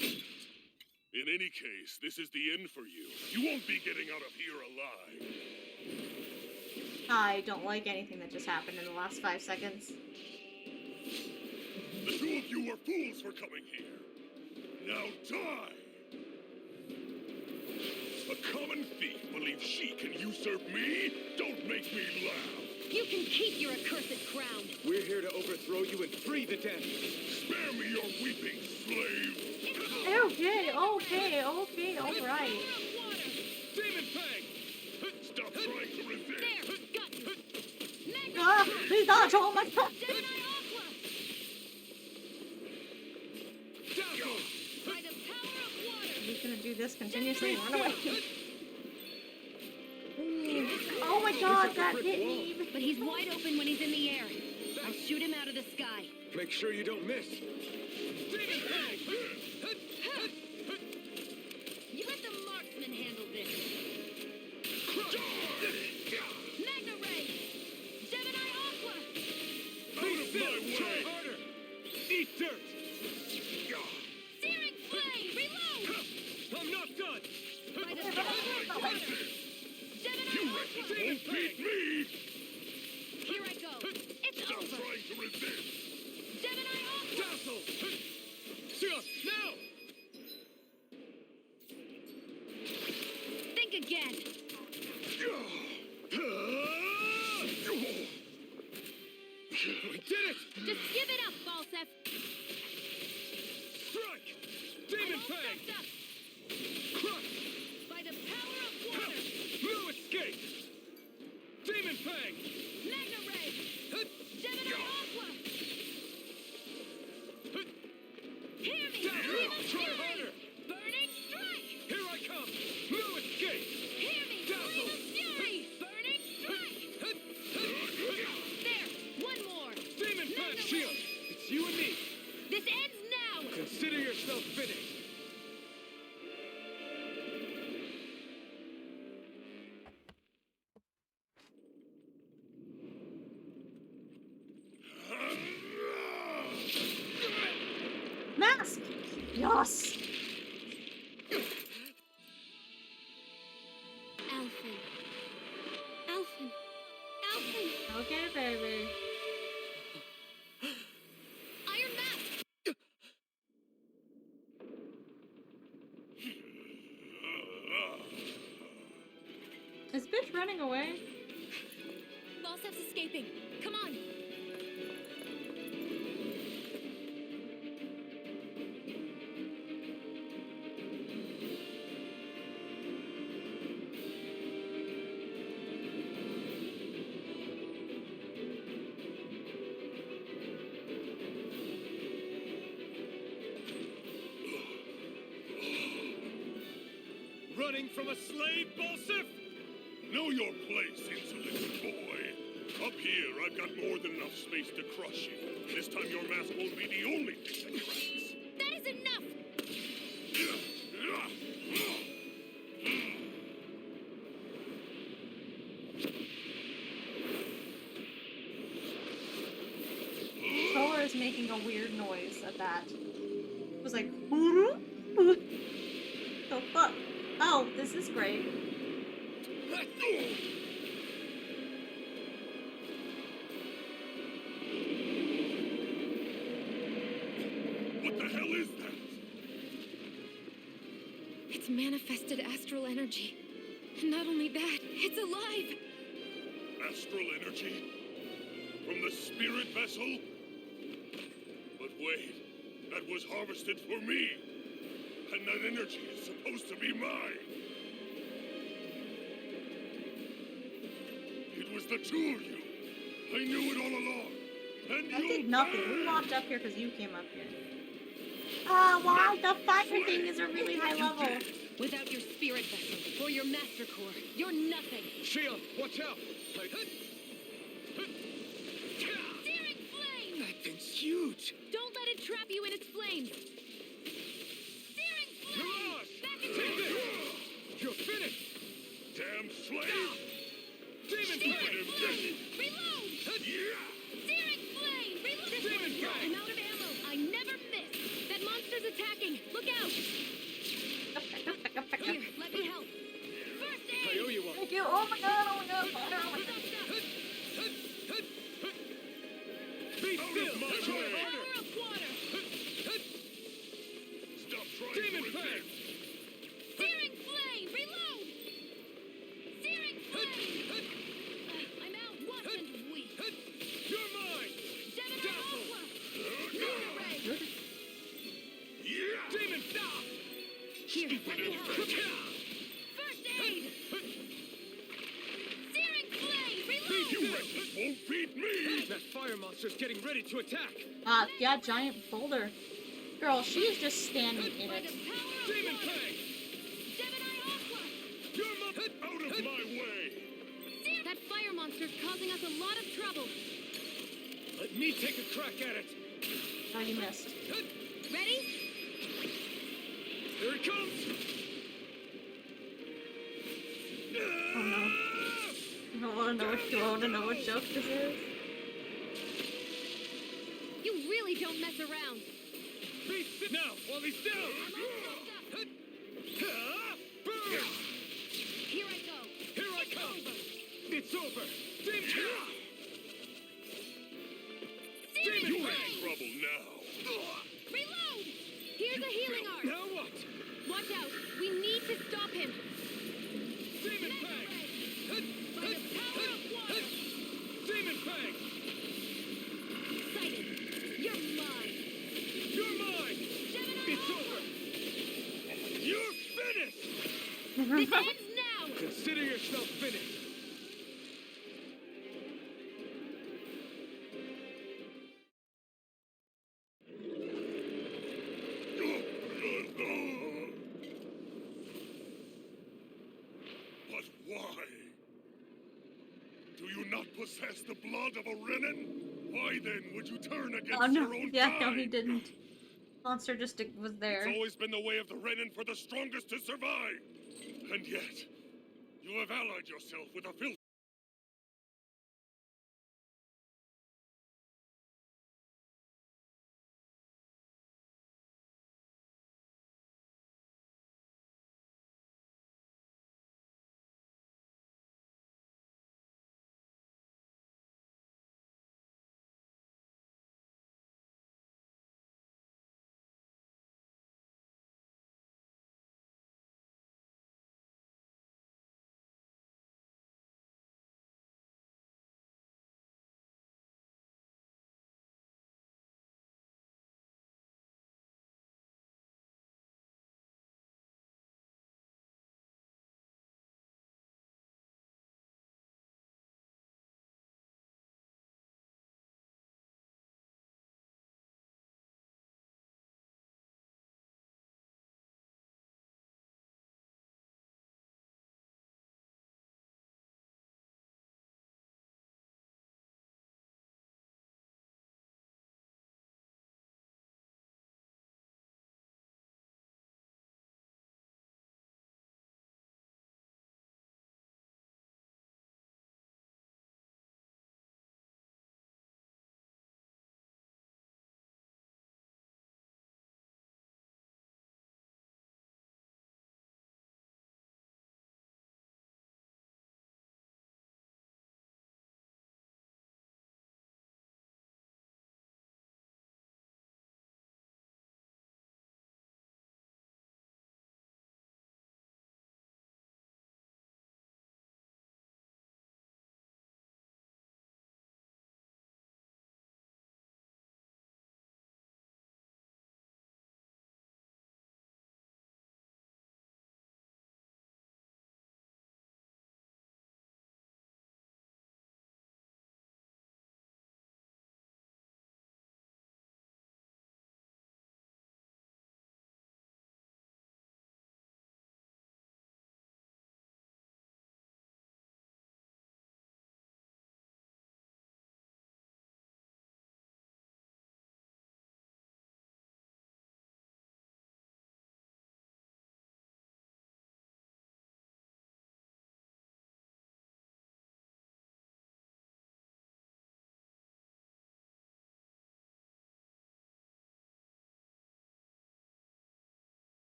In any case, this is the end for you. You won't be getting out of here alive. I don't like anything that just happened in the last 5 seconds. The 2 of you were fools for coming here. Now die! A common thief believes she can usurp me? Don't make me laugh! You can keep your accursed crown! We're here to overthrow you and free the dead. Spare me your weeping, slave! Okay, alright. Demon Fang! Please dodge! Oh my god! Gemini Aqua! By the power of water! He's gonna do this continuously. Run away. Oh my god, that hit me! But he's wide open when he's in the air. I'll shoot him out of the sky. Make sure you don't miss. You let the marksman handle this. Magna Ray! Gemini Aqua! Out of my way! Harder! Eat dirt! Searing Flame! Reload! I'm not done! By the power of water! Gemini Aqua! Don't beat me! Here I go! It's Stop over! trying to resist! Gemini Aqua! Dazzle! Now! Think again. We did it! Just give it up, Balsef. Strike! Demon I'm all Fang! messed up! Crush! By the power of water! No escape! Demon Fang! Magna Ray! Gemini Aqua! Hear me! Dazzle! Demon Try Fury! harder! Burning Strike! Here I come! No escape! Hear me! Dazzle! Demon Fury! Burning Strike! There! One more! Demon Fang! Magna Shield! Ray! It's you and me! This ends now! Consider yourself finished! Mask! Yes! Alphen. Alphen. Alphen. Okay, baby. Iron Mask. Is bitch running away? Balsef's escaping. Come on. Running from a slave, Balsef? Know your place, insolent boy. Up here, I've got more than enough space to crush you. This time your mask won't be the only thing that cracks. That is enough. Controller is making a weird noise at that. It was like, the fuck? Oh, this is great. What the hell is that? It's manifested astral energy. And not only that, it's alive. Astral energy? From the spirit vessel? But wait, that was harvested for me. And that energy is supposed to be mine. It was the two of you. I knew it all along. And I you did nothing. We walked up here because you came up here. Ah, why? The fire thing is a really high level. Without your spirit vessel or your master core, you're nothing. Shield! Watch out! Searing Flame. That thing's huge. Don't let it trap you in its flames. Searing Flame. Mirage! Back into Take the this! You're finished! damn slave! Demon Searing Fang! Flame. Reload. Searing Flame. Reload. This Demon way. Fang. I'm out of ammo. I never miss. That monster's attacking. Look out. Here, let me help. First I aid. owe you one. Thank you. Oh my god, oh my god, oh my god. Be Out still! of my Try way. harder! Power of water. Stop trying Demon to Fang! resist. Searing Flame. Reload. Searing Flame. I'm out. Wasn't weak. You're mine! Gemini Dazzle. Aqua. Magna Ray. Demon Fang! Here, let me help. First aid. Searing Flame. Reload. You wretches won't beat me! That fire monster's getting ready to attack! Yeah, giant boulder. Girl, she is just standing in By it. the power of Demon one. Fang! Gemini Aqua! You're out of my way! That fire monster's causing us a lot of trouble. Let me take a crack at it! Oh, you missed. Ready? Here it comes! Oh no. I don't wanna know what joke this is. You really don't mess around. Be still now, while he's down! I'm all up. Burn! Here I go. Here I come! It's over! Demon You're in Fang! trouble now! Reload! Here's a healing art. Now what? Watch out. We need to stop him. Demon Mega Fang! Ray. By the power of water. Demon Fang! Sighted. You're mine. You're mine! Gemini It's Aqua. over! You're finished! This ends now. Consider yourself finished! But why? Do you not possess the blood of a Renin? Why then would you turn against Oh no, your own yeah, kind? no, he didn't. Monster just was there. It's always been the way of the Renin for the strongest to survive. And yet, you have allied yourself with a filthy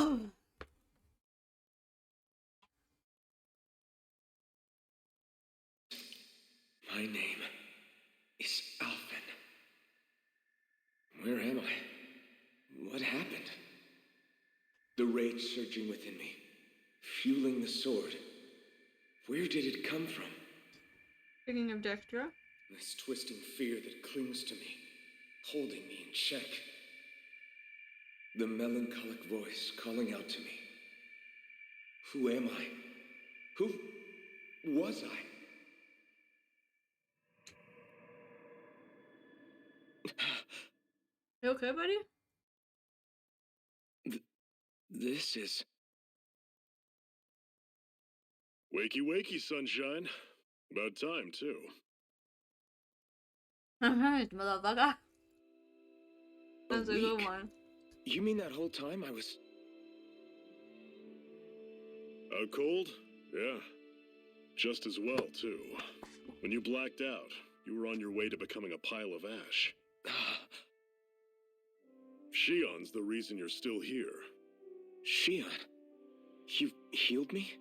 Oh. My name is Alphen. Where am I? What happened? The rage surging within me, fueling the sword. Where did it come from? Speaking of Dextra. This twisting fear that clings to me, holding me in check. The melancholic voice calling out to me. Who am I? Who was I? You okay, buddy? This is... Wakey, wakey, sunshine. About time, too. Alright, motherfucker. That's a good week? one. You mean that whole time I was... Out cold? Yeah. Just as well, too. When you blacked out, you were on your way to becoming a pile of ash. Shion's the reason you're still here. Shion? You healed me?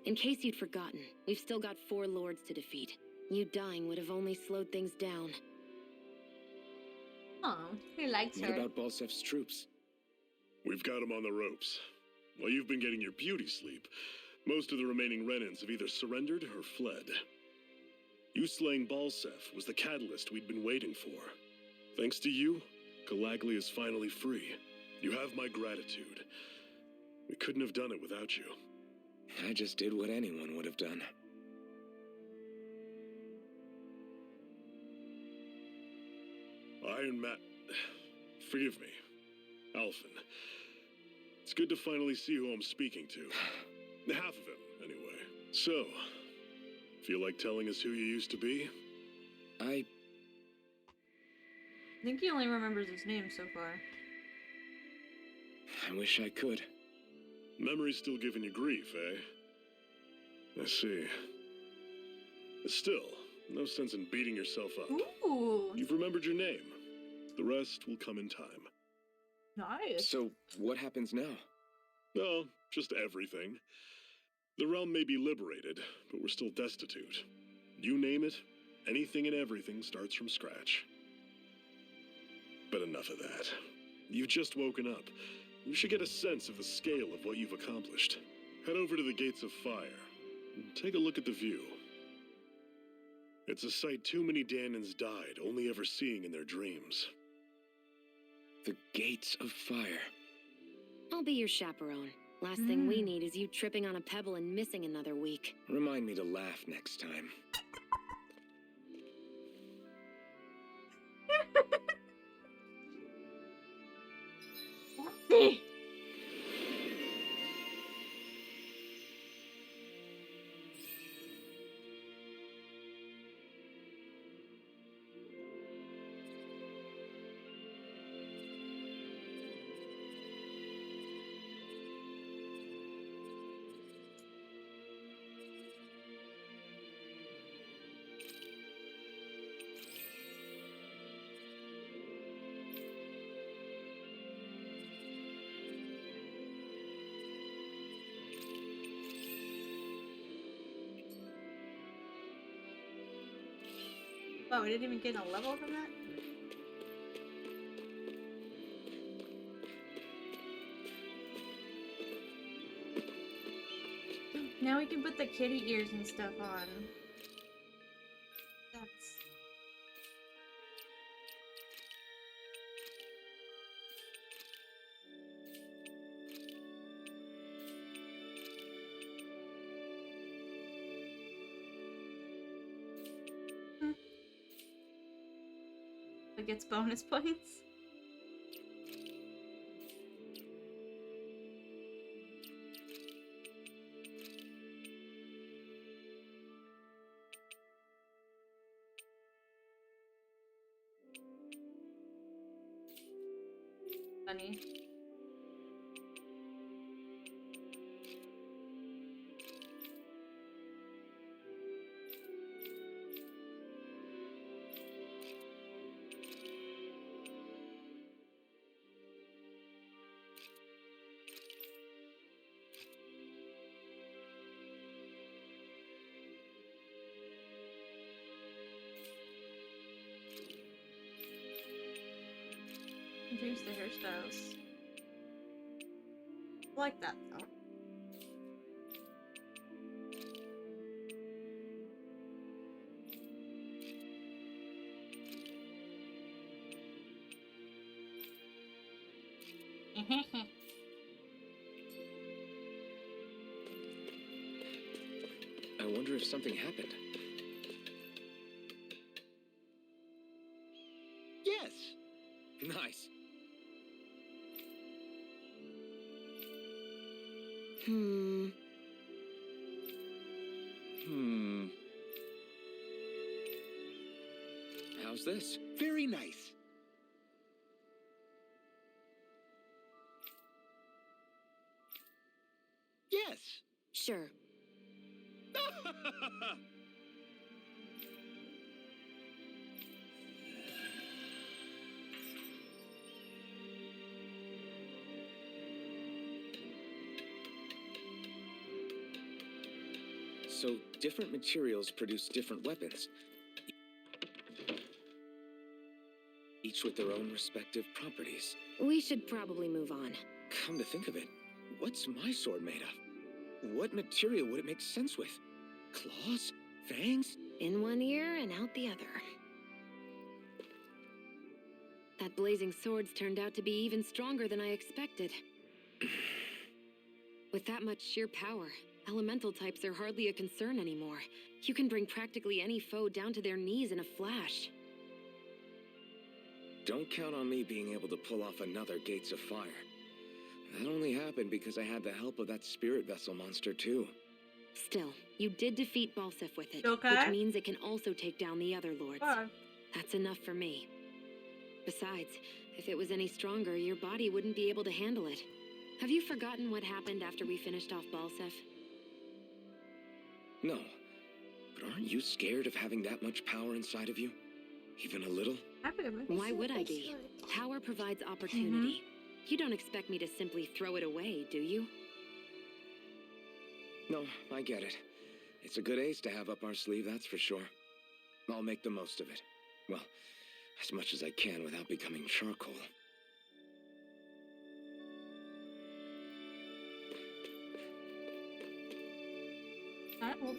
In case you'd forgotten, we've still got 4 lords to defeat. You dying would have only slowed things down. Oh, he likes What her. about Balsef's troops? We've got him on the ropes. While you've been getting your beauty sleep, most of the remaining Renans have either surrendered or fled. You slaying Balsef was the catalyst we'd been waiting for. Thanks to you, Galagly is finally free. You have my gratitude. We couldn't have done it without you. I just did what anyone would have done. Iron Man... Forgive me. Alphen. It's good to finally see who I'm speaking to. Half of him, anyway. So, feel like telling us who you used to be? I think he only remembers his name so far. wish I could. Memory's still giving you grief, eh? I see. Still, no sense in beating yourself up. Ooh, You've remembered your name. The rest will come in time. nice. So, what happens now? No, just everything. The realm may be liberated, but we're still destitute. You name it, anything and everything starts from scratch. But enough of that. You've just woken up. You should get a sense of the scale of what you've accomplished. Head over to the Gates of Fire and take a look at the view. It's a sight too many Dannons died only ever seeing in their dreams. The Gates of Fire. I'll be your chaperone. Last thing we need is you tripping on a pebble and missing another week. Remind me to laugh next time. Oh, we didn't even get a level from that? Now we can put the kitty ears and stuff on. That's... It gets bonus points. Funny. Introduce the hairstyles. I like that though. I wonder if something happened. Yes. Nice. Hmm. How's this? Very nice. Yes. Sure. So, different materials produce different weapons. Each with their own respective properties. We should probably move on. Come to think of it, what's my sword made of? What material would it make sense with? Claws? Fangs? In one ear and out the other. That blazing sword's turned out to be even stronger than I expected. With that much sheer power, elemental types are hardly a concern anymore. You can bring practically any foe down to their knees in a flash. Don't count on me being able to pull off another Gates of Fire. That only happened because I had the help of that spirit vessel monster too. Still, you did defeat Balsef with it, Okay. which means it can also take down the other lords. Alright. That's enough for me. Besides, if it was any stronger, your body wouldn't be able to handle it. Have you forgotten what happened after we finished off Balsef? No, but aren't you scared of having that much power inside of you? Even a little? Why would I be? Power provides opportunity. You don't expect me to simply throw it away, do you? No, I get it. It's a good ace to have up our sleeve, that's for sure. I'll make the most of it. Well, as much as I can without becoming charcoal. Alright, well,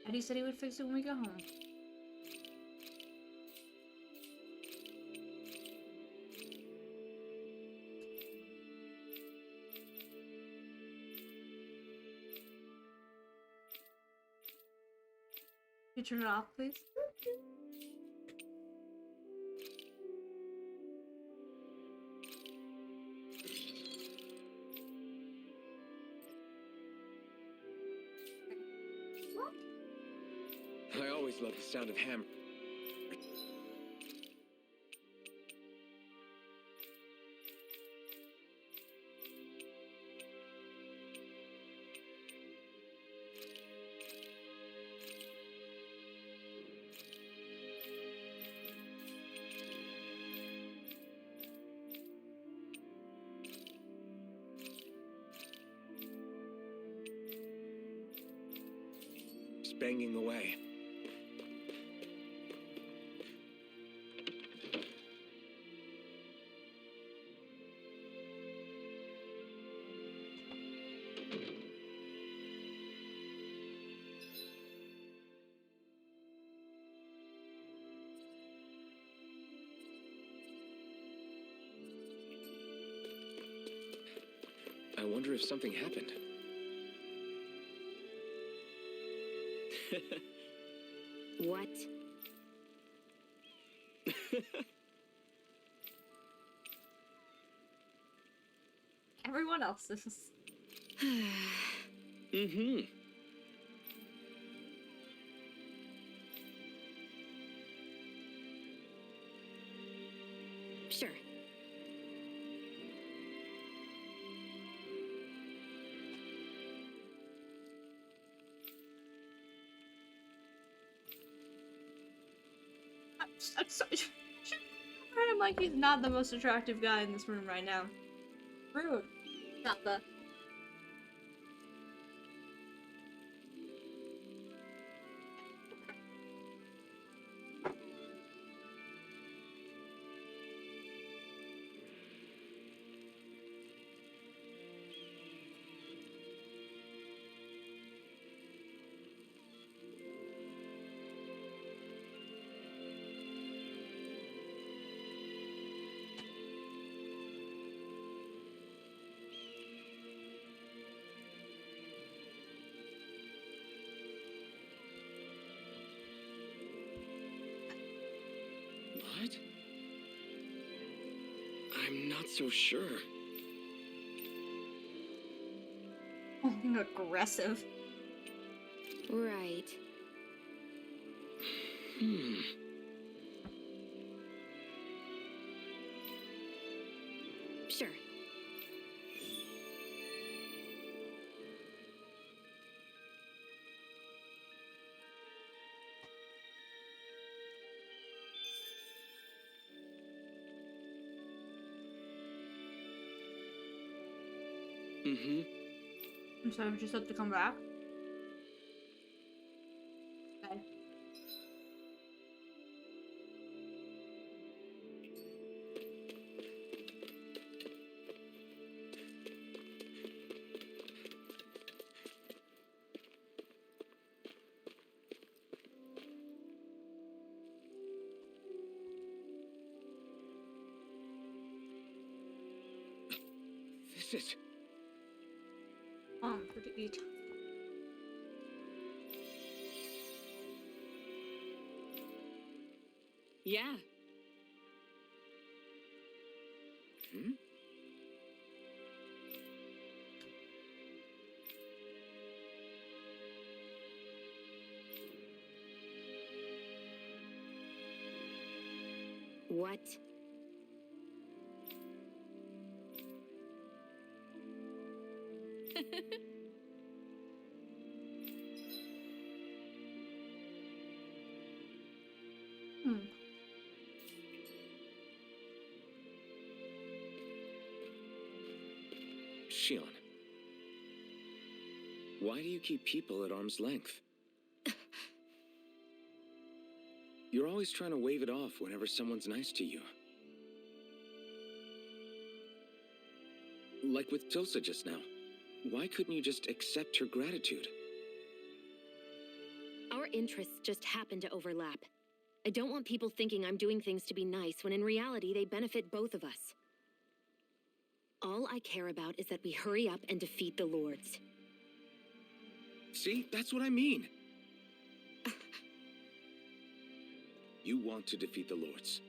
Eddie said he would fix it when we go home. Can you turn it off, please? I always love the sound of hammer. Just banging away. I wonder if something happened. What? Everyone else is. Mm-hmm. Sure. I'm sorry. I'm like, he's not the most attractive guy in this room right now. Rude. Not the. What? I'm not so sure. Aggressive. Right. Sure. So we just have to come back? Okay. This is... For to eat. Yeah. What? Shion. Why do you keep people at arm's length? You're always trying to wave it off whenever someone's nice to you. Like with Tilsa just now. Why couldn't you just accept her gratitude? Our interests just happen to overlap. I don't want people thinking I'm doing things to be nice when in reality they benefit both of us. All I care about is that we hurry up and defeat the Lords. See, that's what I mean. You want to defeat the Lords.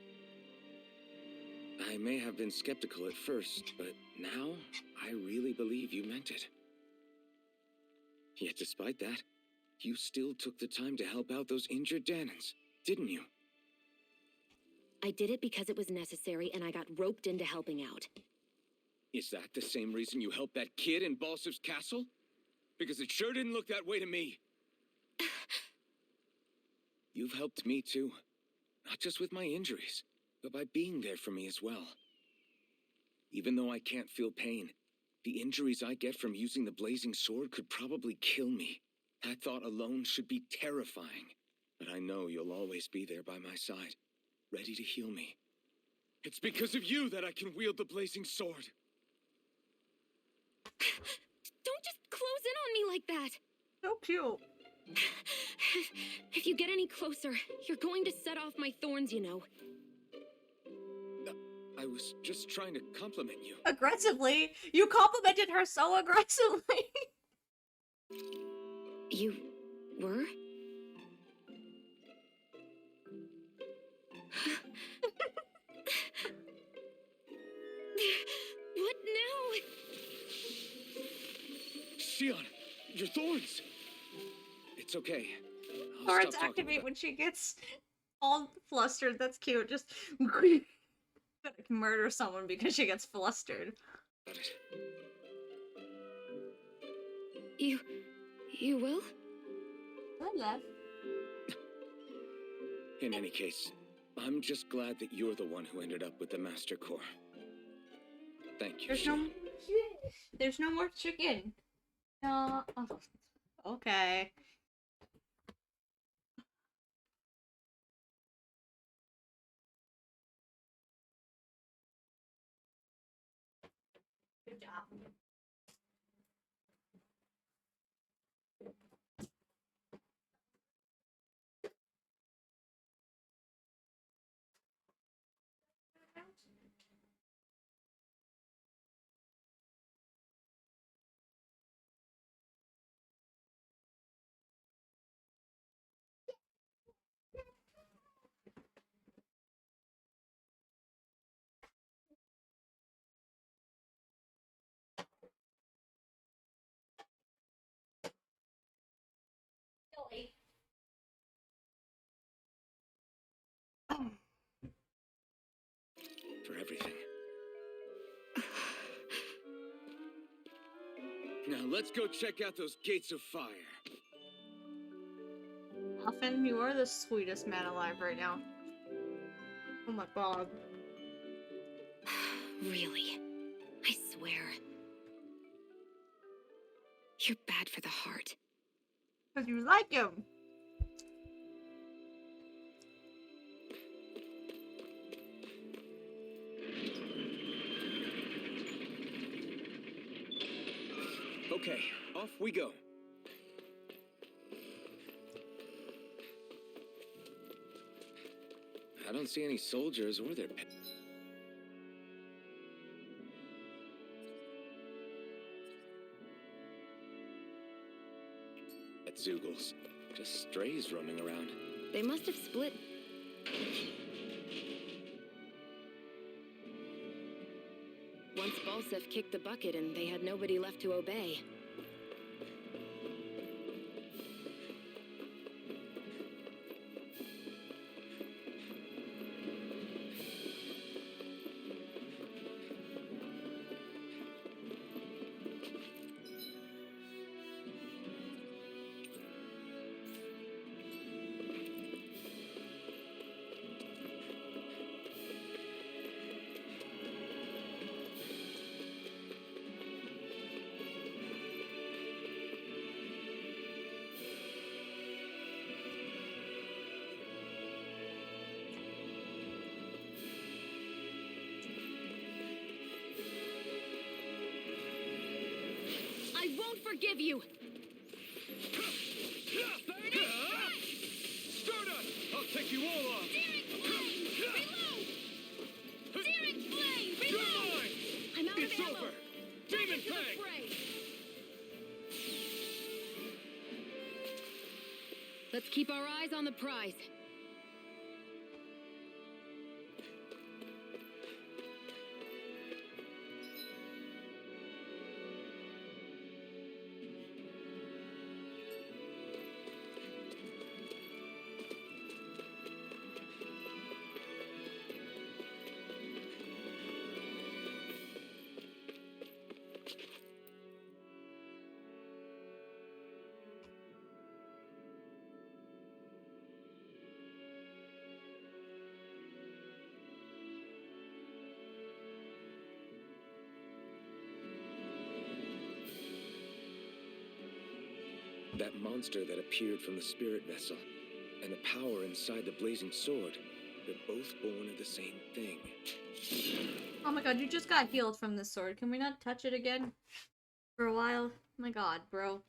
I may have been skeptical at first, but now I really believe you meant it. Yet despite that, you still took the time to help out those injured Dannons, didn't you? I did it because it was necessary and I got roped into helping out. Is that the same reason you helped that kid in Balsif's castle? Because it sure didn't look that way to me. You've helped me too. Not just with my injuries, but by being there for me as well. Even though I can't feel pain, the injuries I get from using the blazing sword could probably kill me. That thought alone should be terrifying. But I know you'll always be there by my side, ready to heal me. It's because of you that I can wield the blazing sword. Don't just close in on me like that! So cute. If you get any closer, you're going to set off my thorns, you know. I was just trying to compliment you. Aggressively? You complimented her so aggressively. You were? What now? Shion, your thorns! It's okay. I'll Thorns stop talking activate about- when she gets all flustered. That's cute. Just gonna murder someone because she gets flustered. about it. You will? I love. In any case, I'm just glad that you're the one who ended up with the Master Core. Thank you, Shion. There's no more chicken. No. Oh, okay. Good job. everything. Now let's go check out those gates of fire. Huffin, you are the sweetest man alive right now. Oh my god. Really? I swear. You're bad for the heart. Because you like him. Okay, off we go. I don't see any soldiers or their pets. Zoogles. Just strays roaming around. They must have split. Once Balsef kicked the bucket and they had nobody left to obey. I won't forgive you! Stardust! I'll take you all on! Searing flame! Reload! Searing flame! You're Reload! mine! I'm out It's of ammo! over! Back Demon into the Fang! fray! Let's keep our eyes on the prize. That monster that appeared from the spirit vessel, and the power inside the blazing sword, they're both born of the same thing. Oh my god, you just got healed from this sword. Can we not touch it again? For a while? Oh my god, bro.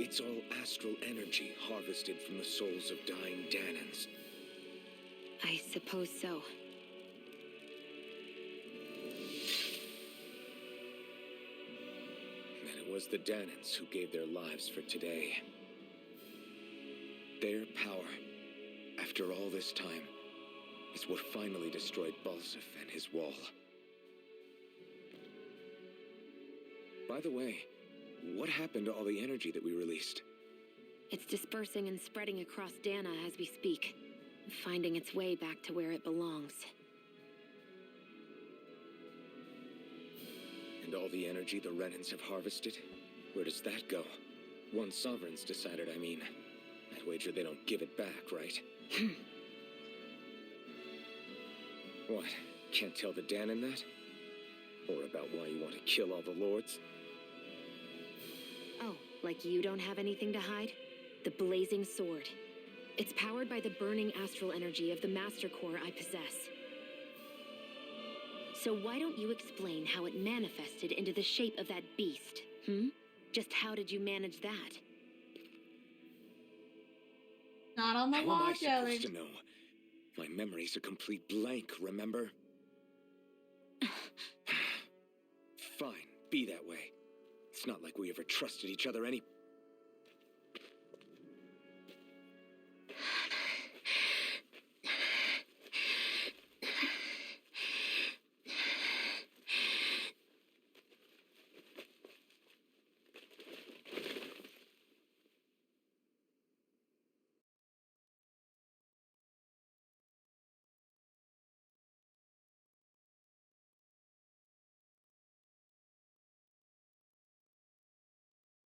It's all astral energy harvested from the souls of dying Dannons. I suppose so. And it was the Dannons who gave their lives for today. Their power, after all this time, is what finally destroyed Balsef and his wall. By the way, what happened to all the energy that we released? It's dispersing and spreading across Dana as we speak, finding its way back to where it belongs. And all the energy the Renans have harvested? Where does that go? One sovereign's decided, I mean. I'd wager they don't give it back, right? What? Can't tell the Dannon that? Or about why you want to kill all the lords? Oh, like you don't have anything to hide? The blazing sword. It's powered by the burning astral energy of the Master Core I possess. So why don't you explain how it manifested into the shape of that beast, Just how did you manage that? Not on the How am wall, I Jelly. supposed to know? My memory's a complete blank, remember? Fine, be that way. It's not like we ever trusted each other any...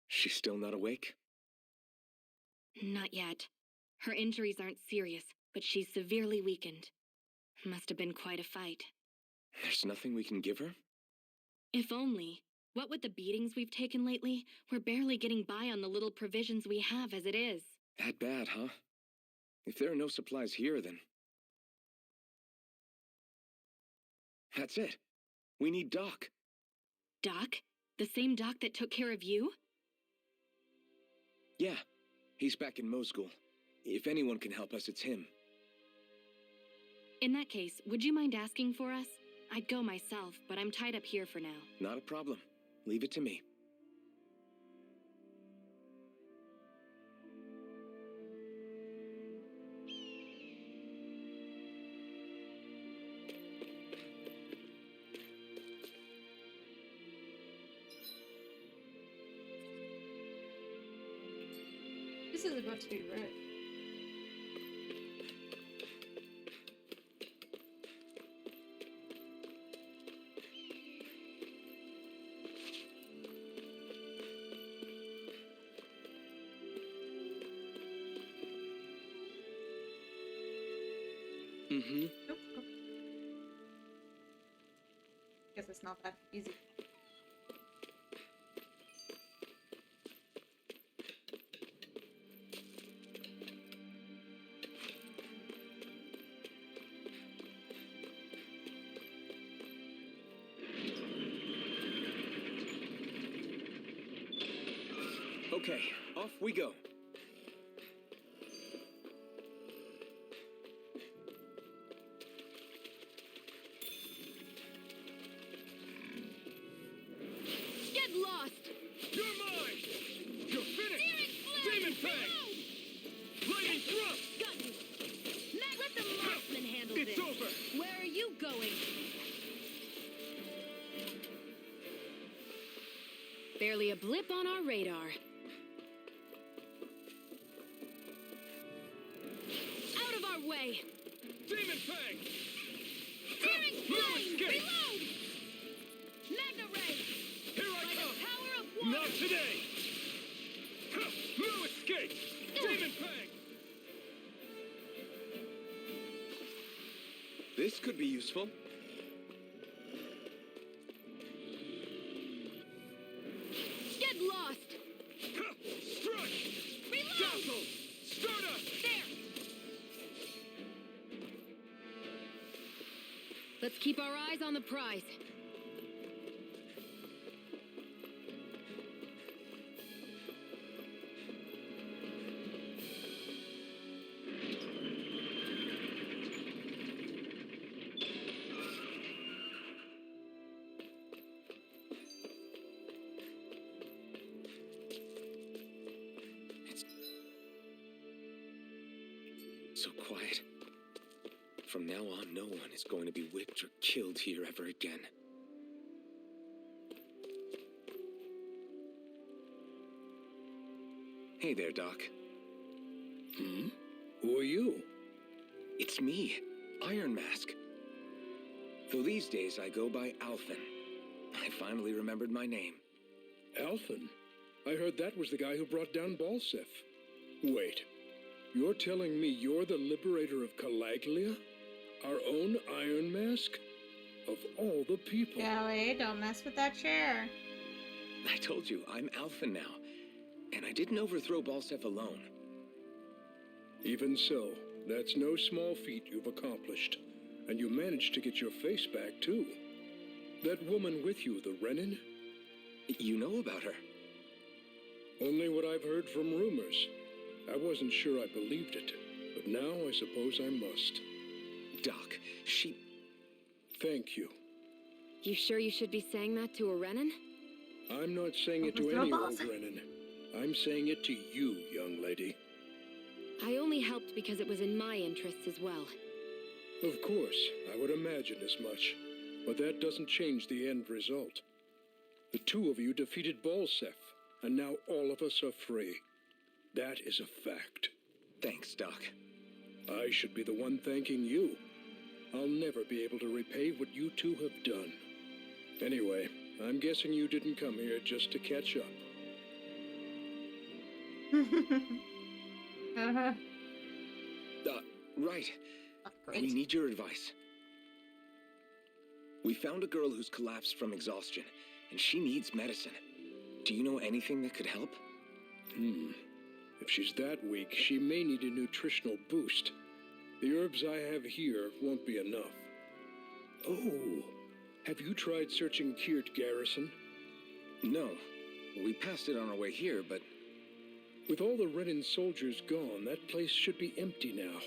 She's still not awake? Not yet. Her injuries aren't serious, but she's severely weakened. Must have been quite a fight. There's nothing we can give her? If only. What with the beatings we've taken lately, we're barely getting by on the little provisions we have as it is. That bad, huh? If there are no supplies here, then... That's it. We need Doc. Doc? The same Doc that took care of you? Yeah, he's back in Mosgul. If anyone can help us, it's him. In that case, would you mind asking for us? I'd go myself, but I'm tied up here for now. Not a problem. Leave it to me. This is about to be rude. Mm-hmm. Nope. Guess it's not that easy. Okay, off we go. Get lost! You're mine! You're finished! Demon Fang! Lightning Thrust! Got you! Matt, let the marksman handle It's this. over! Where are you going? Barely a blip on our radar. Out of our way! Demon Fang! Searing No flame! escape! Reload! Magna ray! Here I By the come! power of water! Not today! Ha! No escape! Demon Fang! This could be useful. Get lost! Ha! Strike! Reload! Dazzle! Stardust! There! Let's keep our eyes on the prize. So quiet. From now on, no one is going to be whipped or killed here ever again. Hey there, Doc. Who are you? It's me, Iron Mask. Though these days I go by Alphen. I finally remembered my name. Alphen? I heard that was the guy who brought down Balsef. Wait, You're telling me you're the liberator of Calaglia? Our own Iron Mask? Of all the people. Kelly, don't mess with that chair. I told you, I'm Alpha now. And I didn't overthrow Balsef alone. Even so, that's no small feat you've accomplished. And you managed to get your face back, too. That woman with you, the Renin? You know about her? Only what I've heard from rumors. I wasn't sure I believed it, but now I suppose I must. Doc, she... Thank you. You sure you should be saying that to a Renin? I'm not saying it to any old Renin. I'm saying it to you, young lady. I only helped because it was in my interests as well. Of course, I would imagine as much. But that doesn't change the end result. The two of you defeated Balsef, and now all of us are free. That is a fact. Thanks, Doc. I should be the one thanking you. I'll never be able to repay what you two have done. Anyway, I'm guessing you didn't come here just to catch up. Right. Great. We need your advice. We found a girl who's collapsed from exhaustion, and she needs medicine. Do you know anything that could help? If she's that weak, she may need a nutritional boost. The herbs I have here won't be enough. Oh, have you tried searching Kirt Garrison? No. We passed it on our way here, but... With all the Renin soldiers gone, that place should be empty now.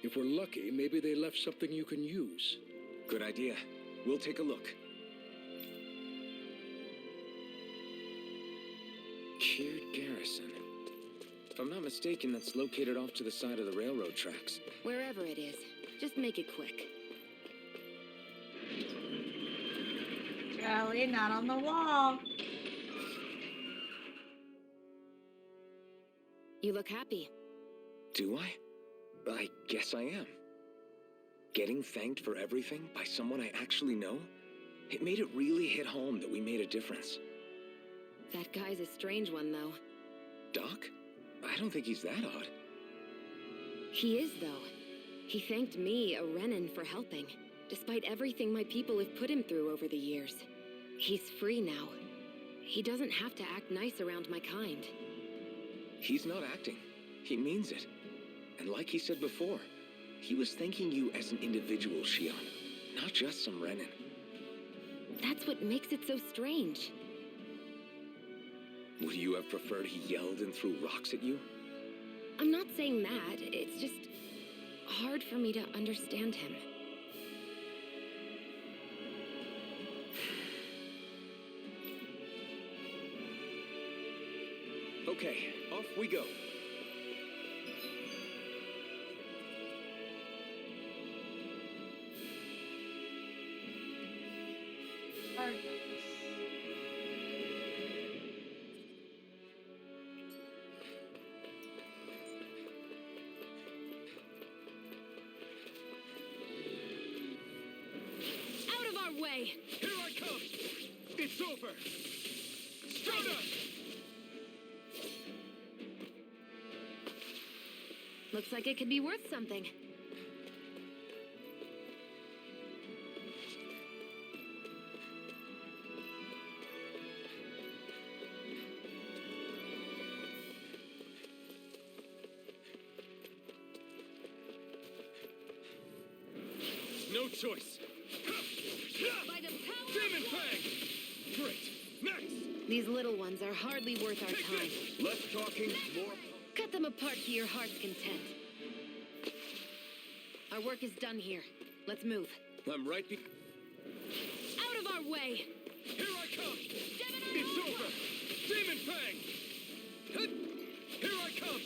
If we're lucky, maybe they left something you can use. Good idea. We'll take a look. Kirt Garrison. If I'm not mistaken, that's located off to the side of the railroad tracks. Wherever it is, just make it quick. Kelly, not on the wall. You look happy. Do I? I guess I am. Getting thanked for everything by someone I actually know? It made it really hit home that we made a difference. That guy's a strange one, though. Doc? I don't think he's that odd. He is, though. He thanked me, a Renin, for helping, despite everything my people have put him through over the years. He's free now. He doesn't have to act nice around my kind. He's not acting. He means it. And like he said before, he was thanking you as an individual, Shion, not just some Renin. That's what makes it so strange. Would you have preferred he yelled and threw rocks at you? I'm not saying that. It's just hard for me to understand him. Okay, off we go. Out of our way! Here I come! It's over! Strata! Looks like it could be worth something. No choice! By the power Demon Fang! Great! Next! These little ones are hardly worth our Take time. this! Less talking, more... Cut them apart to your heart's content. Our work is done here. Let's move. I'm right be... out of our way! Here I come! It's over! Demon Fang! Hut! Here I come!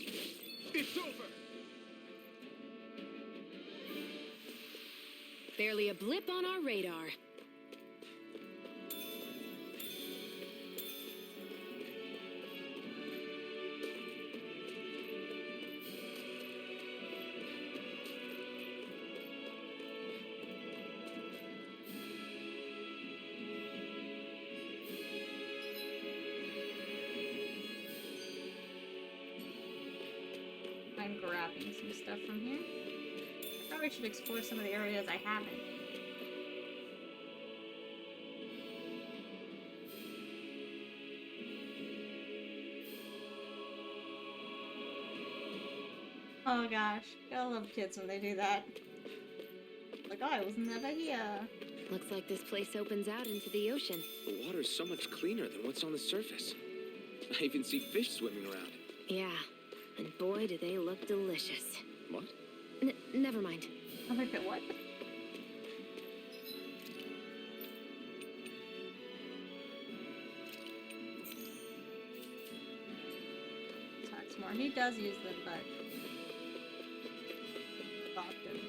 It's over! Barely a blip on our radar. My am grabbing some stuff from here. I probably should explore some of the areas I haven't. Oh gosh, I love kids when they do that. Like, oh, I was never here. Looks like this place opens out into the ocean. The water's so much cleaner than what's on the surface. I even see fish swimming around. Yeah, and boy, do they look delicious. What? Never mind. I'm like, what? Talks more. He does use them, but often.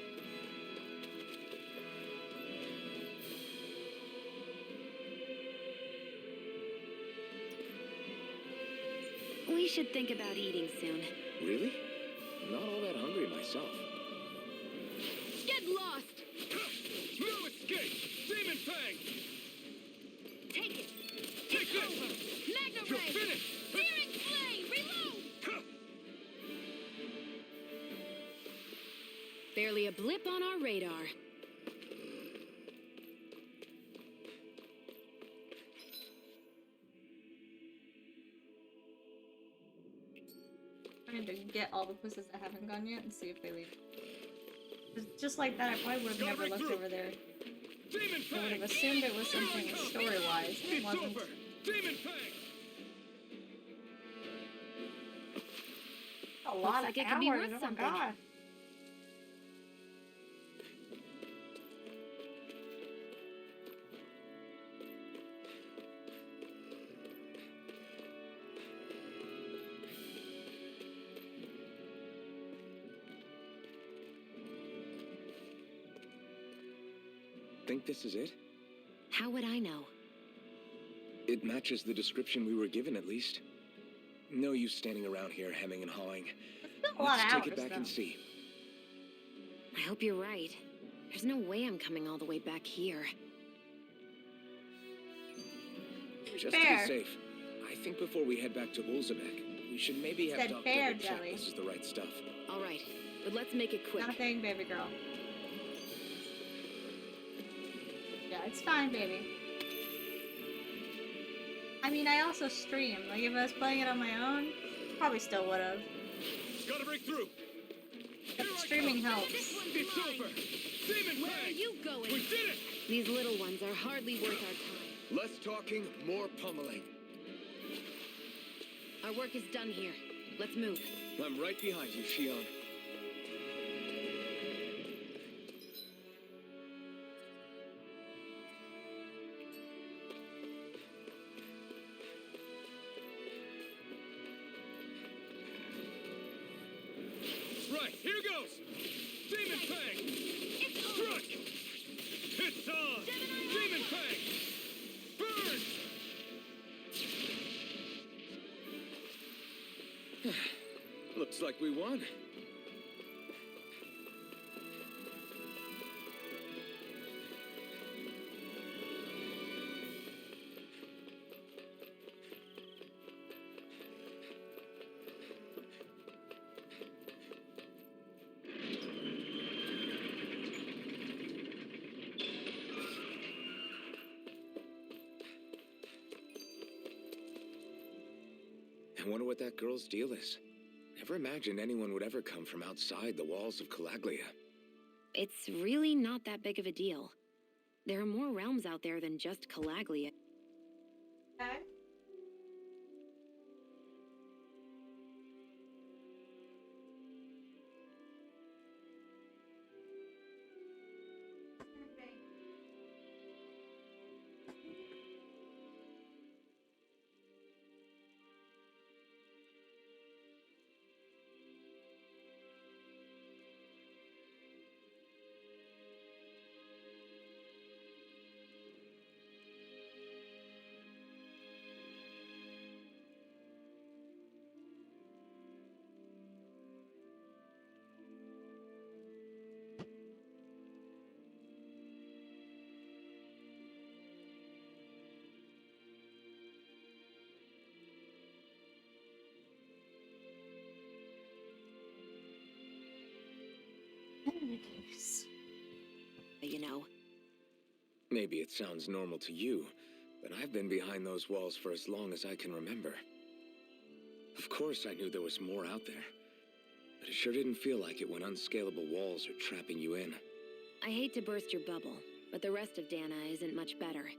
We should think about eating soon. Really? Not all that hungry myself. Get lost! No escape! Demon Fang! Take it! Take this! Over! Magna You're Ray! finished! Searing Flame! Reload! Barely a blip on our radar. Trying to get all the places that haven't gone yet and see if they leave. Just like that, I probably would have never Gotta break looked through. over there. Demon I would Fang! have assumed it was something Here I come. story-wise. It It's wasn't. over! Demon Fang! A lot like of it could be hours. worth Oh my something. god. Think this is it? How would I know? It matches the description we were given, at least. No use standing around here hemming and hawing. It's still a lot Let's of take hours, it back though. and see. I hope you're right. There's no way I'm coming all the way back here. Just Fair. to be safe, I think before we head back to Ulzabek, we should maybe have Said Doc fair, double check Jelly. this is the right stuff. All right, but let's make it quick. Nothing, baby girl. Yeah, it's fine, baby. I mean, I also stream. Like, if I was playing it on my own, probably still would have. Gotta break through! But Here I streaming come. helps. This one's It's mine. over! Demon Where are Fang! you going? We did it! These little ones are hardly worth our time. Less talking, more pummeling. Our work is done here. Let's move. I'm right behind you, Shion. Right, here goes! Demon Fang! It's over! Struck! It's on! Demon Fang! Burn! Looks like we won. I wonder what that girl's deal is. Never imagined anyone would ever come from outside the walls of Calaglia. It's really not that big of a deal. There are more realms out there than just Calaglia. Okay. You know. Maybe it sounds normal to you, but I've been behind those walls for as long as I can remember. Of course I knew there was more out there, but it sure didn't feel like it when unscalable walls are trapping you in. I hate to burst your bubble, but the rest of Dana isn't much better.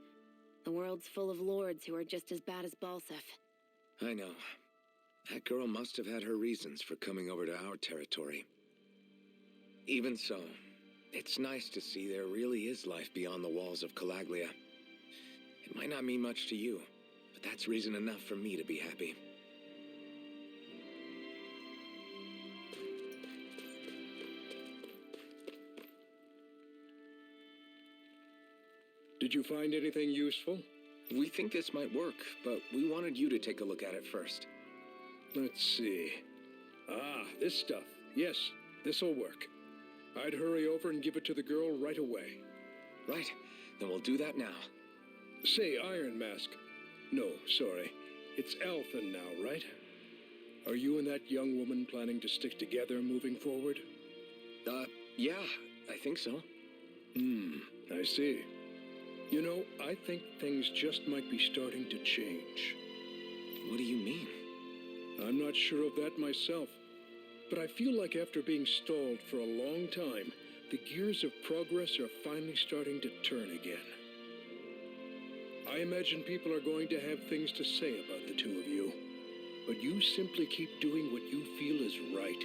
The world's full of lords who are just as bad as Balsef. I know. That girl must have had her reasons for coming over to our territory. Even so, it's nice to see there really is life beyond the walls of Calaglia. It might not mean much to you, but that's reason enough for me to be happy. Did you find anything useful? We think this might work, but we wanted you to take a look at it first. Let's see. Ah, this stuff. Yes, this'll work. I'd hurry over and give it to the girl right away. Right, then we'll do that now. Say, Iron Mask. No, sorry. It's Althan now, right? Are you and that young woman planning to stick together moving forward? Yeah, I think so. I see. You know, I think things just might be starting to change. What do you mean? I'm not sure of that myself, but I feel like after being stalled for a long time, the gears of progress are finally starting to turn again. I imagine people are going to have things to say about the two of you, but you simply keep doing what you feel is right.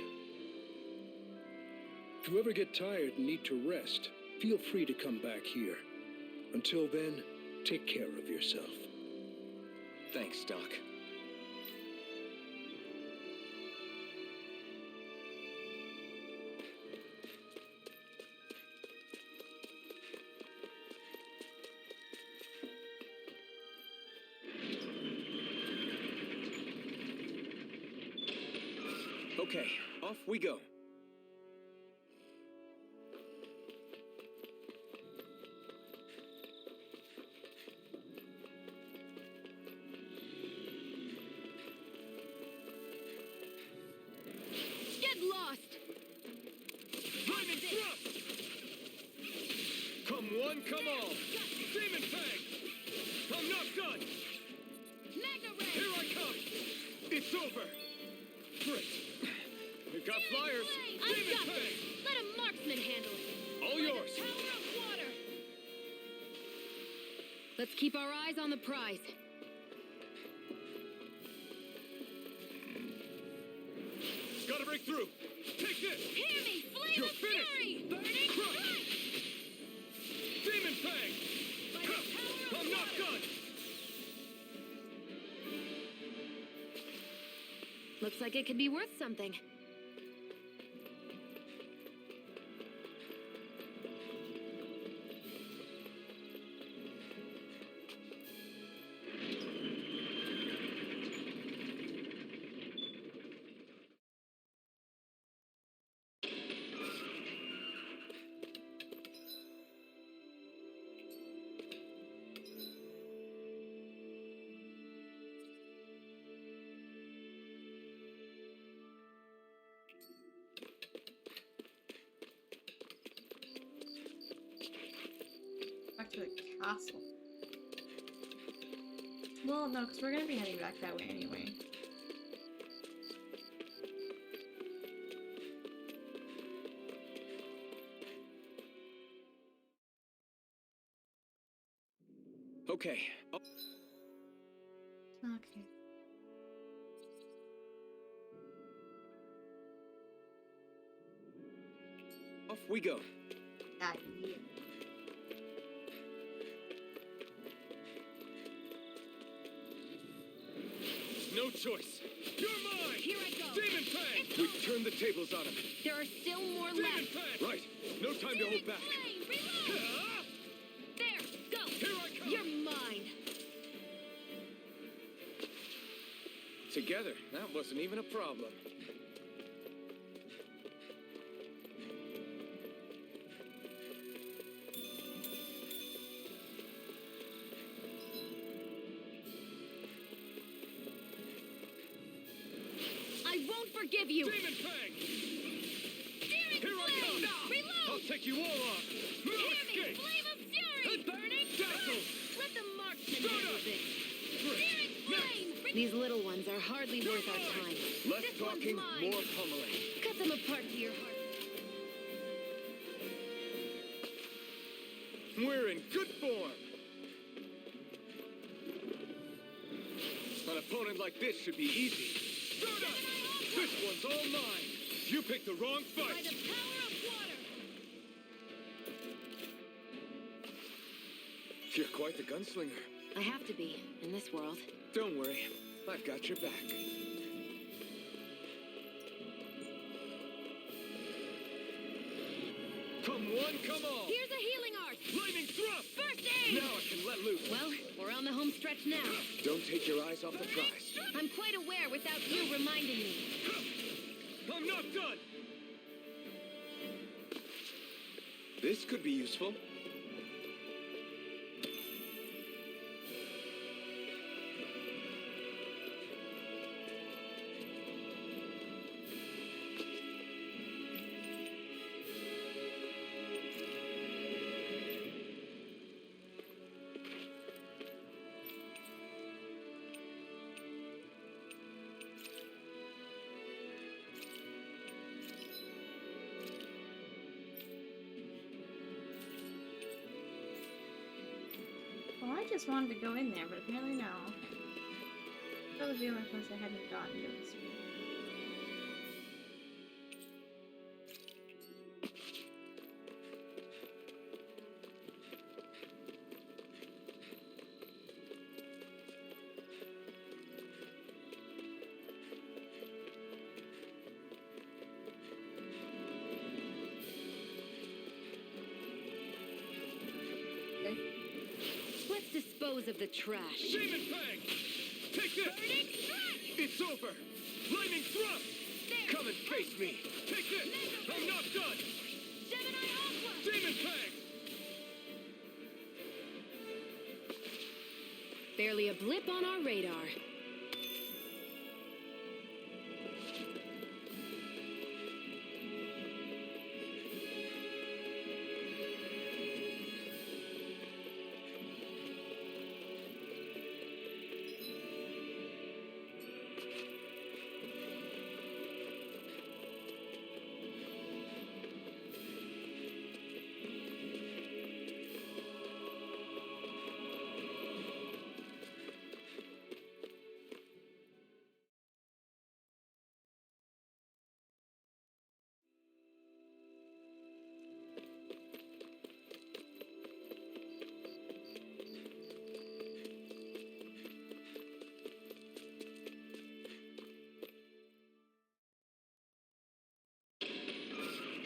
If you ever get tired and need to rest, feel free to come back here. Until then, take care of yourself. Thanks, Doc. Okay, off we go. Get lost! Lightning thrust! Come one, come all! Demon Fang! I'm not done! Magna Ray! Here I come! It's over! Great! We've got flyers! I Demon got this! Fang! Let a marksman handle it! All yours! Power of water! Let's keep our eyes on the prize. Gotta break through! Take this! Hear me! Flame You're of finished! fury! Burning Crush! strike! Demon Fang! By the power of I'm not water! done! Looks like it could be worth something. Back to the castle. Well, no, because we're gonna be heading back that way anyway. Okay. Okay. Off we go. Yeah. No choice! You're mine! Here I go! Demon Fang! We've turned the tables on him. There are still more Demon left! Fang! Right. No time to hold back. Flame, reload! Ah! There, go! Here I come! You're mine! Together, that wasn't even a problem. I won't forgive you! Demon Fang! Searing Here I flame! come! take you all off! No Hear me! escape! Flame of fury! Burning Dazzle! Let the marksman Soda! handle this! Searing flame! These little ones are hardly worth our time. Less This one's talking, mine. more pummeling. Cut them apart to your heart. We're in good form. An opponent like this should be easy. Soda! This one's all mine. You picked the wrong By fight. the power of water! You're quite the gunslinger. I have to be, in this world. Don't worry, I've got your back. Come one, come all. Here's a healing art! Lightning thrust! First aid! Now I can let loose. Well, we're on the home stretch now. Don't take your eyes off the prize. I'm quite aware without you reminding me. I'm not done. This could be useful. Well, I just wanted to go in there, but apparently no. That was the only place I hadn't gotten to this week. Let's dispose of the trash. Demon Fang! Take this! Burning strike! It's over! Lightning thrust! There! Come and face me! Take this! I'm not done! Gemini Aqua! Demon Fang! Barely a blip on our radar.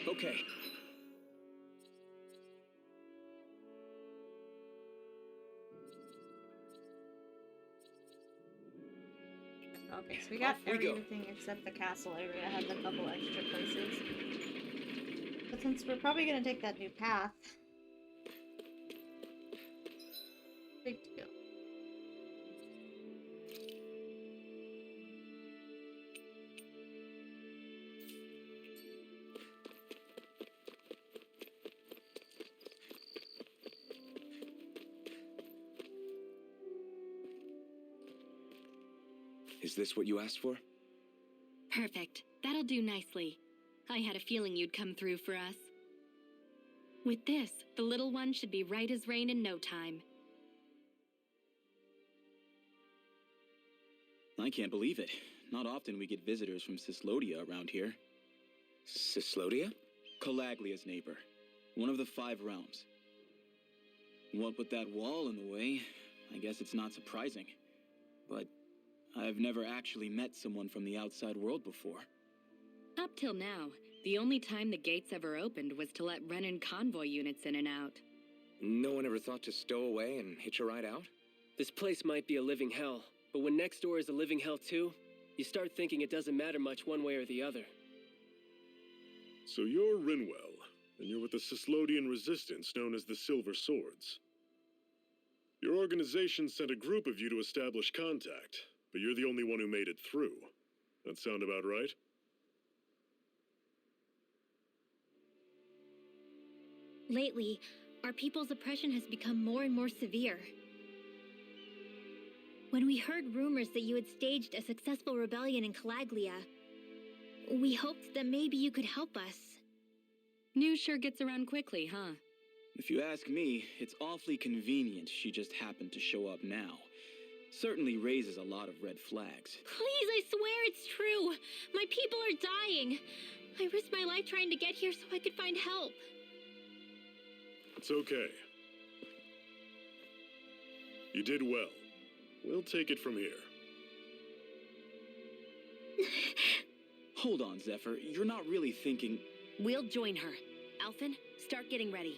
Okay. Okay, so we got Off we go. everything except the castle area. I had a couple extra places. But since we're probably gonna take that new path, big deal. Is this what you asked for? Perfect. That'll do nicely. I had a feeling you'd come through for us. With this, the little one should be right as rain in no time. I can't believe it. Not often we get visitors from Cislodia around here. Cislodia? Calaglia's neighbor. One of the 5 realms. What with that wall in the way, I guess it's not surprising. But I've never actually met someone from the outside world before. Up till now, the only time the gates ever opened was to let Renan convoy units in and out. No one ever thought to stow away and hitch a ride out? This place might be a living hell, but when next door is a living hell too, you start thinking it doesn't matter much one way or the other. So you're Rinwell, and you're with the Cislodian resistance known as the Silver Swords. Your organization sent a group of you to establish contact, but you're the only one who made it through. That sound about right? Lately, our people's oppression has become more and more severe. When we heard rumors that you had staged a successful rebellion in Calaglia, we hoped that maybe you could help us. News sure gets around quickly, huh? If you ask me, it's awfully convenient she just happened to show up now. Certainly raises a lot of red flags. Please, I swear it's true. My people are dying. I risked my life trying to get here so I could find help. It's okay. You did well. We'll take it from here. Hold on, Zephyr. You're not really thinking... We'll join her. Alphen, start getting ready.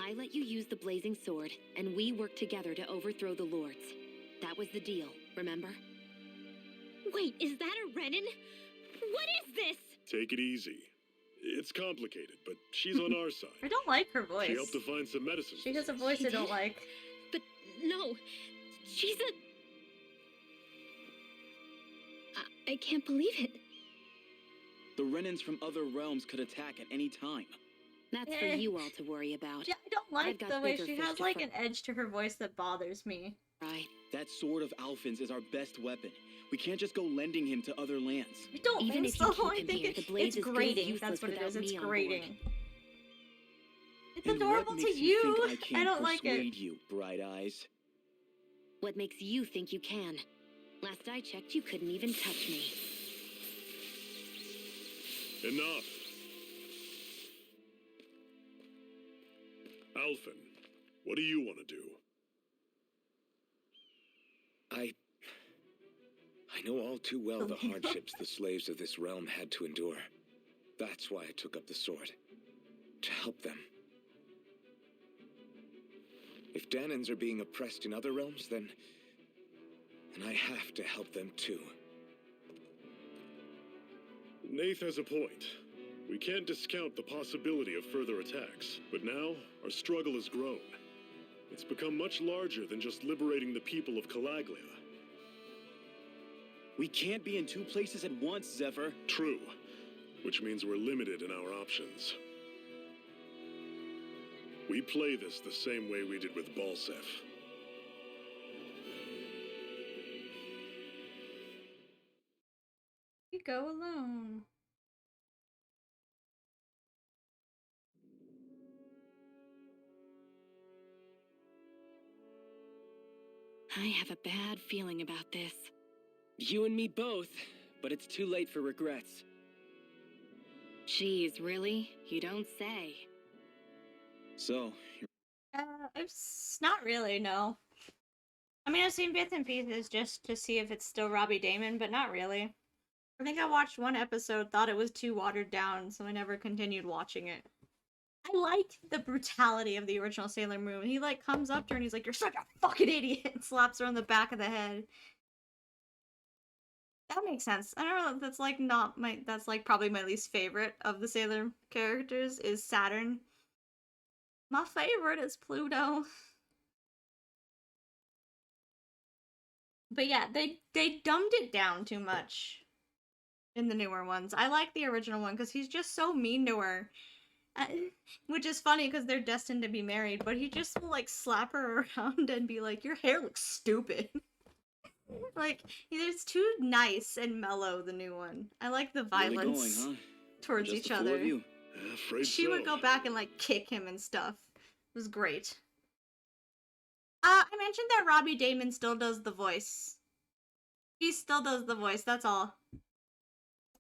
I let you use the blazing sword, and we worked together to overthrow the lords. That was the deal, remember? Wait, is that a Renin? What is this? Take it easy. It's complicated, but she's on our side. I don't like her voice. She helped to find some medicine. She has a voice I don't like. But no, she's a... I can't believe it. The Renins from other realms could attack at any time. That's for you all to worry about. Yeah, I don't like the way she has like an an edge to her voice that bothers me. Right. That sword of Alphen's is our best weapon. We can't just go lending him to other lands. I don't Even think if you so. keep I him think here, the blade it's is good as grating. useless That's what it without is. It's me on board. grating. It's And adorable what to makes you. think I I can't don't like persuade it. you, Bright Eyes? What makes you think you can? Last I checked, you couldn't even touch me. Enough. Alphen, what do you want to do? I know all too well the hardships the slaves of this realm had to endure. That's why I took up the sword. To help them. If Dannons are being oppressed in other realms, then I have to help them too. Nath has a point. We can't discount the possibility of further attacks, but now our struggle has grown. It's become much larger than just liberating the people of Calaglia. We can't be in two places at once, Zephyr. True, which means we're limited in our options. We play this the same way we did with Balseph. You go alone. I have a bad feeling about this. You and me both, but it's too late for regrets. Jeez, really? You don't say. So, It's not really, no. I mean, I've seen bits and pieces just to see if it's still Robbie Damon, but not really. I think I watched one episode, thought it was too watered down, so I never continued watching it. I liked the brutality of the original Sailor Moon. He, like, comes up to her and he's like, "You're such a fucking idiot," and slaps her on the back of the head. That makes sense. I don't know, that's, like, not my... That's, like, probably my least favorite of the Sailor characters is Saturn. My favorite is Pluto. But yeah, they dumbed it down too much in the newer ones. I like the original one because he's just so mean to her. Which is funny because they're destined to be married, but he just will like slap her around and be like, "Your hair looks stupid." Like, it's too nice and mellow, the new one. I like the violence really going, huh? towards Just each the four other. of you? Afraid She so. would go back and like kick him and stuff. It was great. I mentioned that Robbie Damon still does the voice. He still does the voice, that's all.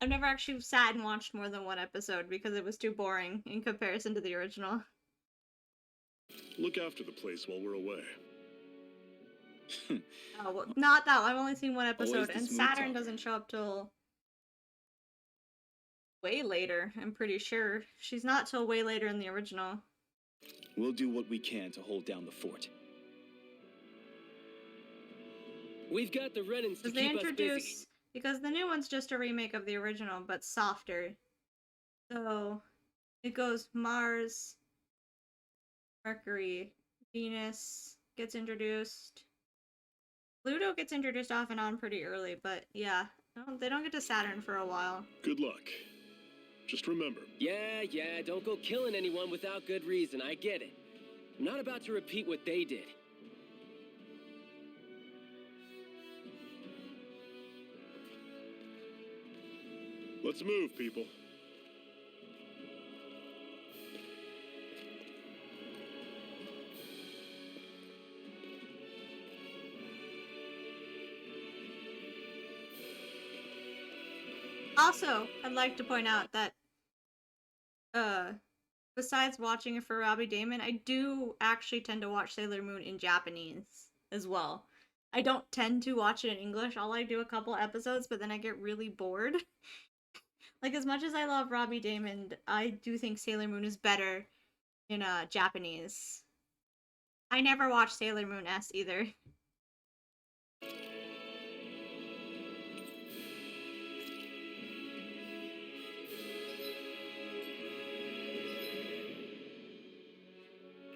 I've never actually sat and watched more than one episode because it was too boring in comparison to the original. Look after the place while we're away. Oh, well, not that one. I've only seen one Always episode, the and smooth Saturn talker. doesn't show up till way later, I'm pretty sure. She's not till way later in the original. We'll do what we can to hold down the fort. We've got the Renins to Because they keep us busy. introduce... Because the new one's just a remake of the original, but softer. So, it goes Mars, Mercury, Venus gets introduced. Pluto gets introduced off and on pretty early, but yeah. No, they don't get to Saturn for a while. Good luck. Just remember. Yeah, don't go killing anyone without good reason. I get it. I'm not about to repeat what they did. Let's move, people. Also, I'd like to point out that, besides watching it for Robbie Damon, I do actually tend to watch Sailor Moon in Japanese as well. I don't tend to watch it in English. I'll like do a couple episodes, but then I get really bored. Like, as much as I love Robbie Damon, I do think Sailor Moon is better in Japanese. I never watched Sailor Moon S either.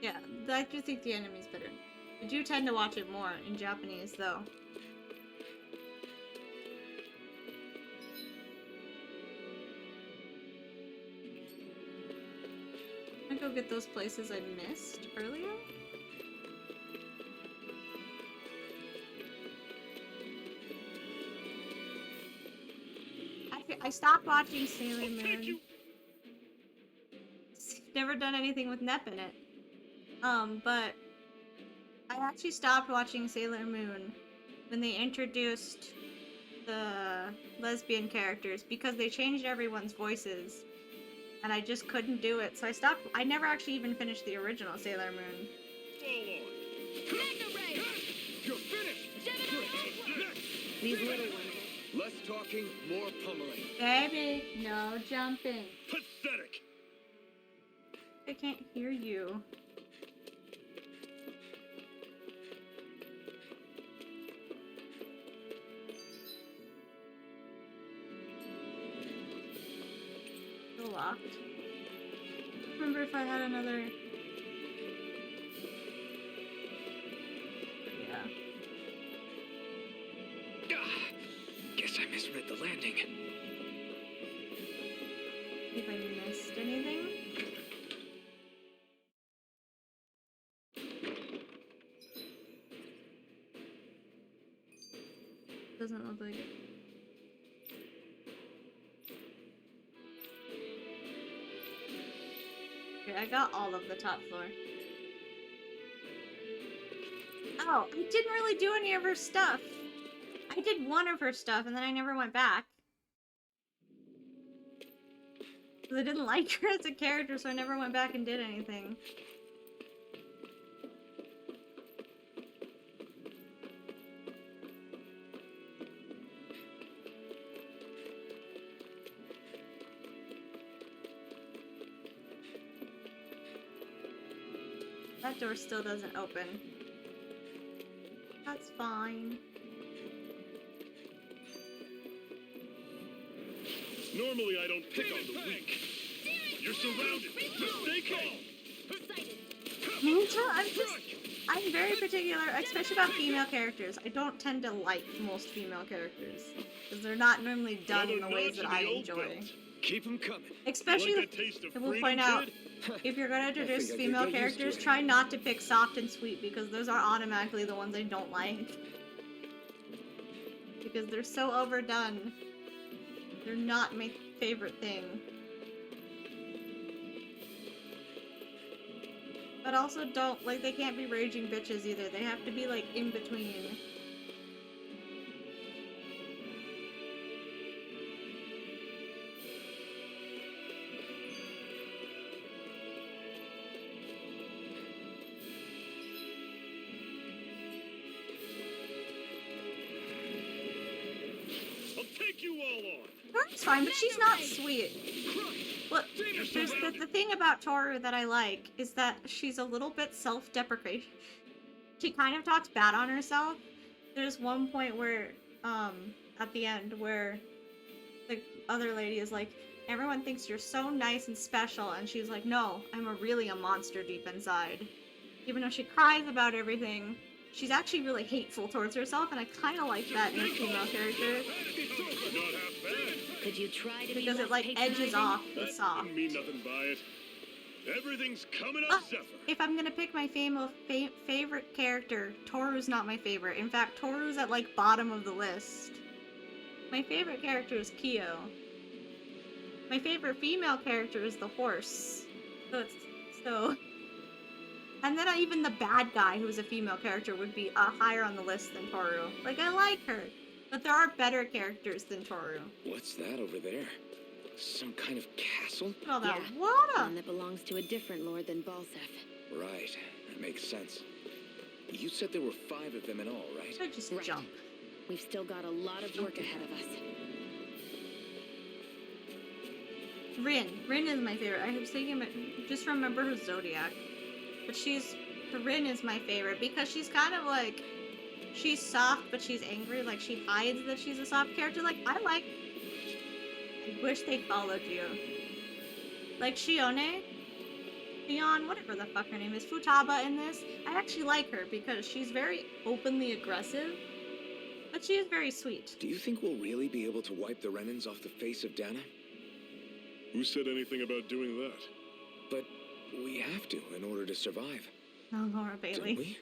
Yeah, I do think the anime's better. I do tend to watch it more in Japanese, though. I'm gonna go get those places I missed earlier. I stopped watching Sailor Moon. Never done anything with Nep in it. But I actually stopped watching Sailor Moon when they introduced the lesbian characters because they changed everyone's voices. And I just couldn't do it, so I stopped. I never actually even finished the original Sailor Moon. You're finished! These little ones. Less talking, more pummeling. Baby, no jumping. Pathetic! I can't hear you. Still locked. Remember if I had another... Yeah. Guess I misread the landing. If I missed anything? Doesn't look like it. Okay, I got all of the top floor. Oh, I didn't really do any of her stuff. I did one of her stuff and then I never went back. Because I didn't like her as a character, so I never went back and did anything. That door still doesn't open. That's fine. Normally I don't pick on the weak. You're surrounded. Stay calm. I'm very particular, especially about female characters. I don't tend to like most female characters. Because they're not normally done in the ways that I enjoy. Keep them coming. Especially, I will point out, if you're going to introduce female characters, try not to pick soft and sweet, because those are automatically the ones I don't like. Because they're so overdone. They're not my favorite thing. But also don't, like, they can't be raging bitches either. They have to be, like, in between. I'll take you all on. Toru's fine, but she's not sweet. Look, there's the thing about Toru that I like is that she's a little bit self-deprecating. She kind of talks bad on herself. There's one point where, at the end, where the other lady is like, everyone thinks you're so nice and special, and she's like, no, I'm really a monster deep inside. Even though she cries about everything, she's actually really hateful towards herself, and I kind of like that in a female character. Not half bad. Could you try to because be it like less edges patronizing? off the That soft. didn't mean nothing by it. Everything's coming up, Ah, Zephyr. if I'm gonna pick my favorite character, Toru's not my favorite. In fact, Toru's at like bottom of the list. My favorite character is Kyo. My favorite female character is the horse. So. And then even the bad guy, who's a female character, would be higher on the list than Toru. Like, I like her, but there are better characters than Toru. What's that over there? Some kind of castle? Look at all that Yeah, water! one that belongs to a different lord than Balsef. Right, that makes sense. You said there were 5 of them in all, right? I just Right. jump. We've still got a lot of work ahead of us. Rin is my favorite. I was thinking, just remember her zodiac. But Rin is my favorite because she's kind of like, she's soft but she's angry. Like, she hides that she's a soft character. Like, I wish they followed you. Like Shione, whatever the fuck her name is, Futaba in this. I actually like her because she's very openly aggressive, but she is very sweet. Do you think we'll really be able to wipe the Renans off the face of Dana? Who said anything about doing that? But we have to in order to survive. Oh, Laura Don't Bailey. we?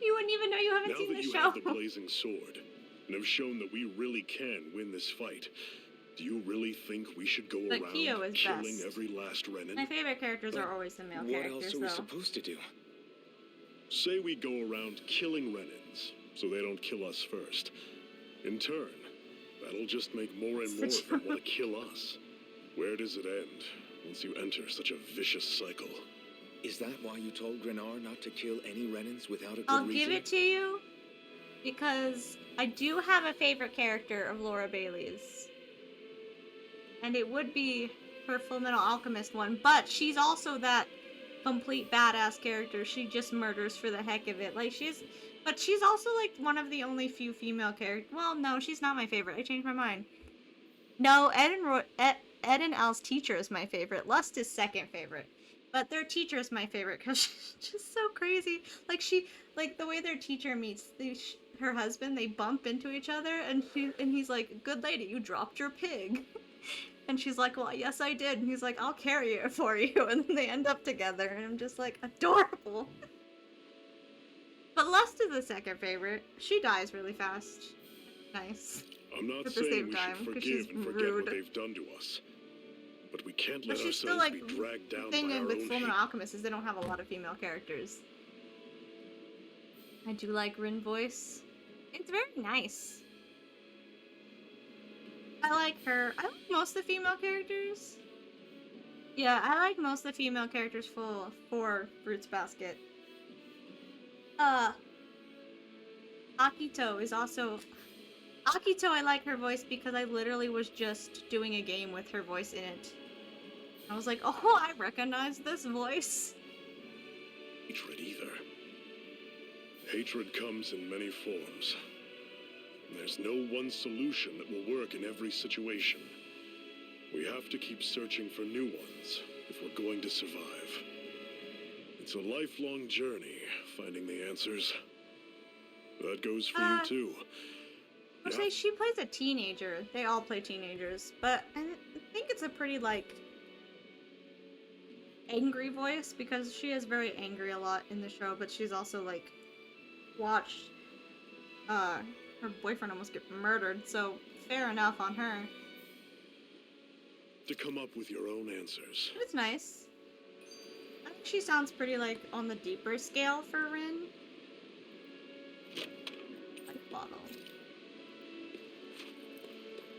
You wouldn't even know you haven't Now seen that the you show. have the blazing sword, and have shown that we really can win this fight, do you really think we should go But around Kyo is killing best. every last Renin? My favorite characters But are always the male What characters, else are we though. supposed to do? Say we go around killing Renins, so they don't kill us first. In turn, that'll just make more and more of them want to kill us. Where does it end once you enter such a vicious cycle? Is that why you told Grenar not to kill any Renans without a good I'll reason? give it to you because I do have a favorite character of Laura Bailey's. And it would be her Full Metal Alchemist one, but she's also that complete badass character. She just murders for the heck of it. Like, she's also like one of the only few female characters. Well, no, she's not my favorite. I changed my mind. No, Ed and Elle's teacher is my favorite. Lust is second favorite. But their teacher is my favorite because she's just so crazy. Like the way their teacher meets her husband, they bump into each other, and he's like, "Good lady, you dropped your pig," and she's like, "Well, yes, I did." And he's like, "I'll carry it for you," and then they end up together, and I'm just like, adorable. But Lust is the second favorite. She dies really fast. Nice. I'm not At the saying same we time, should 'cause forgive she's and forget rude. what they've done to us. But we can't But let she's still ourselves like, be dragged the down thing by our with own Full hate. Metal Alchemist is they don't have a lot of female characters. I do like Rin voice. It's very nice. I like her. I like most of the female characters. Yeah, I like most of the female characters for Fruits Basket. Akito is also... Akito, I like her voice because I literally was just doing a game with her voice in it. I was like, oh, I recognize this voice. Hatred either. Hatred comes in many forms. There's no one solution that will work in every situation. We have to keep searching for new ones if we're going to survive. It's a lifelong journey, finding the answers. That goes for you too. I would say she plays a teenager. They all play teenagers, but I think it's a pretty, like, angry voice because she is very angry a lot in the show, but she's also, like, watched her boyfriend almost get murdered, so fair enough on her. To come up with your own answers. But it's nice. I think she sounds pretty, like, on the deeper scale for Rin. Like, bottle.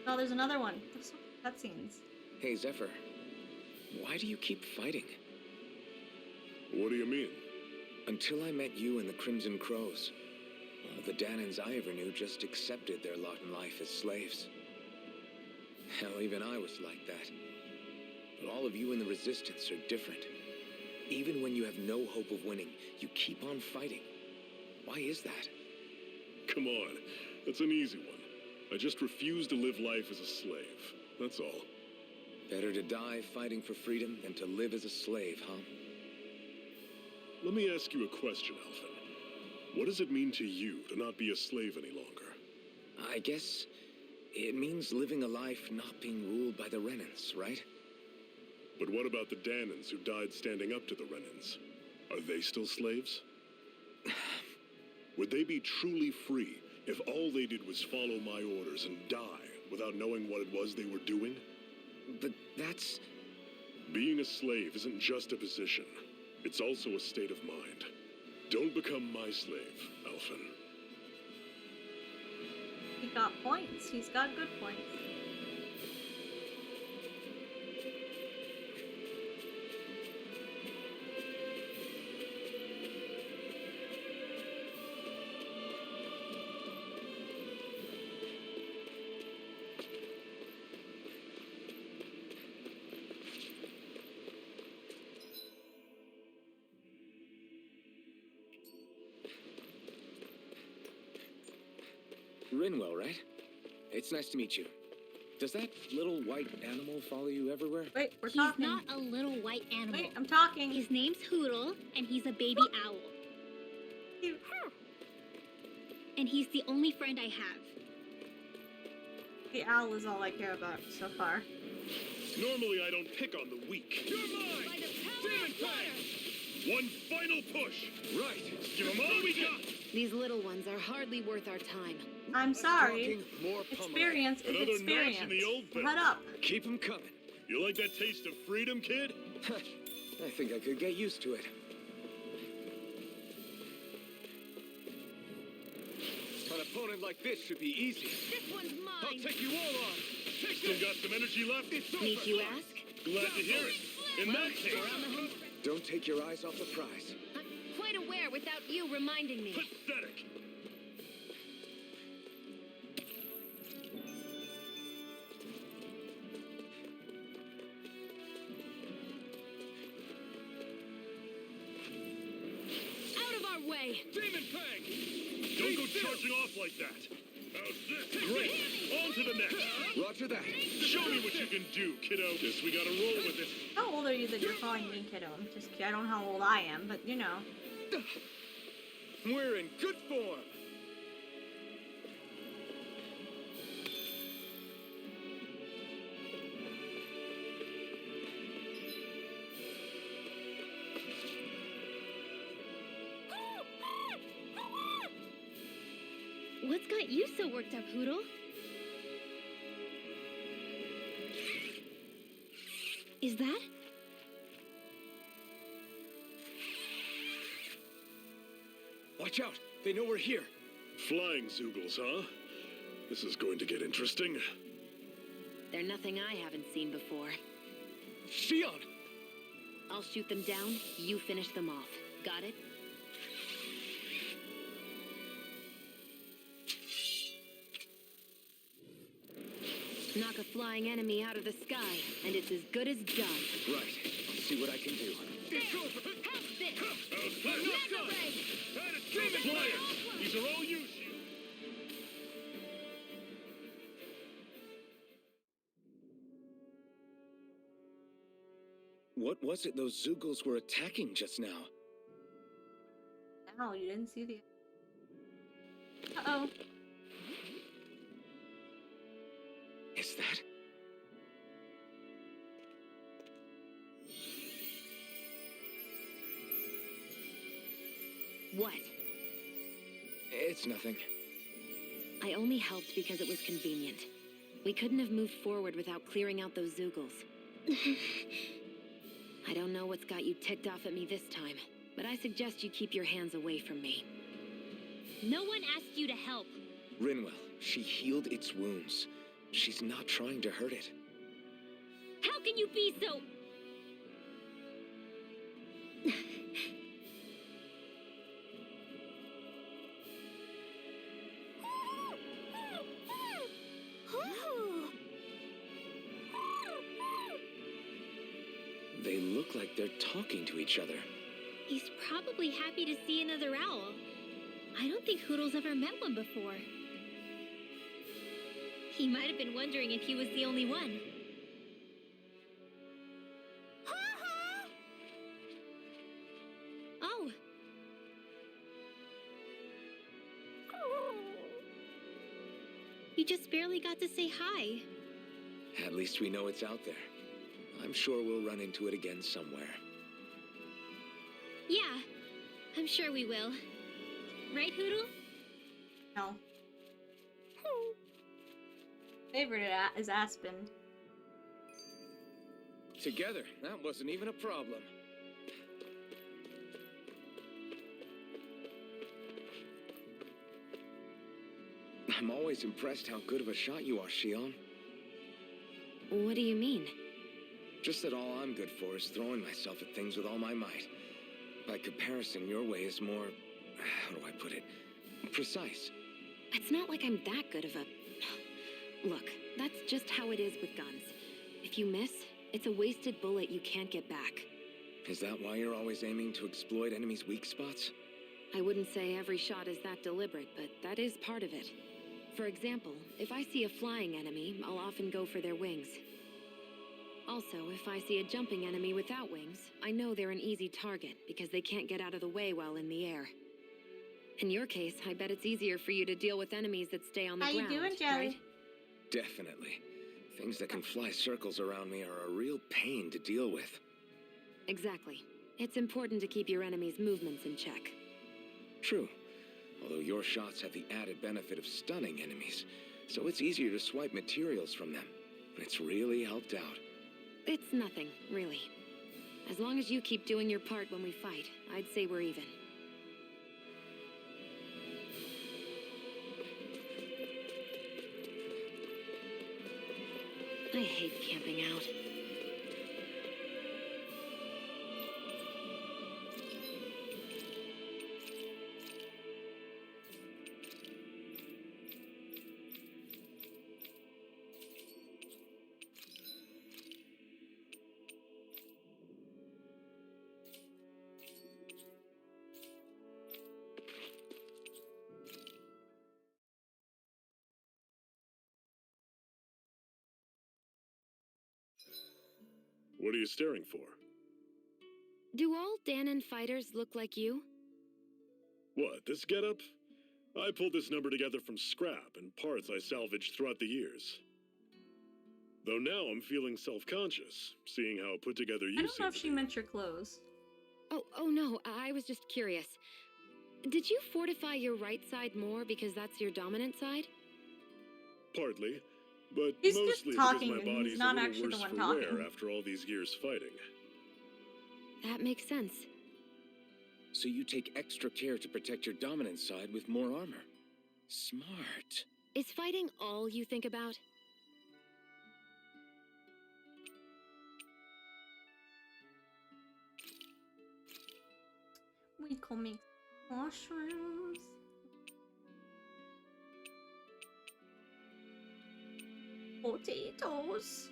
Oh, there's another one. There's so many cutscenes. Hey, Zephyr. Why do you keep fighting? What do you mean? Until I met you and the Crimson Crows, all the Dannons I ever knew just accepted their lot in life as slaves. Hell, even I was like that. But all of you in the Resistance are different. Even when you have no hope of winning, you keep on fighting. Why is that? Come on, that's an easy one. I just refuse to live life as a slave. That's all. Better to die fighting for freedom than to live as a slave, huh? Let me ask you a question, Alphen. What does it mean to you to not be a slave any longer? I guess It means living a life not being ruled by the Renans, right? But what about the Dannons who died standing up to the Renans? Are they still slaves? Would they be truly free if all they did was follow my orders and die without knowing what it was they were doing? But that's... Being a slave isn't just a position. It's also a state of mind. Don't become my slave, Alphen. He got points. He's got good points. Rinwell, right? It's nice to meet you. Does that little white animal follow you everywhere? Wait, we're He's talking. not a little white animal. Wait, I'm talking. His name's Hoodle, and he's a baby owl. Cute. And he's the only friend I have. The owl is all I care about so far. Normally I don't pick on the weak. You're mine! By the power Demon of water! Fang! One final push! Right! Give them all we got! These little ones are hardly worth our time. I'm sorry. Talking more pummeling. Experience is Another notch experience. in the old belt. Shut up. Keep 'em coming. You like that taste of freedom, kid? I think I could get used to it. An opponent like this should be easy. This one's I'll mine! take you all on. Take Still this. got some energy left? Need you ask? Glad to hear it. In that case, We're on the hunt. Don't take your eyes off the prize. I'm quite aware without you reminding me. pathetic. Out of our way! Demon Fang! Don't go charging off like that. How's this? Great. On to the next. Roger that. Show me what you can do, kiddo. Guess we gotta roll with it. How old are you that you're calling me kiddo? Just I don't know how old I am, but you know. We're in good form. What's got you so worked up, Hoodle? Is that? Watch out. They know we're here. Flying Zoogles, huh? This is going to get interesting. They're nothing I haven't seen before. Shion! I'll shoot them down, you finish them off. Got it? Knock a flying enemy out of the sky, and it's as good as done. Right. I'll see what I can do. It's over. How's this? Enough done. That is Demon Flyers! These are all you, Shield. What was it those Zoogles were attacking just now? No, you didn't see the. Uh-oh. Is that? What? It's nothing. I only helped because it was convenient. We couldn't have moved forward without clearing out those Zoogles. I don't know what's got you ticked off at me this time, but I suggest you keep your hands away from me. No one asked you to help. Rinwell, she healed its wounds. She's not trying to hurt it. How can you be so... They look like they're talking to each other. He's probably happy to see another owl. I don't think Hoodle's ever met one before. He might have been wondering if he was the only one. Oh. We just barely got to say hi. At least we know it's out there. I'm sure we'll run into it again somewhere. Yeah, I'm sure we will. Right, Hoodle? No. Favorite is Aspen. Together, that wasn't even a problem. I'm always impressed how good of a shot you are, Shion. What do you mean? Just that all I'm good for is throwing myself at things with all my might. By comparison, your way is more... how do I put it? Precise. It's not like I'm that good of a... Look, that's just how it is with guns. If you miss, it's a wasted bullet you can't get back. Is that why you're always aiming to exploit enemies' weak spots? I wouldn't say every shot is that deliberate, but that is part of it. For example, if I see a flying enemy, I'll often go for their wings. Also, if I see a jumping enemy without wings, I know they're an easy target because they can't get out of the way while in the air. In your case, I bet it's easier for you to deal with enemies that stay on the ground, How you doing, Jelly? right? Definitely. Things that can fly circles around me are a real pain to deal with. Exactly. It's important to keep your enemy's movements in check. True. Although your shots have the added benefit of stunning enemies, so it's easier to swipe materials from them. It's really helped out. It's nothing, really. As long as you keep doing your part when we fight, I'd say we're even. I hate camping out. What are you staring for? Do all Dannon fighters look like you? What, this getup? I pulled this number together from scrap and parts I salvaged throughout the years. Though now I'm feeling self-conscious, seeing how put together you I don't seem know if to she be. meant your clothes. Oh no, I was just curious. Did you fortify your right side more because that's your dominant side? Partly, but He's just mostly talking because my and he's body's not a little actually the worse one for talking. wear after all these years fighting. That makes sense. So you take extra care to protect your dominant side with more armor. Smart. Is fighting all you think about? We call me mushrooms. Potatoes.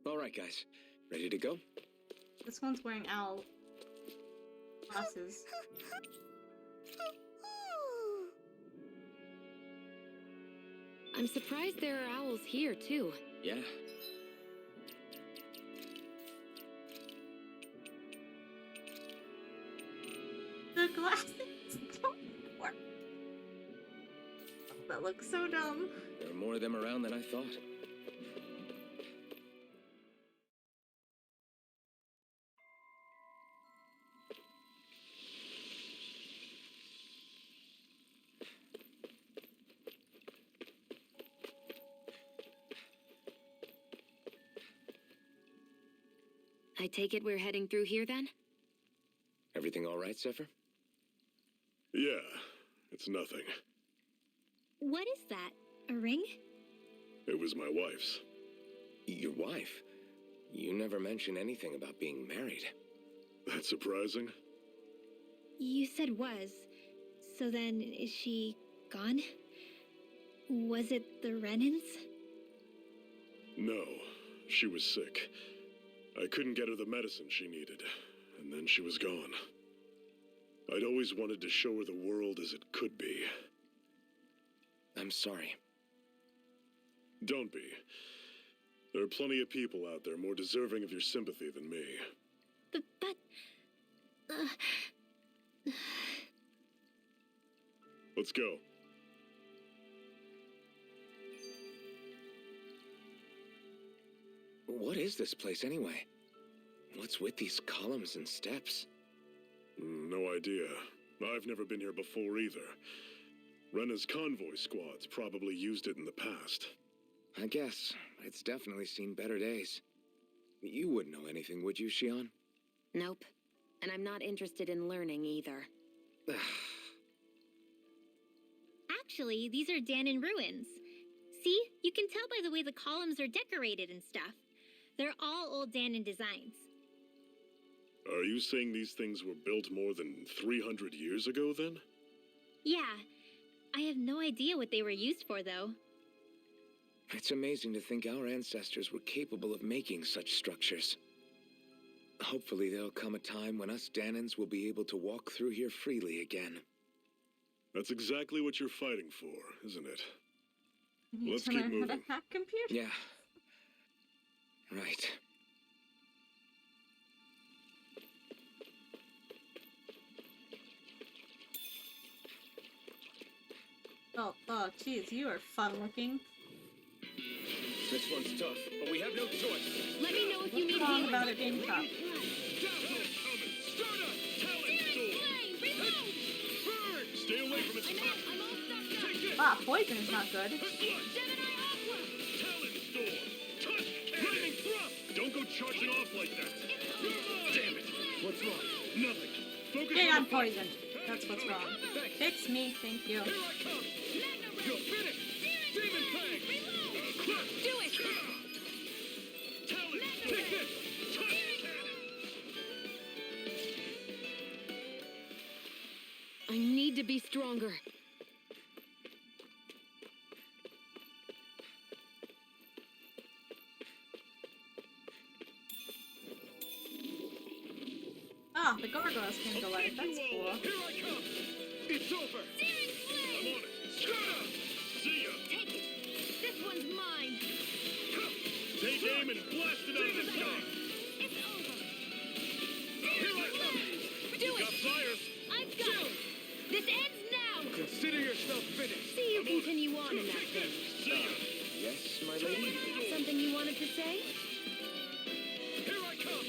All right, guys. Ready to go? This one's wearing owl glasses. I'm surprised there are owls here, too. Yeah. The glasses don't work. That looks so dumb. There are more of them around than I thought. I take it we're heading through here, then? Everything all right, Zephyr? Yeah, it's nothing. What is that? A ring? It was my wife's. Your wife? You never mentioned anything about being married. That's surprising. You said was. So then, is she gone? Was it the Renans? No, she was sick. I couldn't get her the medicine she needed, and then she was gone. I'd always wanted to show her the world as it could be. I'm sorry. Don't be. There are plenty of people out there more deserving of your sympathy than me. But Let's go. What is this place anyway? What's with these columns and steps? No idea. I've never been here before either. Rena's convoy squads probably used it in the past. I guess. It's definitely seen better days. You wouldn't know anything, would you, Shion? Nope. And I'm not interested in learning either. actually, these are Dannon Ruins. See? You can tell by the way the columns are decorated and stuff. They're all old Dannon designs. Are you saying these things were built more than 300 years ago, then? Yeah. I have no idea what they were used for, though. It's amazing to think our ancestors were capable of making such structures. Hopefully there'll come a time when us Dannons will be able to walk through here freely again. That's exactly what you're fighting for, isn't it? You need Let's to keep learn how moving. to hack computers. Yeah. Right. Oh, geez, you are fun looking. This one's tough, but we have no choice. Let me know if you need What's wrong healing. about it being tough? Stay away from its top. Take this. Ah, poison is not good. Talon Storm. Touch Lightning Thrust. Don't go charging off like that. Damn it. What's wrong? Nothing. Focus Hey, on I'm the fight. poisoned. That's what's wrong. Fix me, thank you. Here I come. You're finished. Demon Fang. Do it! Talon Storm. Take this. Touch cannon. I need to be stronger. Ah, the gargoyles came to life. That's cool. Here I come. It's over. I'm on it. Scooter. See ya. Take it! This one's mine! Take aim and blast it out of the sky. It's over! Here I come. Do Got it! fires. I've got it! This ends now! Consider yourself finished. See you continue on in that thing. See ya. Yes, my lady? Something you wanted to say? Here I come.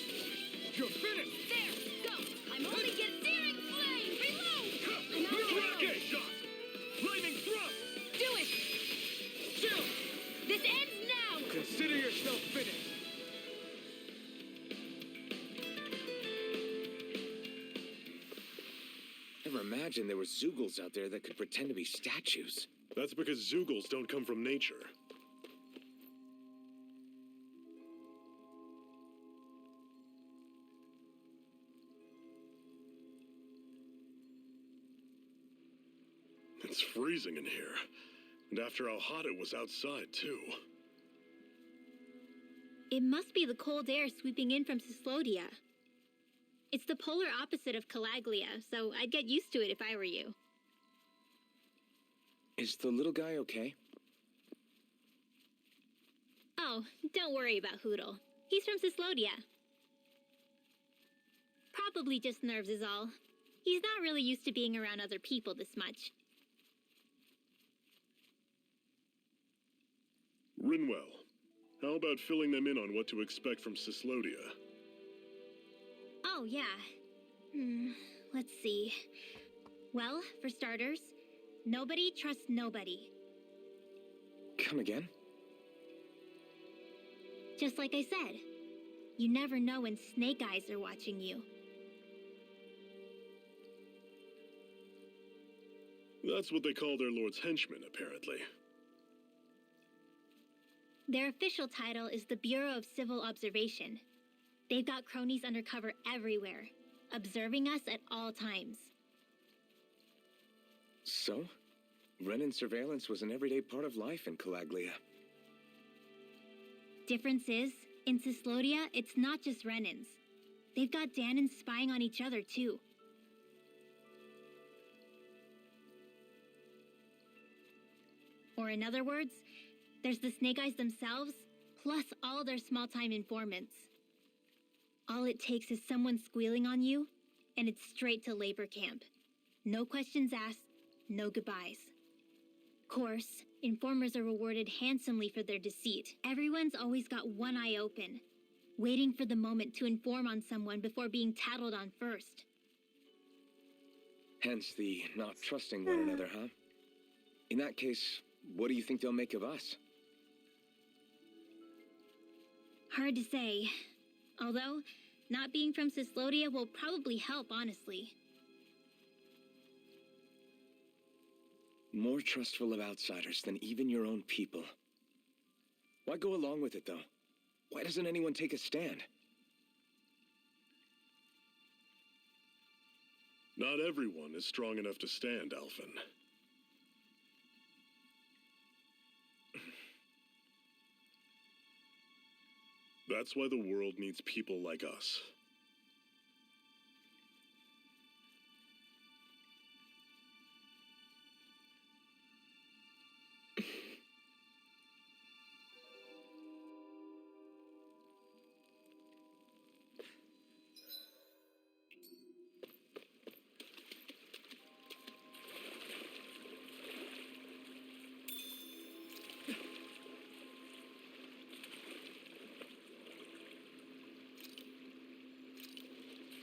You're finished. There! Go! I'm only getting searing flame! Reload! I'm out of Rocket ammo. shot. Lightning thrust. Do it! Still. This ends now! Consider yourself finished. Never imagined there were Zoogles out there that could pretend to be statues. That's because Zoogles don't come from nature. It's freezing in here. And after how hot it was outside, too. It must be the cold air sweeping in from Cislodia. It's the polar opposite of Calaglia, so I'd get used to it if I were you. Is the little guy okay? Oh, don't worry about Hoodle. He's from Cislodia. Probably just nerves is all. He's not really used to being around other people this much. Rinwell, how about filling them in on what to expect from Cislodia? Oh, yeah. Let's see. Well, for starters, nobody trusts nobody. Come again? Just like I said, you never know when snake eyes are watching you. That's what they call their lord's henchmen, apparently. Their official title is the Bureau of Civil Observation. They've got cronies undercover everywhere, observing us at all times. So? Renin surveillance was an everyday part of life in Calaglia. Difference is, in Cislodia, it's not just Renins. They've got Dannons spying on each other, too. Or in other words, there's the Snake Eyes themselves, plus all their small-time informants. All it takes is someone squealing on you, and it's straight to labor camp. No questions asked, no goodbyes. Course, informers are rewarded handsomely for their deceit. Everyone's always got one eye open, waiting for the moment to inform on someone before being tattled on first. Hence the not trusting one another, huh? In that case, what do you think they'll make of us? Hard to say. Although, not being from Cyslodia will probably help, honestly. More trustful of outsiders than even your own people. Why go along with it, though? Why doesn't anyone take a stand? Not everyone is strong enough to stand, Alphen. That's why the world needs people like us.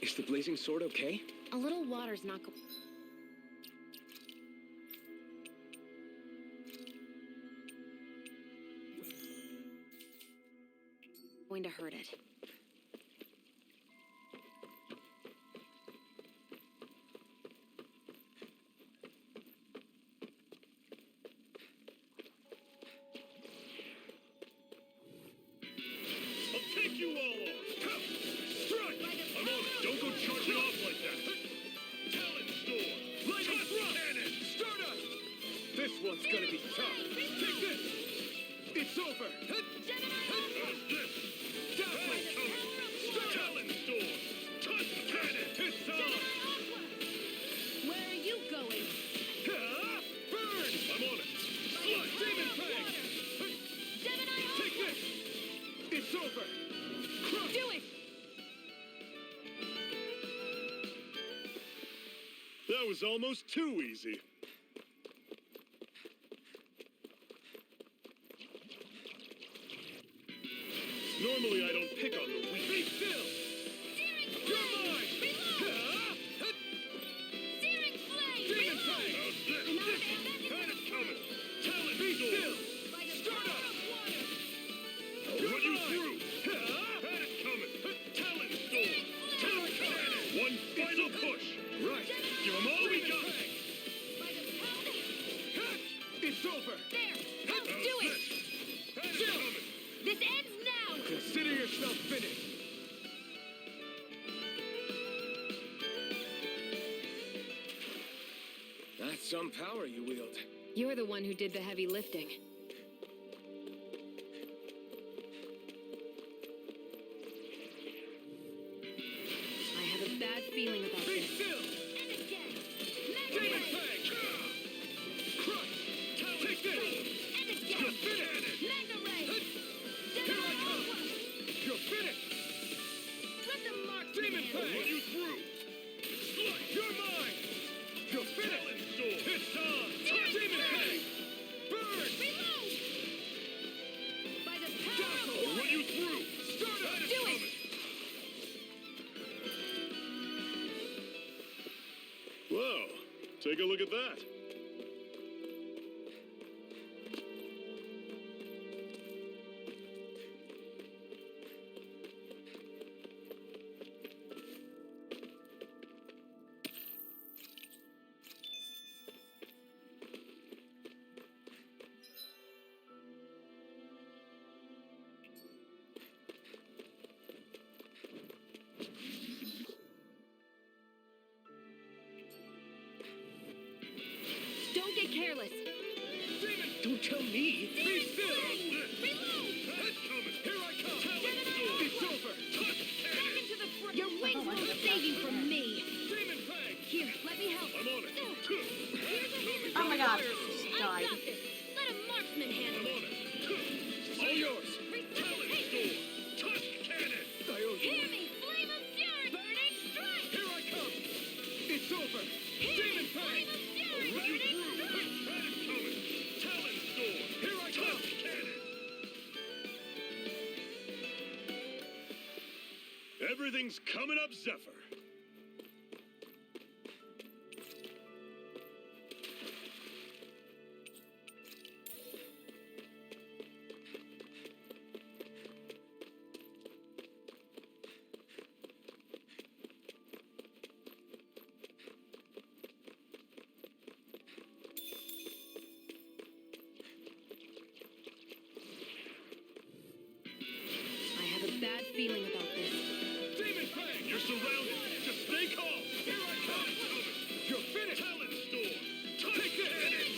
Is the blazing sword okay? A little water's not going to hurt it. I'll take you all on! Come! Strike! I'm on it! Don't go charging off like that! Talent store! Lightning thrust! Cannon! Stardust! This one's gonna be tough. Take this! It's over! How's this? Dazzling! Talent store! Touch cannon! It's on! Where are you going? Burn! I'm on it! Slut! Demon Fang! Take this! It's over! Crush! Do it! That was almost too easy. Normally I don't pick on the Be weak. still! You're mine! Searing flame! Demon Fang! How's this? Had it coming! Talent Be store! still! Stardust! I'll run you through! Had it coming! Talent store! Talent cannon! One final push! Right! Give them all we got! It's over! There! How's Do it! this? Had it coming! This ends now! Consider yourself finished! That's some power you wield. You're the one who did the heavy lifting. I have a bad feeling about Be this. still! And again! Demon Fang! Crush! Take this! And again! You're finished! Mega Ray! Here I come! You're finished! Let the mark Demon I'll Fang! run you through! Slut! You're mine! You're finished! Talent store! It's on! Demon Fang! Burn! Reload! By the power Dazzle! I'll run you through! Stardust! Do it! Wow, take a look at that. Don't get careless. Demon! Don't tell me! Be still! Had it coming! Here I come! Talent store! It's over! Touch cannon! into the front! Your wings won't save you from me! Demon Fang! Here, let me help! I'm on it! Here's a hammer! Oh my god. I Died. got this! Let him yours! Talon Storm! Tusk Cannon! I owe you Hear one. me! Flame of fury! Burning strike! Here I come! It's over! Demon Fang! Fury! Ready? Burning strike! Cannon coming! Talon Storm! Here I come! Tusk Cannon! Everything's coming up, Zephyr. I have a bad feeling about this. Demon Fang! You're surrounded. Just stay calm. Here I come! You're finished! Talon Storm! Tusk Take this! Cannon!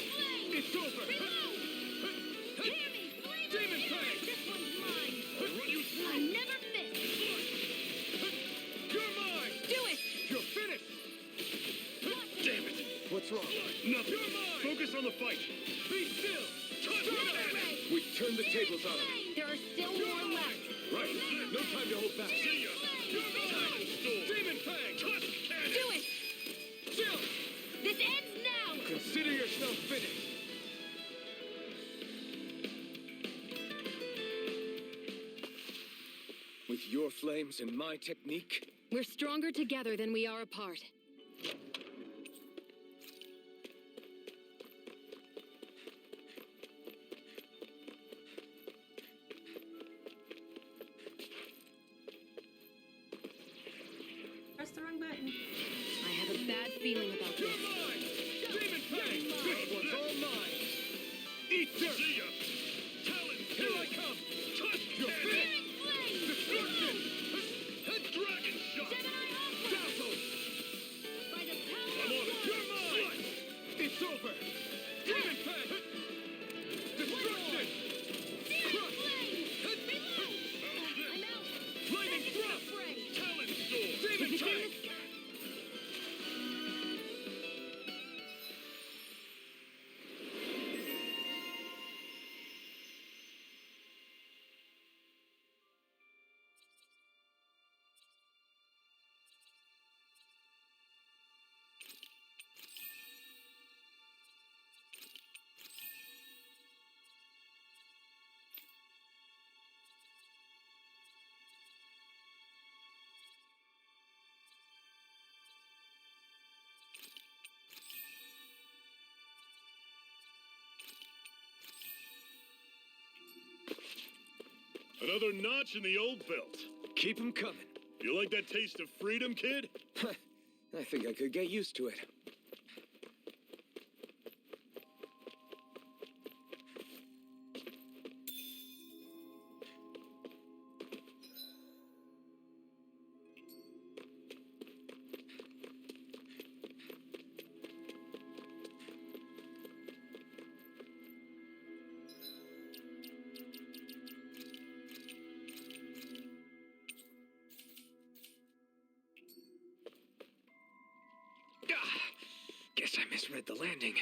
It's over! Hear me! Flame Demon of fury! Fang! This one's mine! I'll run you I through. never miss! You're mine! Do it! You're finished! Damn it! What's wrong? Nothing. You're mine! Focus on the fight. Be still! Tusk Stop Cannon! it! We've turned the tables on him. There are still more left! Right. No time to hold back. See ya. You're Talon mine! Storm! Demon Fang! Tusk Cannon! Do it! Still! This ends now! Consider yourself finished. With your flames and my technique, We're stronger together than we are apart. Press the wrong button. I have a bad feeling about you're this. mine! Demon Fang! This one's all mine! Eat dirt! See ya. Talon Here I Storm! come! Tusk You're Cannon! finished! Destruction! Dragon Shot! Dazzle! By the power I'm on it. You're mine! It's over! Demon Fang! Destruction! Crush! I'm out! Lightning thrust! Talon Storm! Demon Fang! Another notch in the old belt. Keep 'em coming. You like that taste of freedom, kid? I think I could get used to it. Guess I misread the landing.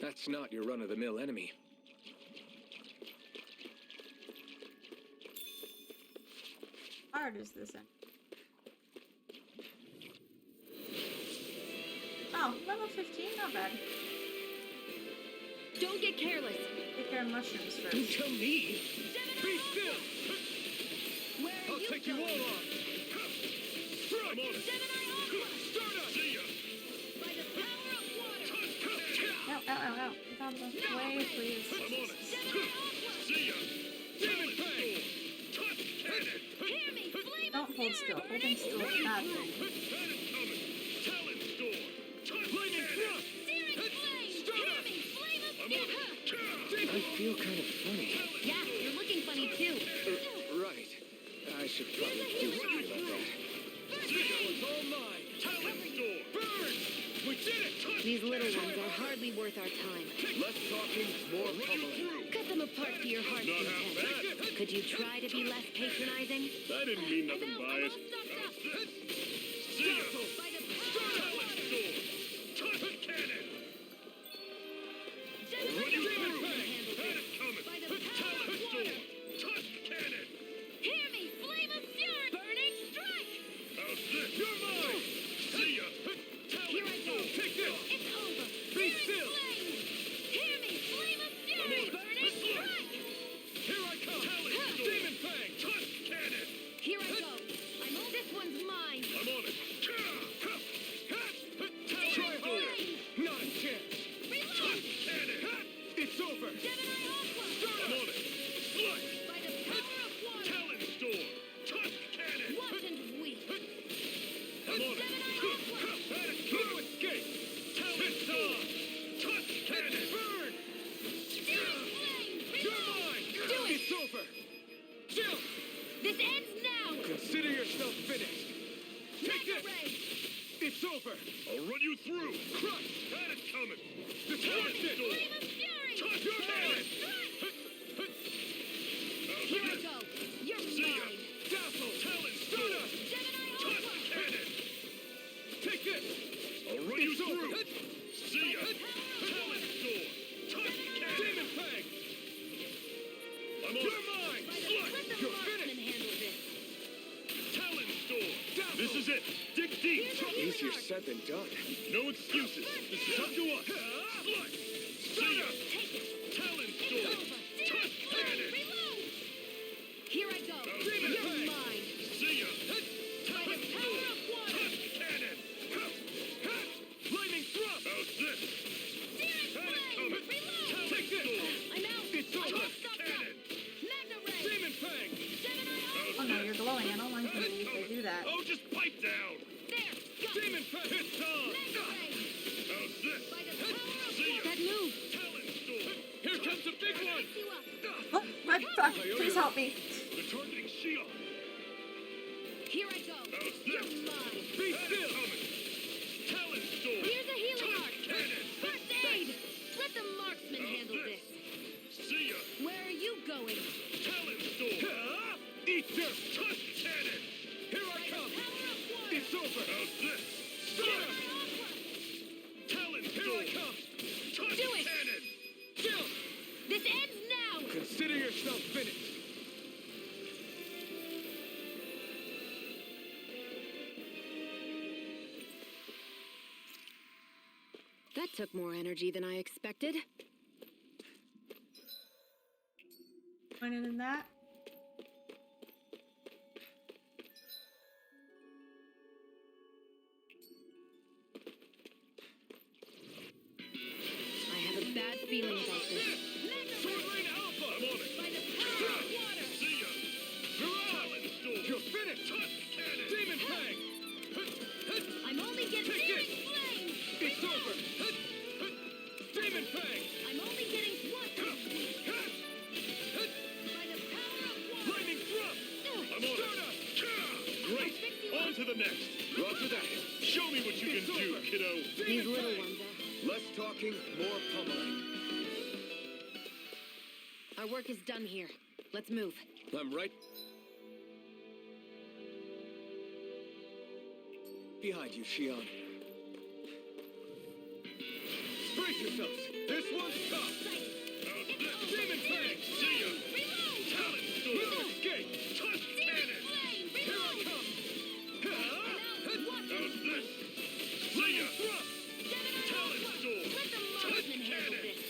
That's not your run-of-the-mill enemy. Hard is this end? Oh, level 15, not bad. Don't get careless. Take care of mushrooms Don't first. tell me! Be still! Where are I'll you take you all going? on! I'm on it. Stardust! See ya. By the power of water! Ow, ow, ow, ow. Get out of the way, please. I'm on it. See ya. Demon Fang! Tusk Cannon! Hear me! Flame Don't hold still. Holding still is a bad thing. Cannon coming! Talon Storm! Tusk Lightning Cannon! thrust! Searing flame! Hear me! Flame of I'm on fury! it. I feel kind of funny. Yeah, you're looking funny too. Right. I should probably do something about that. This one's all mine! Talon Storm! Burn! We did it! These little ones are hardly worth our time. Less talking, more pummeling. Cut them apart to your heart's Not half content. bad. Could you try to be less patronizing? I didn't mean nothing I'm by all it. stuffed up. See ya. By the power of Talon water! Storm! Tusk Cannon! over! I'll run you through! Crush! Got it coming! The Talent door! Flame of Fury! Touch your man! Here I go! You're See ya! mine! Dazzle! Talent door! Gemini Touch Aqua! cannon! Take this! I'll run you It's over. through! See ya! Talent door! Touch cannon! Demon Fang! I'm on You're it! mine! Slut! Let the You're marksman finished. handle this! Talent door! Dazzle! This is it! Dig deep! Easier said than done. No excuses! This is up to us! Slut! See ya! Talent door! Touch cannon! Reload! Here I go! Demon You're Fang. mine! See ya! Talent power door! of water. Touch cannon! Lightning thrust! How's this? Searing Had it flame! coming! Reload! Talent door! I'm out! It's I'm over. all Touch stopped up! cannon! Magna Ray! Demon Fang! Gemini Aqua! Oh no, you're glowing. I don't like when they do that. Oh, just pipe down! There! Got Demon Fang! It's on! Magna Ray! How's this? By the power of See ya! that move! Talent door! Here comes a big one! Fix you up! Oh, my fuck. Please help me. The targeting shield! Here I go! How's You're this? mine! Be Had it still! coming! Talent door! Here's a healing Touch arc! cannon! First aid! Let the marksman How's handle this? this! See ya! Where are you going? Talent door! Eat this! Touch cannon! Here I come! Power of water! It's over! How's this? Stop! Talent Here door! I come! Touch Do it! cannon! Chill! This ends now! Consider yourself finished! That took more energy than I expected. Pointed in that. I have a bad feeling about this. Sword Lane Alpha! I'm on it! By the power of water! See ya! Talent door! You're finished! Touch cannon! Demon Fang! I'm only getting Take searing this. flame! It's over! Demon Fang! I'm only getting what? By the power of water! Lightning thrust! I'm on it! Great! On to the next! Roger that! Show me what you can do, kiddo! These little ones Less talking, more pummeling. Our work is done here. Let's move. I'm right behind you, Shion. Brace yourselves! This one's tough! Demon Fang! See ya! Talent No door! escape! Touch cannon! Here I come! How's this? See ya! Thrust! Talent door! Let the Touch marksman handle cannon! this!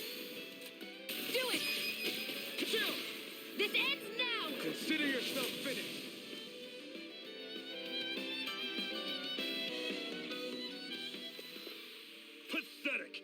Do it! Chill! This ends now! Consider yourself finished! Pathetic!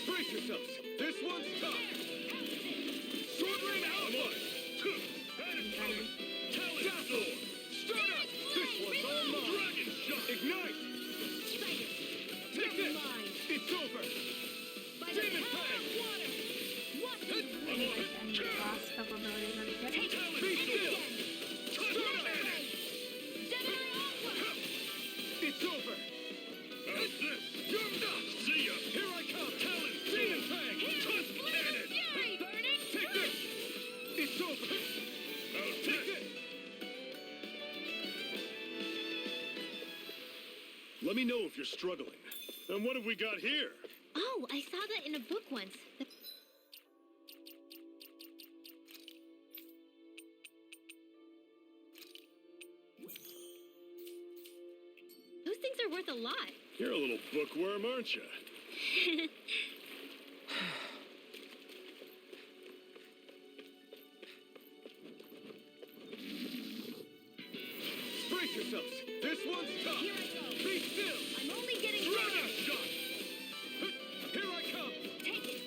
Brace yourselves! This one's tough! Sword Lane Alpha! Had it coming! Talent Dazzle! door! Start up! This one's all mine! Dragon shot! Ignite! Take You're this! mine! It's over! By the Demon power Fang! of water! What? I'm on it! And the last couple abilities that we get. Talent Be door! still! Touch Start up! cannon! Gemini Aqua! It's over! How's this? You're done! See ya! Here I come! Talent Demon door! Fang! Touch cannon! Fury! Burning Take this! It's over! How's Take this? this! Let me know if you're struggling. And what have we got here? Oh, I saw that in a book once. a lot. You're a little bookworm, aren't you? Brace yourselves. This one's tough. Here I go. Be still. I'm only getting Throw started. that shot. Here I come. Take it.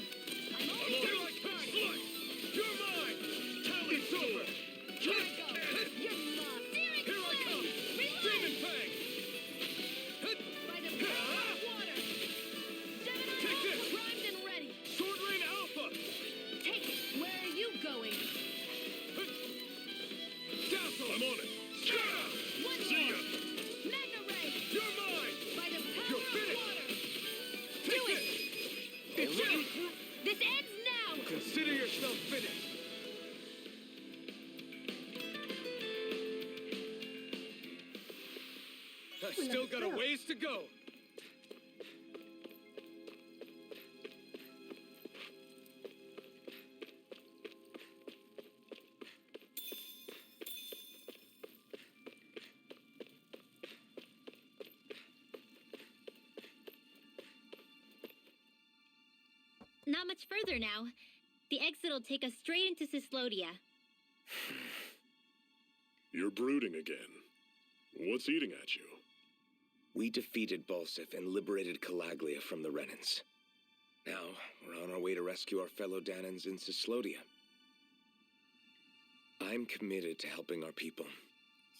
I'm I'm only on. Here I getting come. Slice. You're mine. It's over. Here I go. You're mine. Searing Here I come. Reload. Demon Fang. By the power of water. Gemini Take this. Alpha primed and ready. Sword Rain Alpha. Take it. Where are you going? Dazzle. I'm on it. One See more. ya. Magna Ray. You're mine. By the power You're of finished. water. Take Do it. this. It's you. This ends now. Consider yourself finished. I still got a ways to go. Not much further now. The exit will take us straight into Cyslodia. You're brooding again. What's eating at you? We defeated Balsif and liberated Calaglia from the Renans. Now, we're on our way to rescue our fellow Dannons in Cyslodia. I'm committed to helping our people.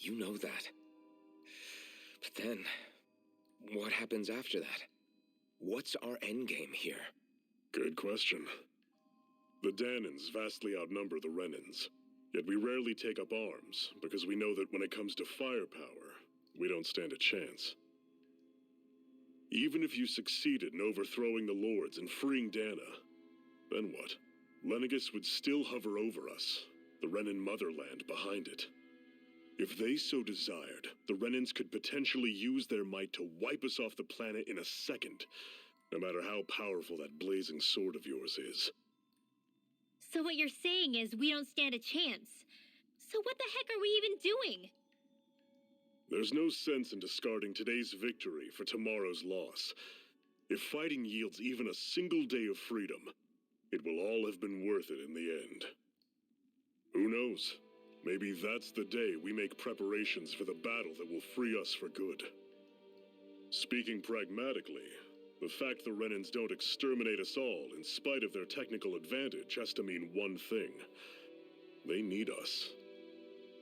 You know that. But then, what happens after that? What's our endgame here? Good question. The Dannons vastly outnumber the Renans, yet we rarely take up arms because we know that when it comes to firepower, we don't stand a chance. Even if you succeeded in overthrowing the Lords and freeing Dana, then what? Lenegis would still hover over us, the Renan motherland behind it. If they so desired, the Renans could potentially use their might to wipe us off the planet in a second, no matter how powerful that blazing sword of yours is. So what you're saying is we don't stand a chance. So what the heck are we even doing? There's no sense in discarding today's victory for tomorrow's loss. If fighting yields even a single day of freedom, it will all have been worth it in the end. Who knows? Maybe that's the day we make preparations for the battle that will free us for good. Speaking pragmatically, the fact the Renans don't exterminate us all in spite of their technical advantage has to mean one thing. They need us.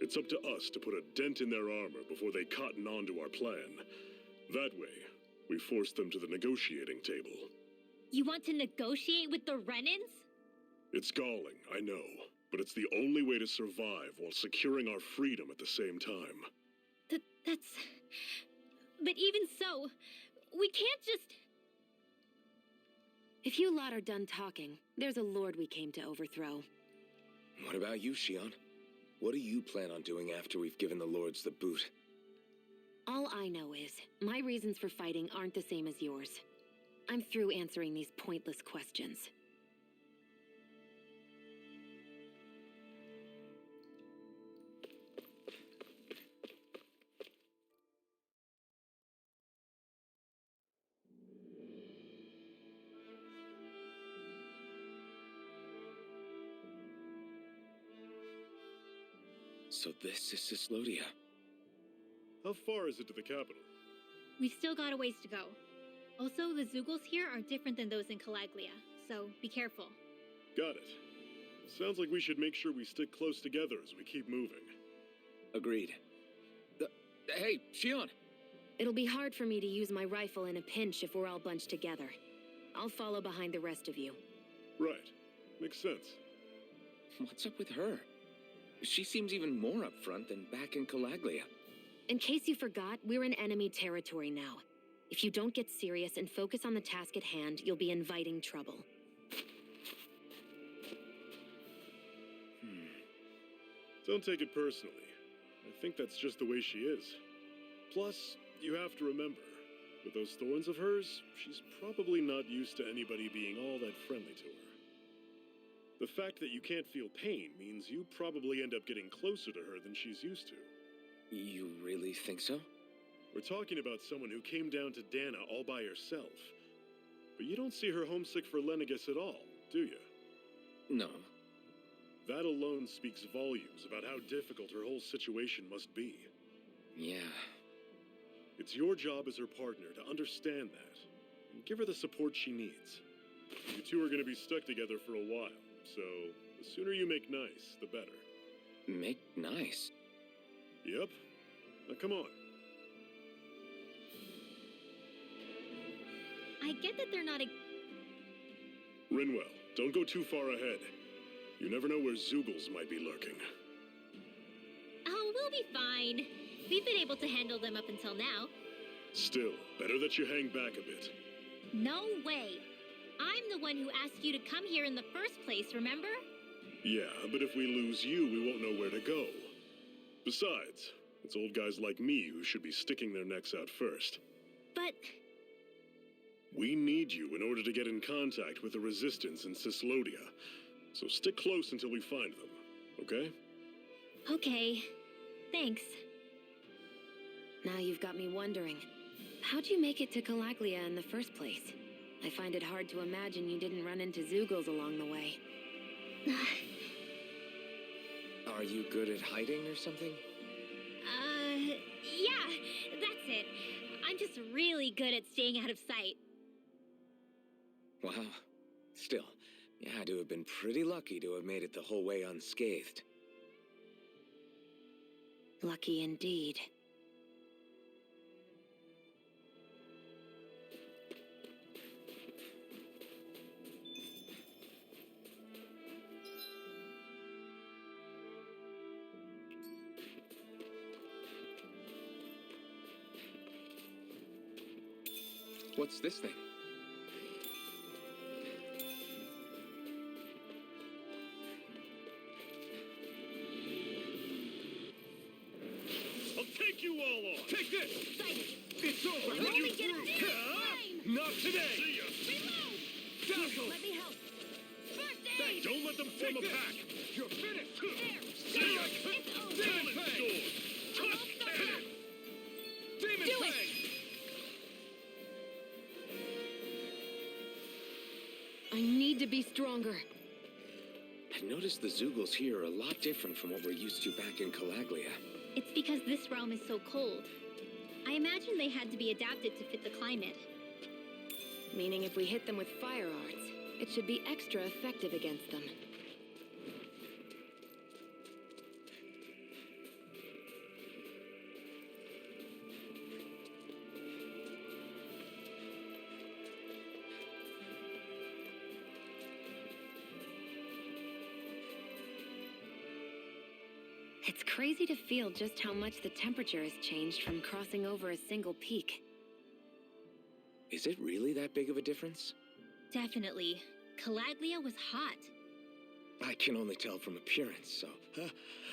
It's up to us to put a dent in their armor before they cotton on to our plan. That way, we force them to the negotiating table. You want to negotiate with the Renans? It's galling, I know, but it's the only way to survive while securing our freedom at the same time. That's... But even so, we can't just... If you lot are done talking, there's a lord we came to overthrow. What about you, Shion? What do you plan on doing after we've given the Lords the boot? All I know is, my reasons for fighting aren't the same as yours. I'm through answering these pointless questions. So this is Cyslodia. How far is it to the capital? We've still got a ways to go. Also, the Zeugles here are different than those in Calaglia, so be careful. Got it. Sounds like we should make sure we stick close together as we keep moving. Agreed. Hey, Shion! It'll be hard for me to use my rifle in a pinch if we're all bunched together. I'll follow behind the rest of you. Right. Makes sense. What's up with her? She seems even more upfront than back in Calaglia. In case you forgot, we're in enemy territory now. If you don't get serious and focus on the task at hand, you'll be inviting trouble. Don't take it personally. I think that's just the way she is. Plus, you have to remember, with those thorns of hers, she's probably not used to anybody being all that friendly to her. The fact that you can't feel pain means you probably end up getting closer to her than she's used to. You really think so? We're talking about someone who came down to Dana all by herself. But you don't see her homesick for Lenegus at all, do you? No. That alone speaks volumes about how difficult her whole situation must be. Yeah. It's your job as her partner to understand that, and give her the support she needs. You two are going to be stuck together for a while, so the sooner you make nice, the better. Make nice? Yep. Now come on. I get that they're not Rinwell, don't go too far ahead. You never know where Zoogles might be lurking. Oh, we'll be fine. We've been able to handle them up until now. Still, better that you hang back a bit. No way. I'm the one who asked you to come here in the first place, remember? Yeah, but if we lose you, we won't know where to go. Besides, it's old guys like me who should be sticking their necks out first. But We need you in order to get in contact with the Resistance in Cislodia. So stick close until we find them, okay? okay. Thanks. Now you've got me wondering. How'd you make it to Calaglia in the first place? I find it hard to imagine you didn't run into Zoogles along the way. Are you good at hiding or something? Yeah, that's it. I'm just really good at staying out of sight. Wow. Still, you had to have been pretty lucky to have made it the whole way unscathed. Lucky indeed. What's this thing? I'll take you all on! Take this! It's over! Let me get a deal! Fine! Not today! See ya! Reload! Dazzle! Let me help. First aid! Don't let them form a pack! You're finished! There! See ya! It's over! Demon Fang! Sword! I'm all stuck up! Demon Do it! Fang! I need to be stronger. I've noticed the Zoogles here are a lot different from what we're used to back in Calaglia. It's because this realm is so cold. I imagine they had to be adapted to fit the climate. Meaning if we hit them with fire arts, it should be extra effective against them. It's crazy to feel just how much the temperature has changed from crossing over a single peak. Is it really that big of a difference? Definitely. Calaglia was hot. I can only tell from appearance, so...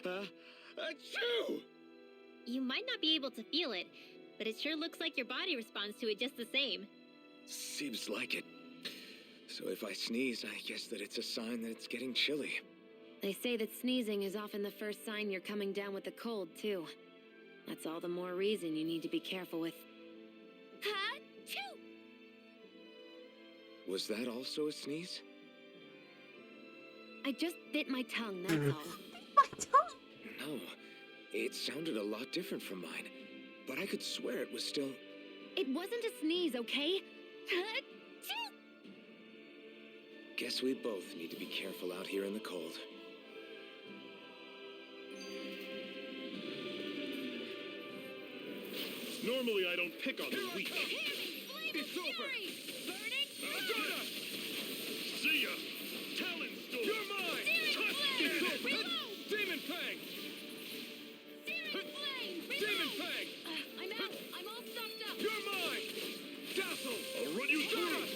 Achoo! You might not be able to feel it, but it sure looks like your body responds to it just the same. Seems like it. So if I sneeze, I guess that it's a sign that it's getting chilly. They say that sneezing is often the first sign you're coming down with the cold, too. That's all the more reason you need to be careful with. Ha-choo! Was that also a sneeze? I just bit my tongue, that's all. My tongue! No. It sounded a lot different from mine. But I could swear it was still... It wasn't a sneeze, okay? Ha-choo! Guess we both need to be careful out here in the cold. Normally I don't pick on the weak. It's over! Got us! See ya! Talon Storm! You're mine! It's over! Demon Fang! Demon Fang! I'm out! I'm all stuffed up! You're mine! Dazzle! I'll run you through!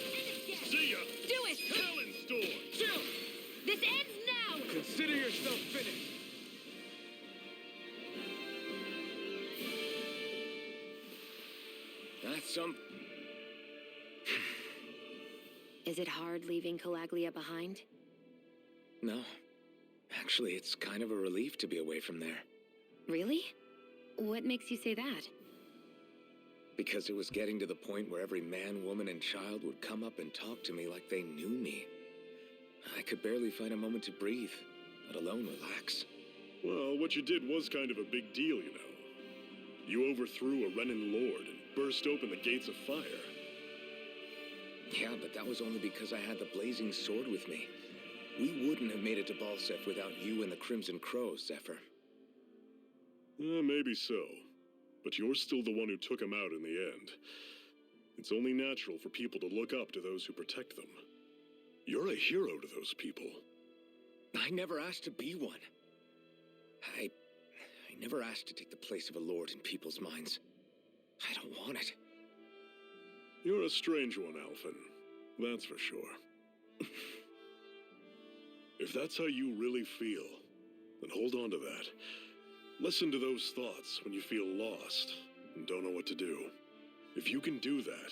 See ya! Do it! Talon Storm! Chill! This ends now! Consider yourself finished! That's some... Is it hard leaving Calaglia behind? No. Actually, it's kind of a relief to be away from there. Really? What makes you say that? Because it was getting to the point where every man, woman, and child would come up and talk to me like they knew me. I could barely find a moment to breathe, let alone relax. Well, what you did was kind of a big deal, you know. You overthrew a Renin lord and burst open the gates of fire. Yeah, but that was only because I had the blazing sword with me. We wouldn't have made it to Balsef without you and the Crimson Crows, Zephyr. Maybe so. But you're still the one who took him out in the end. It's only natural for people to look up to those who protect them. You're a hero to those people. I never asked to be one. I never asked to take the place of a lord in people's minds. I don't want it. You're a strange one, Alphen. That's for sure. If that's how you really feel, then hold on to that. Listen to those thoughts when you feel lost and don't know what to do. If you can do that,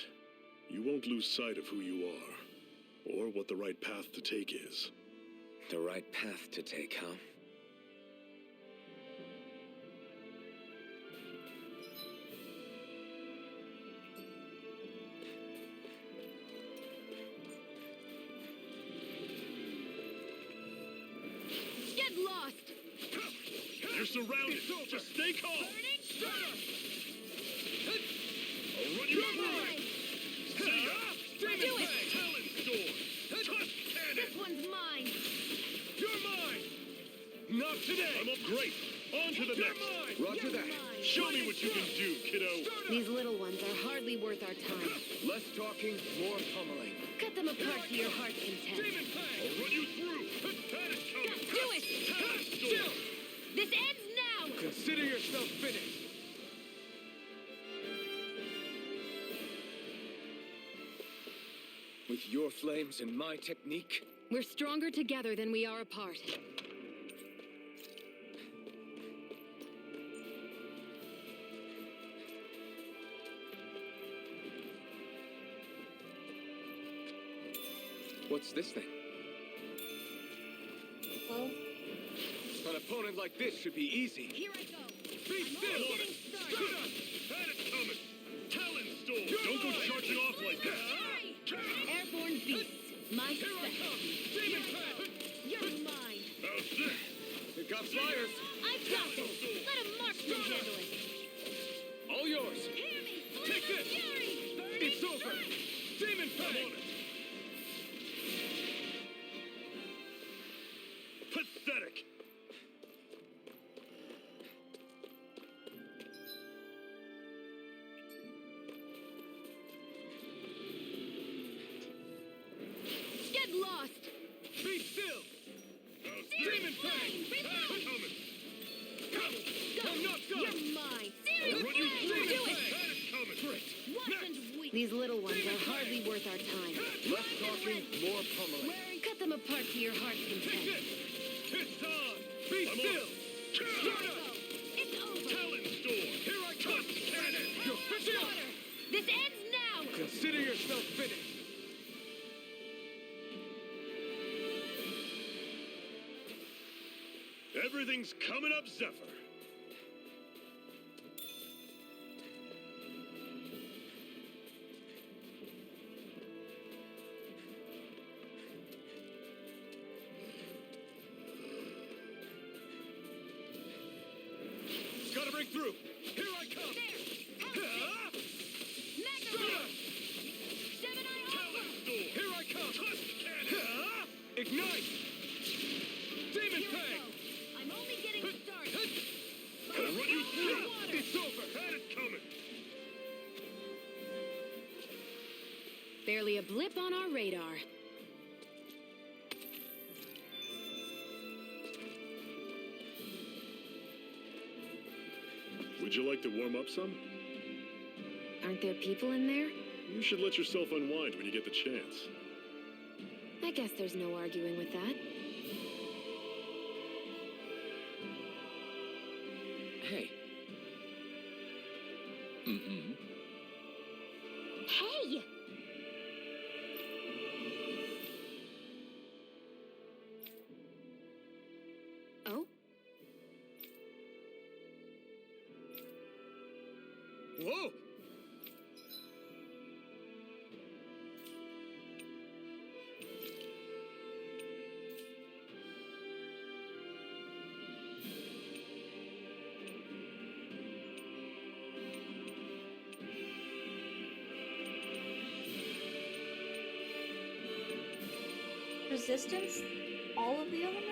you won't lose sight of who you are, or what the right path to take is. The right path to take, huh? Get lost! You're surrounded! Just stay calm! I'll run you through! See ya! Do it! Talon Sword! Tusk Cannon! This one's mine! You're mine! Not today! I'm up great! On to the You're next! mine! Roger that. Show me what you can do, kiddo! These little ones are hardly worth our time. Less talking, more pummeling. Cut them apart to your heart's content. Demon Fang! I'll run you through! That is coming! Do it! Talon Chill! Sword! This ends now! Consider yourself finished! With your flames and my technique, We're stronger together than we are apart. what's this thing? Well, An opponent like this should be easy. Here I go! Be still! Getting started! That is coming! Talon Sword! Don't go charging off like that! Airborne beasts, my Here I specialty. come! Demon Fang! You're mine. How's this? It got flyers! I've got this. Let a marksman handle it. All yours! Hear me! Take Flame of this. fury! It's over! Demon I'm Fang! on it! Pathetic! Get lost! Be still! Demon Fang! That's coming! Go! I'm not done! You're mine! I'll Serious run you flame! through! Do it! That is coming! Wasn't weak. These little ones are hardly worth our time. Less talking, more pummeling. Cut them apart to your heart's Take content. this! It's on! Be I'm on still! it! Here I go! It's over! Talon Sword! Here I come! Cannon! You're finished! Slaughter! This ends now! Consider yourself finished! Everything's coming up, Zephyr! Gotta break through! Here I come! Ah! Macaron! Gemini Alpha! Here I come! Tusk Cannon! Ah! Ignite! Demon Here we Fang! go. I'm only getting started. I'll run you through! It's over! That is coming! Barely a blip on our radar. Would you like to warm up some? Aren't there people in there? You should let yourself unwind when you get the chance. I guess there's no arguing with that. Hey. Mm-hmm. Hey! Oh? Whoa! resistance all of the element?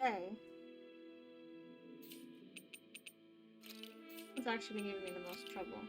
Okay. It's actually been giving me the most trouble.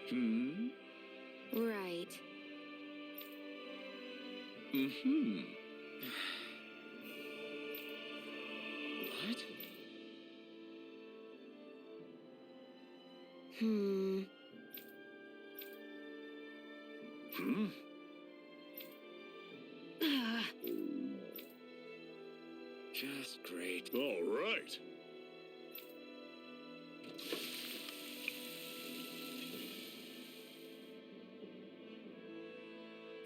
Hmm? Right. Mm-hmm. What? Hmm. Hmm? Just great. All right.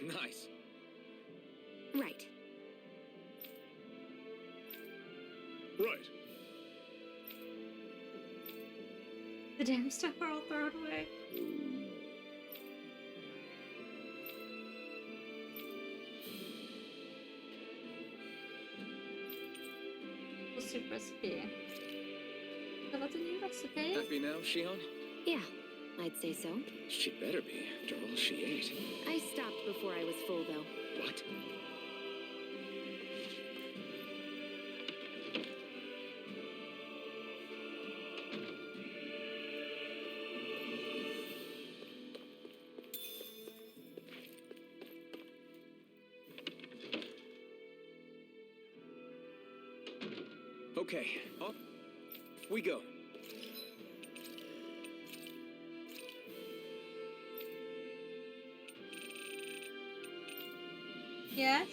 Nice. Right. Right. The damn stuff are all thrown away. Soup recipe. So what's a new recipe? Happy now, Shion? Yeah, I'd say so. She better be, after all she ate. I stopped before I was full, though. What? Okay, off we go. Yes?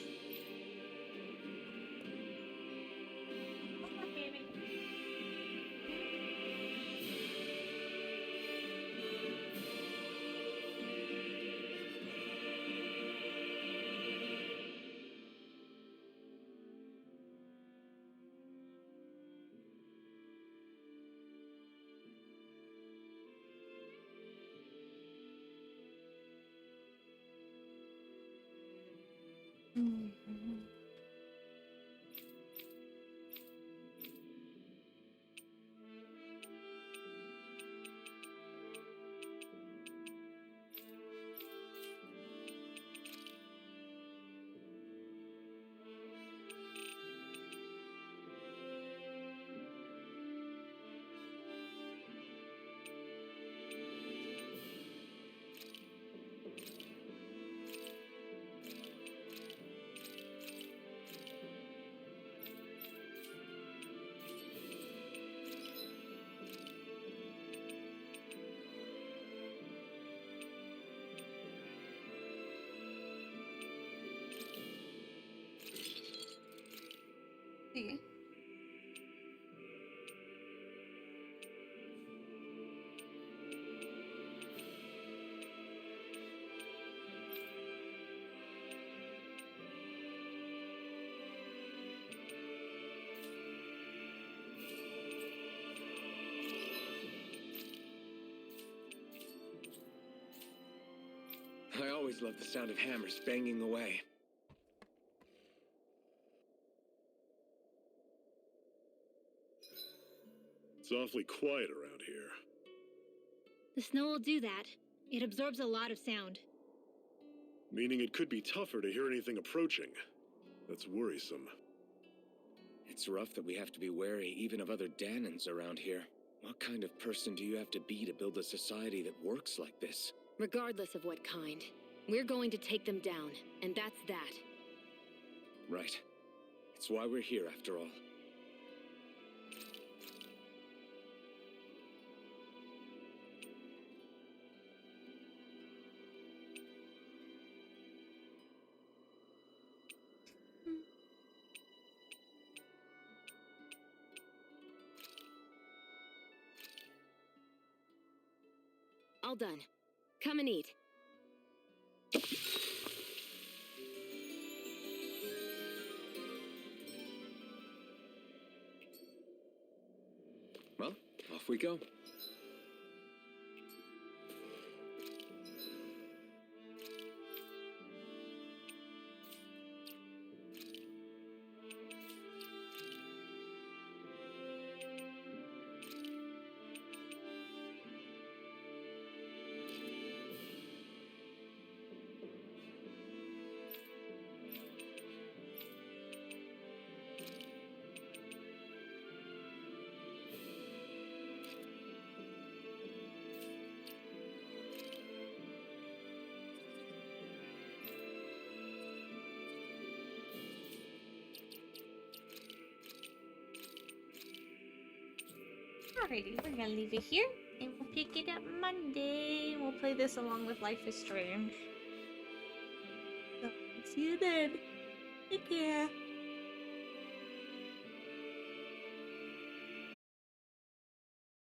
See. I always loved the sound of hammers banging away. It's awfully quiet around here. The snow will do that. It absorbs a lot of sound. Meaning it could be tougher to hear anything approaching. That's worrisome. It's rough that we have to be wary even of other Dannons around here. What kind of person do you have to be to build a society that works like this? Regardless of what kind, we're going to take them down, and that's that. Right. It's why we're here, after all. All done. Come and eat. Well, off we go. Alrighty, we're gonna leave it here, and we'll pick it up Monday. We'll play this along with Life is Strange. So, see you then. Take care.